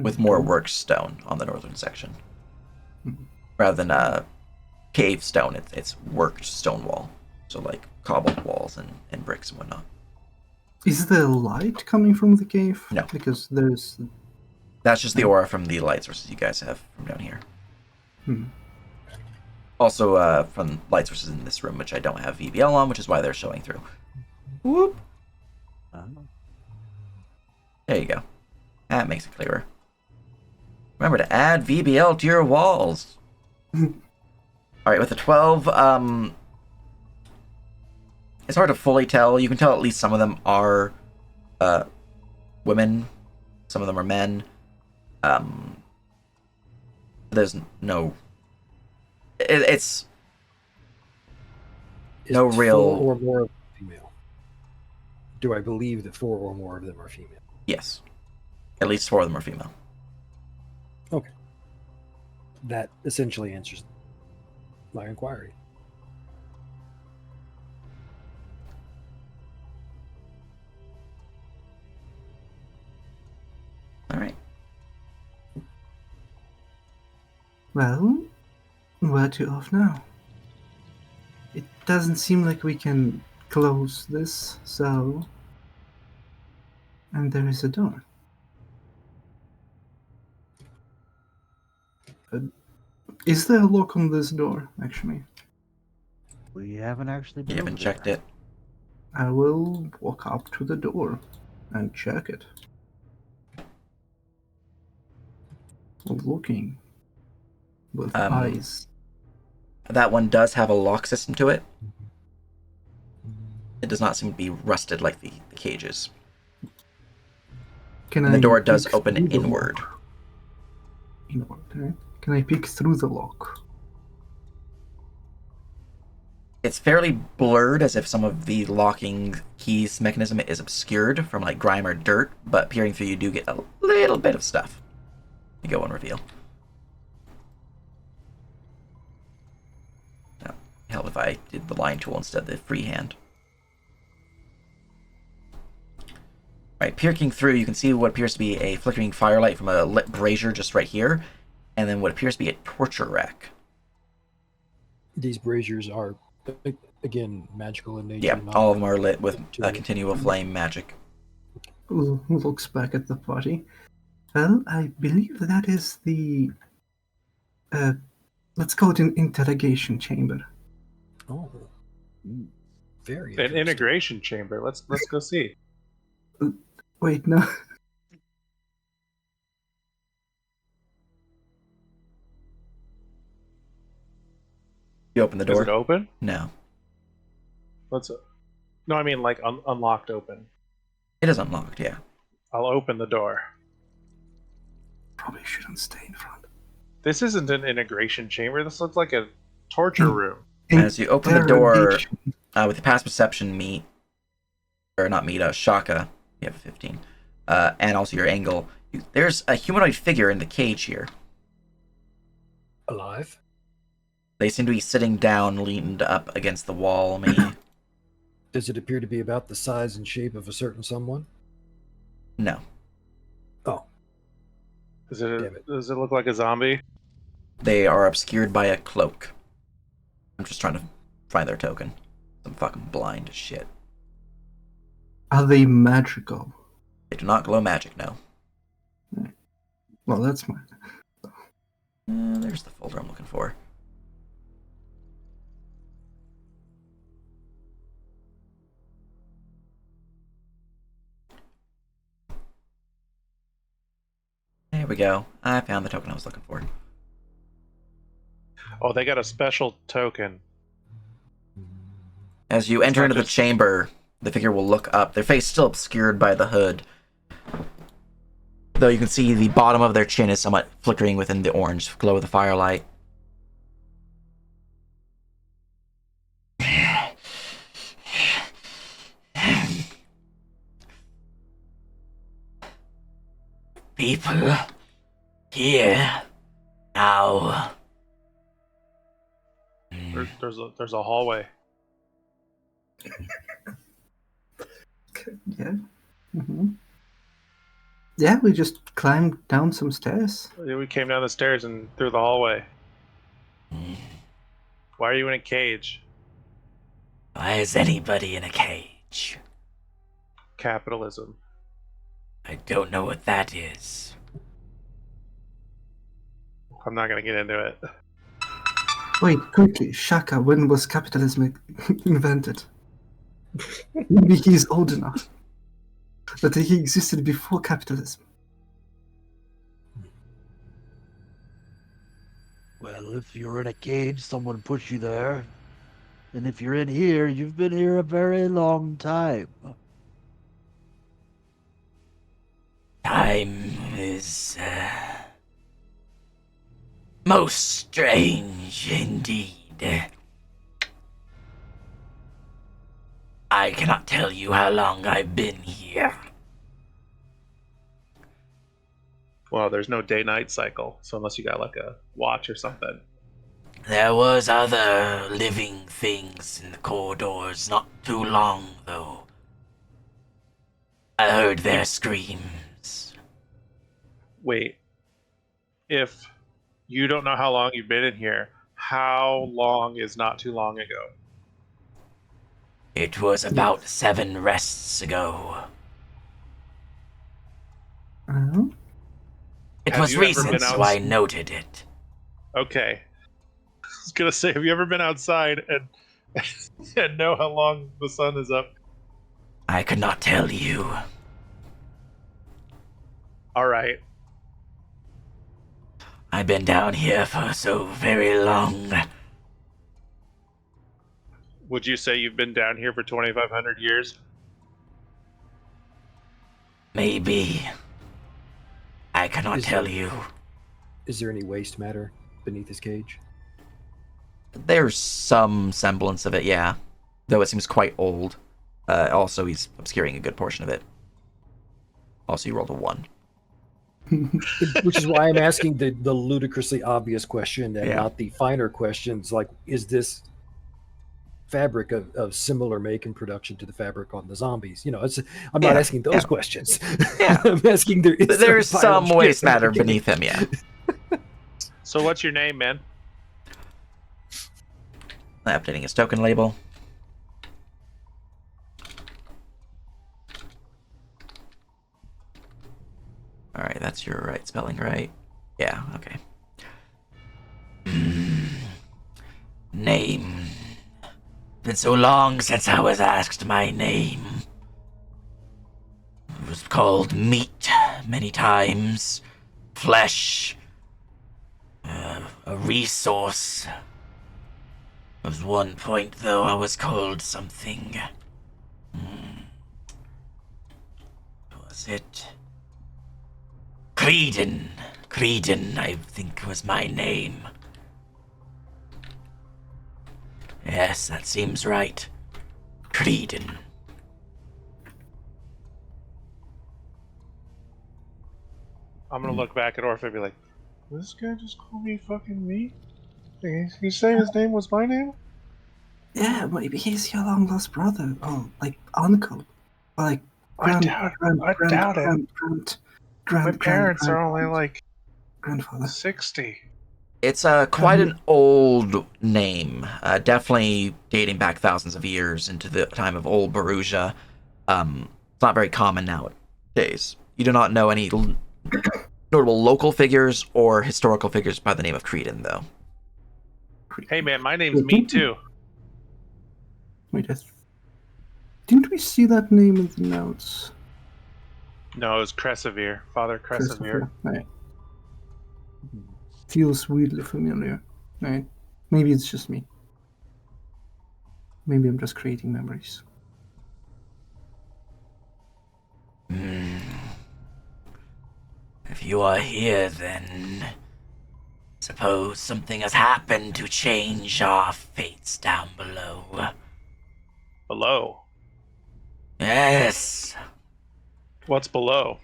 with more worked stone on the northern section, rather than cave stone. It's worked stone wall, so like cobbled walls and bricks and whatnot. Is there light coming from the cave? No. Because there's. That's just the aura from the light sources you guys have from down here. Hmm. Also, from light sources in this room, which I don't have VBL on, which is why they're showing through. Whoop. There you go. That makes it clearer. Remember to add VBL to your walls. Alright, with the 12, it's hard to fully tell. You can tell at least some of them are women. Some of them are men. There's no... It's Is no real- 4 or more of them female? Do I believe that 4 or more of them are female? yes. At least 4 of them are female. Okay. That essentially answers my inquiry. Alright. Well, where to off now? It doesn't seem like we can close this, so. And there is a door. Is there a lock on this door, actually? We haven't actually been You haven't over checked there. it. I will walk up to the door and check it. Looking with eyes. That one does have a lock system to it. It does not seem to be rusted like the cages. Can And the I door does peek open through the inward. lock? Inward, right? Can I peek through the lock? It's fairly blurred, as if some of the locking keys mechanism is obscured from like grime or dirt, but peering through you do get a little bit of stuff. You go and reveal. No, hell if I did the line tool instead of the freehand. Right, peering through, you can see what appears to be a flickering firelight from a lit brazier just right here, and then what appears to be a torture rack. These braziers are, again, magical in nature. Yeah, not all of them are lit with a material. continual flame magic. Looks back at the party. Well, I believe that is the let's call it an interrogation chamber. Oh, very An interesting. integration chamber. Let's go see. Wait, no. You open the Is door? it open? No. No, I mean like unlocked open. It is unlocked, yeah. I'll open the door. Probably shouldn't stay in front. This isn't an integration chamber. This looks like a torture room. As you open the door, Interrogation. with the past perception Shaka, you have a 15, and also your angle, there's a humanoid figure in the cage here. Alive? They seem to be sitting down, leaned up against the wall, maybe. Does it appear to be about the size and shape of a certain someone? No. Oh, Does Damn it. look like a zombie? They are obscured by a cloak. I'm just trying to find their token. I'm fucking blind as shit. Are they magical? They do not glow magic, no. Well, that's mine. There's the folder I'm looking for. There we go. I found the token I was looking for. Oh, they got a special token. As you enter not into the just- chamber, the figure will look up, their face still obscured by the hood. Though you can see the bottom of their chin is somewhat flickering within the orange glow of the firelight. People here now. There's a hallway. Yeah. Mm-hmm. Yeah, we just climbed down some stairs. Yeah, we came down the stairs and through the hallway. Why are you in a cage? Why is anybody in a cage? Capitalism. I don't know what that is. I'm not gonna get into it. Wait, quickly, Shaka, when was capitalism invented? Maybe he's old enough that he existed before capitalism. Well, if you're in a cage, someone put you there. And if you're in here, you've been here a very long time. Time is most strange indeed. I cannot tell you how long I've been here. Well, there's no day-night cycle, so unless you got like a watch or something. There was other living things in the corridors not too long, though. I heard their screams. Wait. If you don't know how long you've been in here, how long is not too long ago? It was about 7 rests ago. Uh-huh. It Have was you ever recent, been so I noted it. Okay. I was gonna say, have you ever been outside and and know how long the sun is up. I could not tell you. All right. I've been down here for so very long. Would you say you've been down here for 2,500 years? Maybe. I cannot Is tell there- you. Is there any waste matter beneath his cage? There's some semblance of it, yeah. Though it seems quite old. Also, he's obscuring a good portion of it. Also, you rolled a 1. Which is why I'm asking the ludicrously obvious question and Yeah. not the finer questions like, is this fabric of similar make and production to the fabric on the zombies? I'm not Yeah, asking those yeah. questions. Yeah. I'm asking There's some waste matter beneath. beneath him, yeah. So what's your name, man? Updating his token label. Alright, that's your right spelling, right? Yeah, okay. Name. Been so long since I was asked my name. It was called meat many times. Flesh. A resource. There was one point, though, I was called something. Was it? Creedon. Creedon, I think, was my name. Yes, that seems right. Creedon. I'm gonna look back at Orpha and be like, this guy just called me fucking me? He's saying his name was my name? Yeah, maybe he's your long lost brother, or like uncle, or like I doubt it. My parents are only like grandfather. 60. It's quite an old name, definitely dating back thousands of years into the time of Old Baruja. It's not very common nowadays. You do not know any notable local figures or historical figures by the name of Creedon, though. Hey man, my name's Meat too. Wait, didn't we see that name in the notes? No, it was Cresevere. Father Cresevere. Right. Feels weirdly familiar. Right. Maybe it's just me. Maybe I'm just creating memories. If you are here, then suppose something has happened to change our fates down below. Below. Yes, What's below?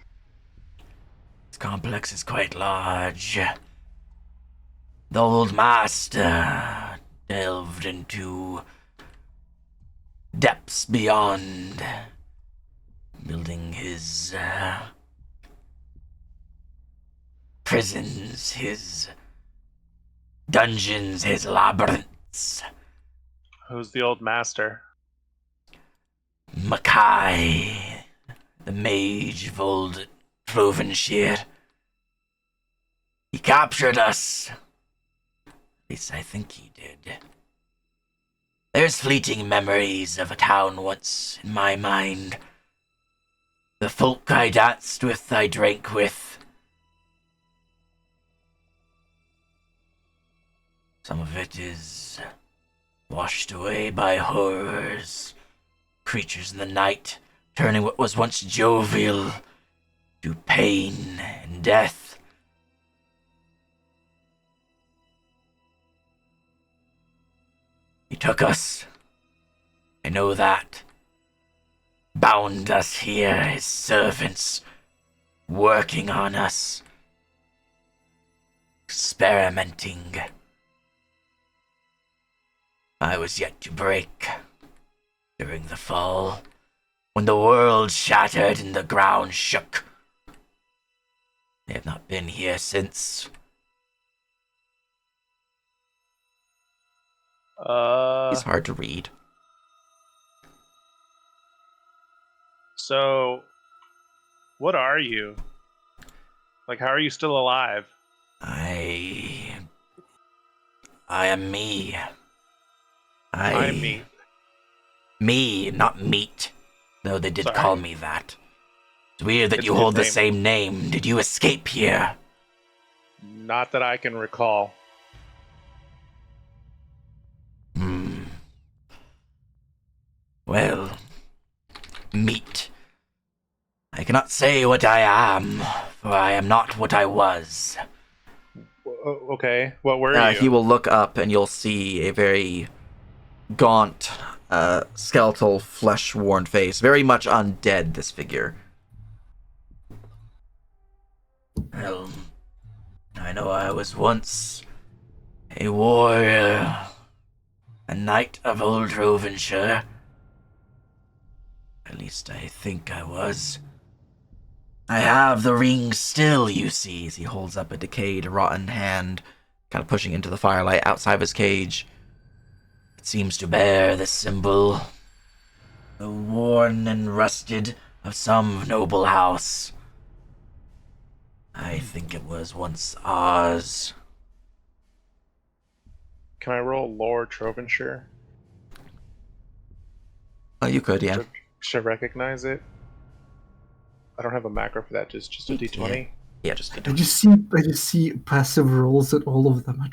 this complex is quite large. The old master delved into depths beyond, building his prisons, his dungeons, his labyrinths. Who's the old master? Makai, the mage of old Provenshire. He captured us. At least I think he did. There's fleeting memories of a town once in my mind. The folk I danced with, I drank with. Some of it is washed away by horrors. Creatures in the night, turning what was once jovial to pain and death. He took us. I know that. Bound us here, his servants, working on us, experimenting. I was yet to break. During the fall, when the world shattered and the ground shook. They have not been here since. It's hard to read. So, what are you? Like, how are you still alive? I am me. I'm meat. Me, not meat. Though they did Sorry. call me that. It's weird that It's you a good hold the name. same name. Did you escape here? Not that I can recall. Well, meat. I cannot say what I am, for I am not what I was. Okay, what were you? He will look up and you'll see a very gaunt, skeletal, flesh-worn face. Very much undead, this figure. Well, I know I was once a warrior, a knight of old Rovenshire. At least I think I was. I have the ring still, you see, as he holds up a decayed, rotten hand, kind of pushing into the firelight outside of his cage. It seems to bear the symbol, though worn and rusted, of some noble house. I think it was once ours. Can I roll Lord Trovenshire? Oh, you could, yeah. Should I recognize it? I don't have a macro for that. Just a d20. Yeah, just I just see passive rolls at all of them.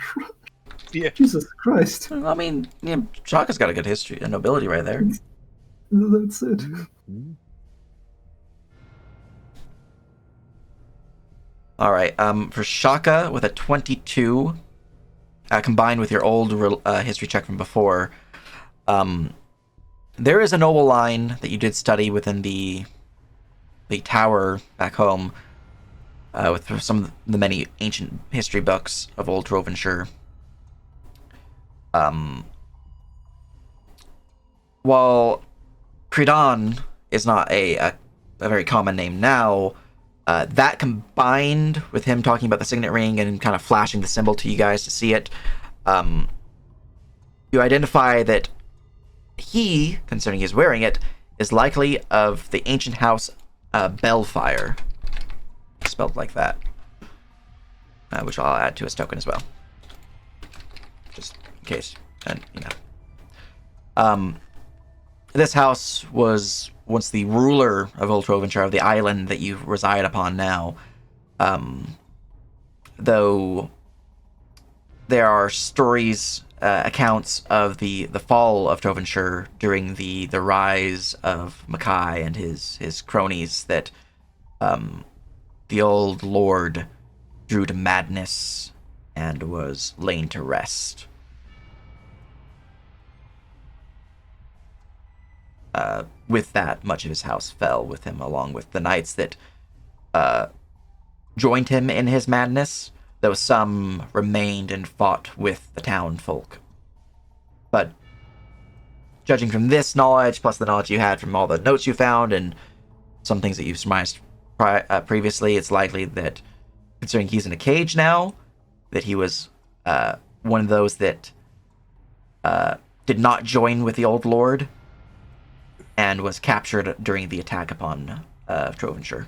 Yeah. Jesus Christ. I mean, yeah, Shaka's got a good history, a nobility right there. That's it. Mhm. All right, for Shaka with a 22, combined with your old history check from before, there is a noble line that you did study within the tower back home, with some of the many ancient history books of old Trovenshire. While Credan is not a very common name now, that combined with him talking about the signet ring and kind of flashing the symbol to you guys to see it, you identify that he, concerning his wearing it, is likely of the ancient house Bellfire, spelled like that, which I'll add to his token as well, just in case. And this house was once the ruler of Old Trovenshire, of the island that you reside upon now. Though there are stories, accounts of the fall of Trovenshire during the rise of Makai and his cronies, that the old lord drew to madness and was laid to rest. With that, much of his house fell with him, along with the knights that joined him in his madness, though some remained and fought with the town folk. But judging from this knowledge, plus the knowledge you had from all the notes you found and some things that you've surmised previously, it's likely that, considering he's in a cage now, that he was one of those that did not join with the old lord and was captured during the attack upon Trovenshire.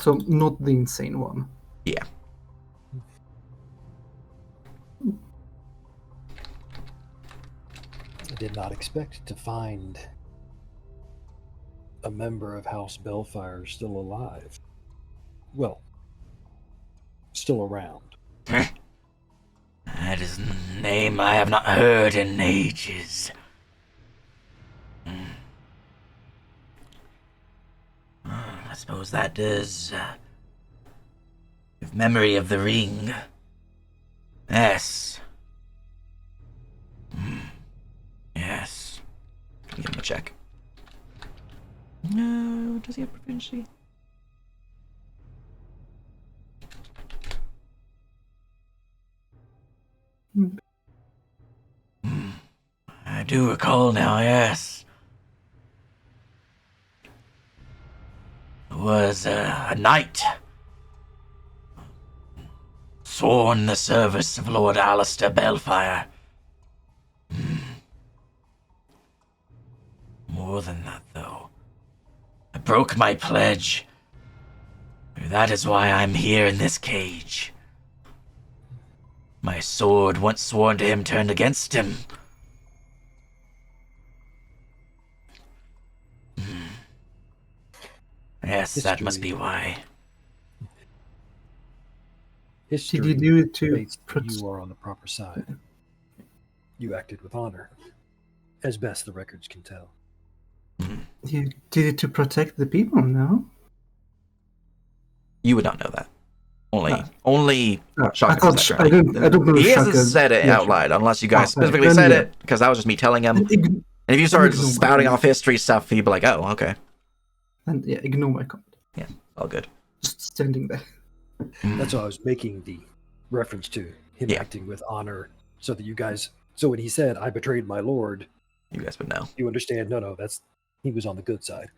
So not the insane one. Yeah. I did not expect to find a member of House Bellfire still alive. Well, still around. That is a name I have not heard in ages. I suppose that does give memory of the ring. Yes. Yes. Give him a check. No, does he have proficiency? I do recall now, yes. It was a knight. Sworn in the service of Lord Alistair Bellfire. More than that, though. I broke my pledge. That is why I'm here in this cage. My sword, once sworn to him, turned against him. Yes, that must be History. why. History Did you do it to states that you are on the proper side. You acted with honor, as best the records can tell. you did it to protect the people? No. You would not know that. Only I Shaka thought says that, I don't know. He Shaka. hasn't said it Yeah, out sure. loud, unless you guys Sorry. specifically Then, said yeah. it, because that was just me telling him. And Ign- if you started ignore my spouting comment. off history stuff, he'd be like, oh, okay. and yeah, ignore my comment. Yeah, all good. Just standing there. That's why I was making the reference to him Yeah. acting with honor, so that you guys. So when he said, "I betrayed my lord," You guys would know. you understand. No, that's he was on the good side.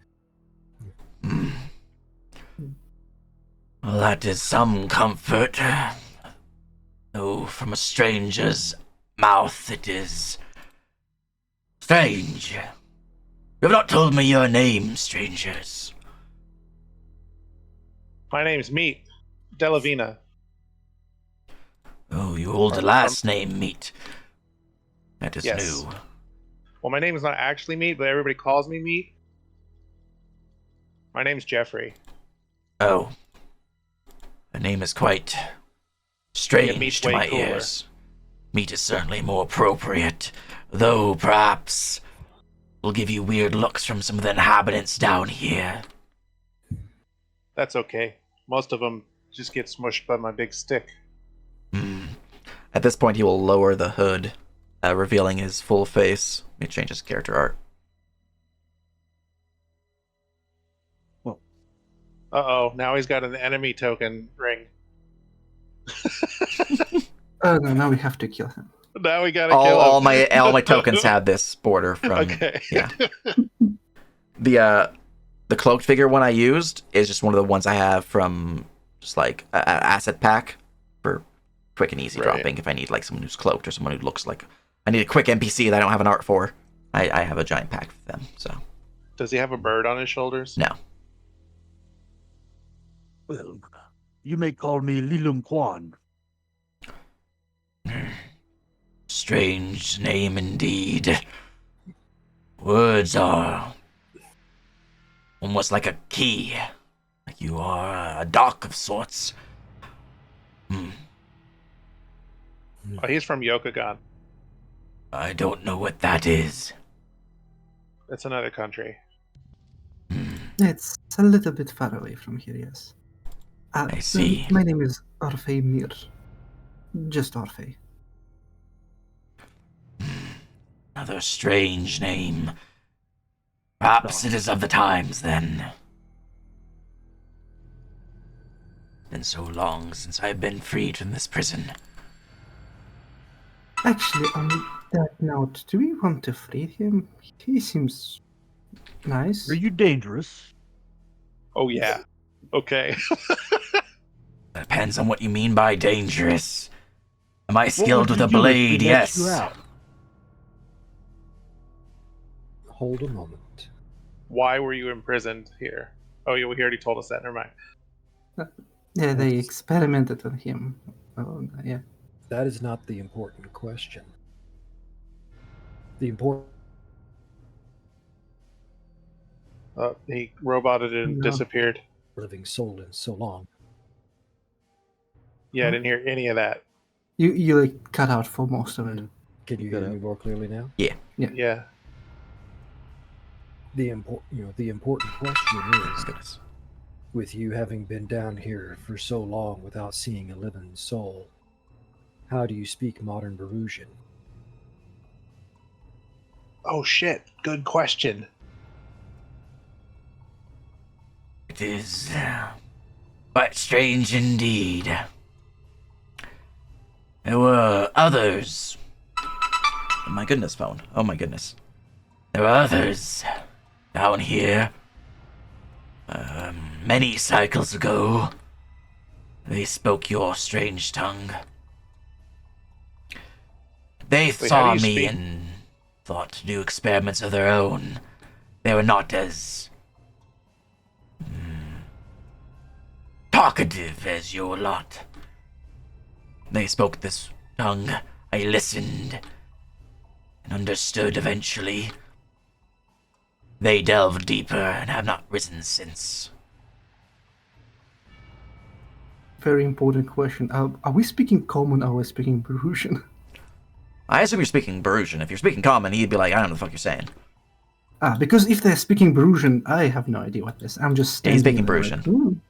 Well, that is some comfort. Though from a stranger's mouth it is strange. You have not told me your name, strangers. My name's Meat Delavina. Oh, you hold a last name, Meat. That is Yes. new. Well, my name is not actually Meat, but everybody calls me Meat. My name's Jeffrey. Oh. The name is quite Yeah, strange Meat's to way my cooler. ears. Meat is certainly more appropriate, though perhaps will give you weird looks from some of the inhabitants down here. That's okay. Most of them just get smushed by my big stick. At this point, he will lower the hood, revealing his full face. He changes character art. Uh-oh, now he's got an enemy token ring. Oh no! Now we have to kill him. Now we gotta kill him. all my tokens have this border from. Okay. Yeah. The cloaked figure one I used is just one of the ones I have from just like a asset pack for quick and easy Right. dropping. If I need like someone who's cloaked or someone who looks like I need a quick NPC that I don't have an art for, I have a giant pack for them. So Does he have a bird on his shoulders? no. Well, you may call me Lilum Kwan. Strange name indeed. Words are almost like a key. Like you are a dock of sorts. Oh, he's from Yokogan. I don't know what that is. That's another country. It's a little bit far away from here. Yes. I see. My name is Orfei Mir. Just Orfei. Another strange name. Perhaps it is of the times then. Been so long since I've been freed from this prison. Actually, on that note, do we want to free him? He seems nice. Are you dangerous? Oh, yeah. Okay. Depends on what you mean by dangerous. Am I What skilled would with a you do if we blade? let Yes. you out? Hold a moment. Why were you imprisoned here? Oh, yeah, he already told us that. Never mind. Yeah, they That's- experimented on him. Oh, yeah. That is not the important question. The important He roboted and No. disappeared. living soul in so long. Yeah, I didn't hear any of that. You like cut out for most of it. Can you Got hear it. me more clearly now? Yeah. The important question is, Goodness. with you having been down here for so long without seeing a living soul, how do you speak modern Barusian? Oh, shit. Good question. It is quite strange indeed. There were others. Oh my goodness, phone. Oh my goodness. There were others down here. Many cycles ago. They spoke your strange tongue. They how saw do you me speak? and thought to do experiments of their own. They were not as talkative as your lot. They spoke this tongue. I listened and understood eventually. They delved deeper and have not risen since. Very important question. Are we speaking common or are we speaking Peruvian? I assume you're speaking Barusian. If you're speaking common, he'd be like, I don't know what the fuck you're saying. Because if they're speaking Peruvian, I have no idea what this. I'm just Yeah, he's standing speaking there Peruvian. like, "Ooh."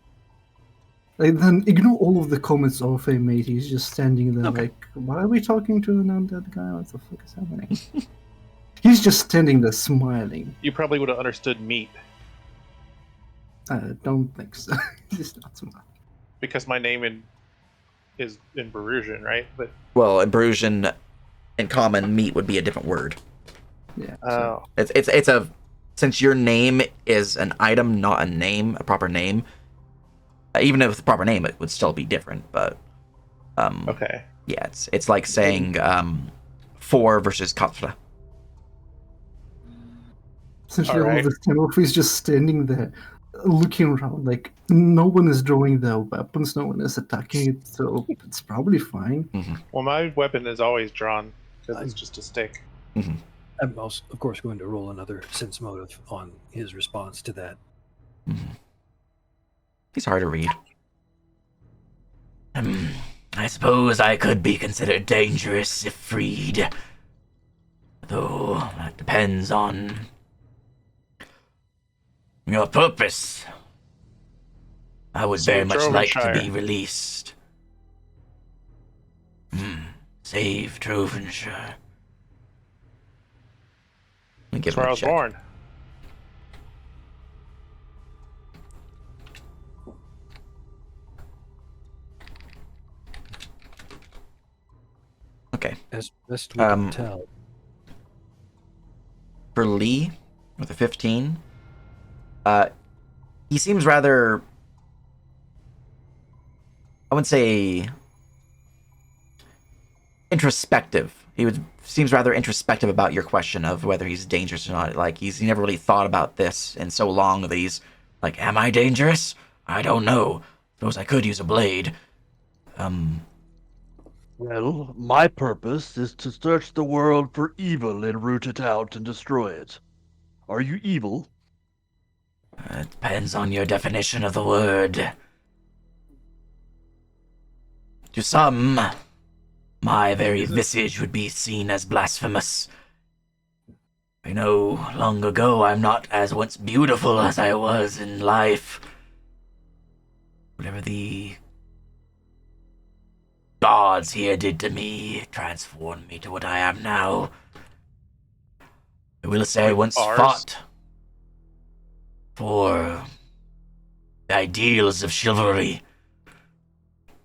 Like, then ignore all of the comments of a mate. He's just standing there Okay. like, why are we talking to an undead guy? What the fuck is happening? He's just standing there smiling. You probably would have understood meat I don't think so. He's not smart. because my name is in Peruvian, right? But Well, in Barusian, in common, meat would be a different word. Yeah. So. It's a since your name is an item, not a name, a proper name. Even if it's a proper name, it would still be different. But okay. yeah, it's like saying four versus quatre. Essentially, all Alright. of this time, he's just standing there, looking around. Like, no one is drawing their weapons, no one is attacking it, so it's probably fine. Well, my weapon is always drawn because it's just a stick. I'm also, of course, going to roll another sense motive on his response to that. He's hard to read. I suppose I could be considered dangerous if freed. Though that depends on your purpose. I would So very much like to Drovenshire. be released. Save Drovenshire. Let me give That's where him I a was check. born. Okay. As best we can Um, tell, For Lee, with a 15, he seems rather, I wouldn't say introspective. Seems rather introspective about your question of whether he's dangerous or not. Like, he never really thought about this in so long that he's like, am I dangerous? I don't know. Suppose I could use a blade. Well, my purpose is to search the world for evil and root it out and destroy it. Are you evil? It depends on your definition of the word. To some, my very visage would be seen as blasphemous. I know long ago I'm not as once beautiful as I was in life. Whatever the gods here did to me transformed me to what I am now. I will say I Like once ours? fought for the ideals of chivalry.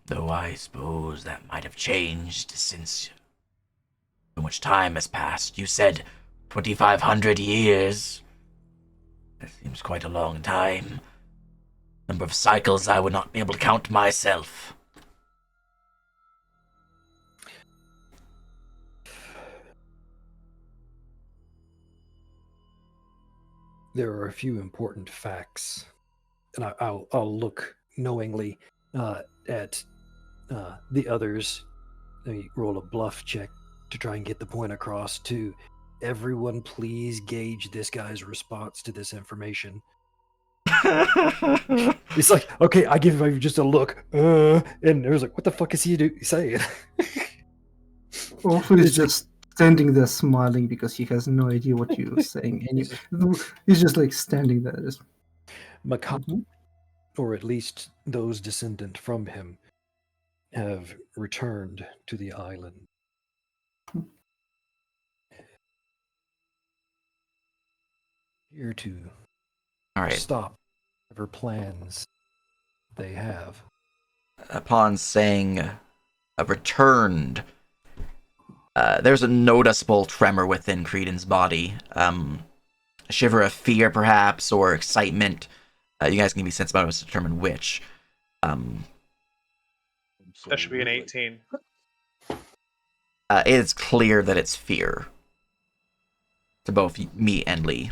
Though I suppose that might have changed since so much time has passed. You said 2,500 years. That seems quite a long time. Number of cycles I would not be able to count myself. there are a few important facts, and I'll look knowingly at the others. Let me roll a bluff check to try and get the point across to everyone. Please gauge this guy's response to this information. It's like, okay, I give him just a look, and there's like, what the fuck is he saying? Or he's just standing there smiling because he has no idea what you're saying. And he's just like standing there. Just, Makai, or at least those descendant from him, have returned to the island. Here to All right. stop whatever plans they have. Upon saying returned, there's a noticeable tremor within Creedon's body. A shiver of fear, perhaps, or excitement. You guys can be sense motives to determine which. That should be an 18. It is clear that it's fear to both me and Lee.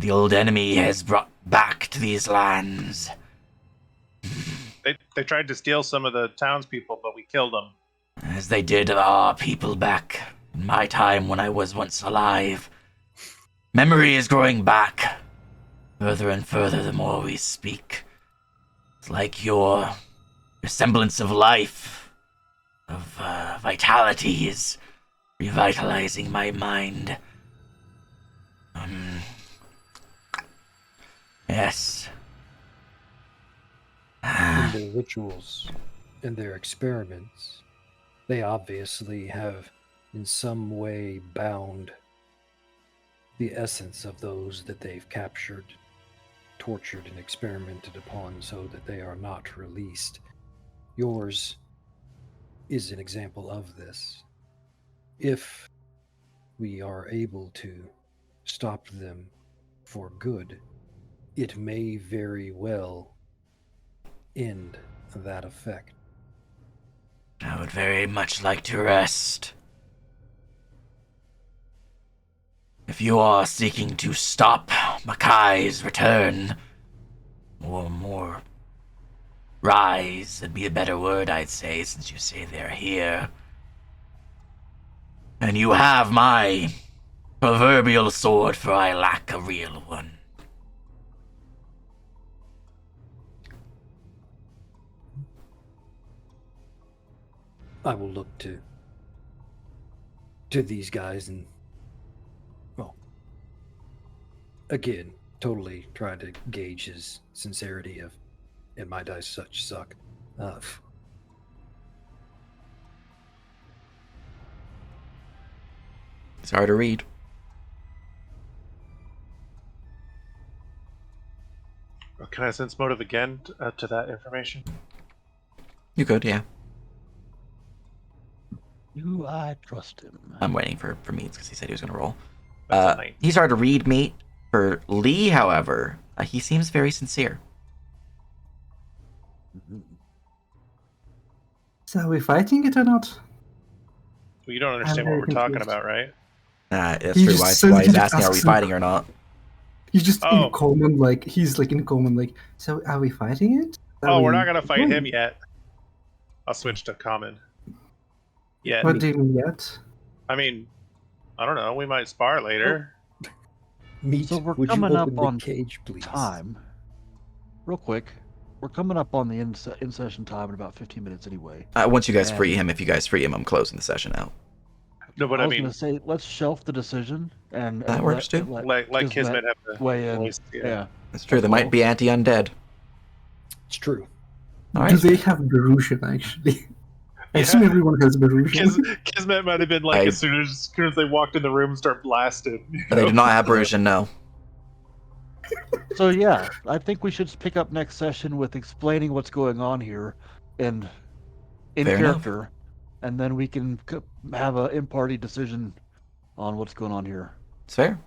the old enemy has brought back to these lands. They tried to steal some of the townspeople, but we killed them. As they did our people back in my time when I was once alive. Memory is growing back further and further the more we speak. It's like your semblance of life, of vitality is revitalizing my mind. Yes. In their rituals and their experiments, they obviously have in some way bound the essence of those that they've captured, tortured, and experimented upon so that they are not released. Yours is an example of this. If we are able to stop them for good, it may very well end that effect. I would very much like to rest. If you are seeking to stop Makai's return, or more rise would be a better word, I'd say, since you say they're here. And you have my proverbial sword, for I lack a real one. I will look to these guys and, well, again, totally trying to gauge his sincerity of, and my dice such suck. It's hard to read. Can I sense motive again to that information? You could, yeah. Do I trust him? I'm waiting for Meats because he said he was going to roll. That's a 9. He's hard to read, Meat. For Lee, however, he seems very sincere. So are we fighting it or not? Well, you don't understand I'm what we're very talking confused. about, right? That's He true. just Why, says why he he's just asking, are we asks him- fighting or not? He's just Oh. in common, like, he's like in common, like, so are we fighting it? Oh, we're we- not gonna fight him yet. I'll switch to common. Yeah. What do you mean yet? I mean, I don't know. We might spar later. Meat, So we're would you coming up open the on cage, please? Time. Real quick. We're coming up on the in-session time in about 15 minutes anyway. Once you guys And- free him, if you guys free him, I'm closing the session out. No, but I I was mean, going to say, let's shelf the decision and That works too. like Kismet have to weigh in. voice, Yeah. That's true. They might be anti-undead. It's true. All right. Do they have Berushan, actually? I assume Yeah. everyone has Berushan. Kismet might have been like, as soon as they walked in the room, start blasting. you They know? do not have Berushan, no. So yeah, I think we should pick up next session with explaining what's going on here and in Fair enough. character, and then we can have a in-party decision on what's going on here. It's fair.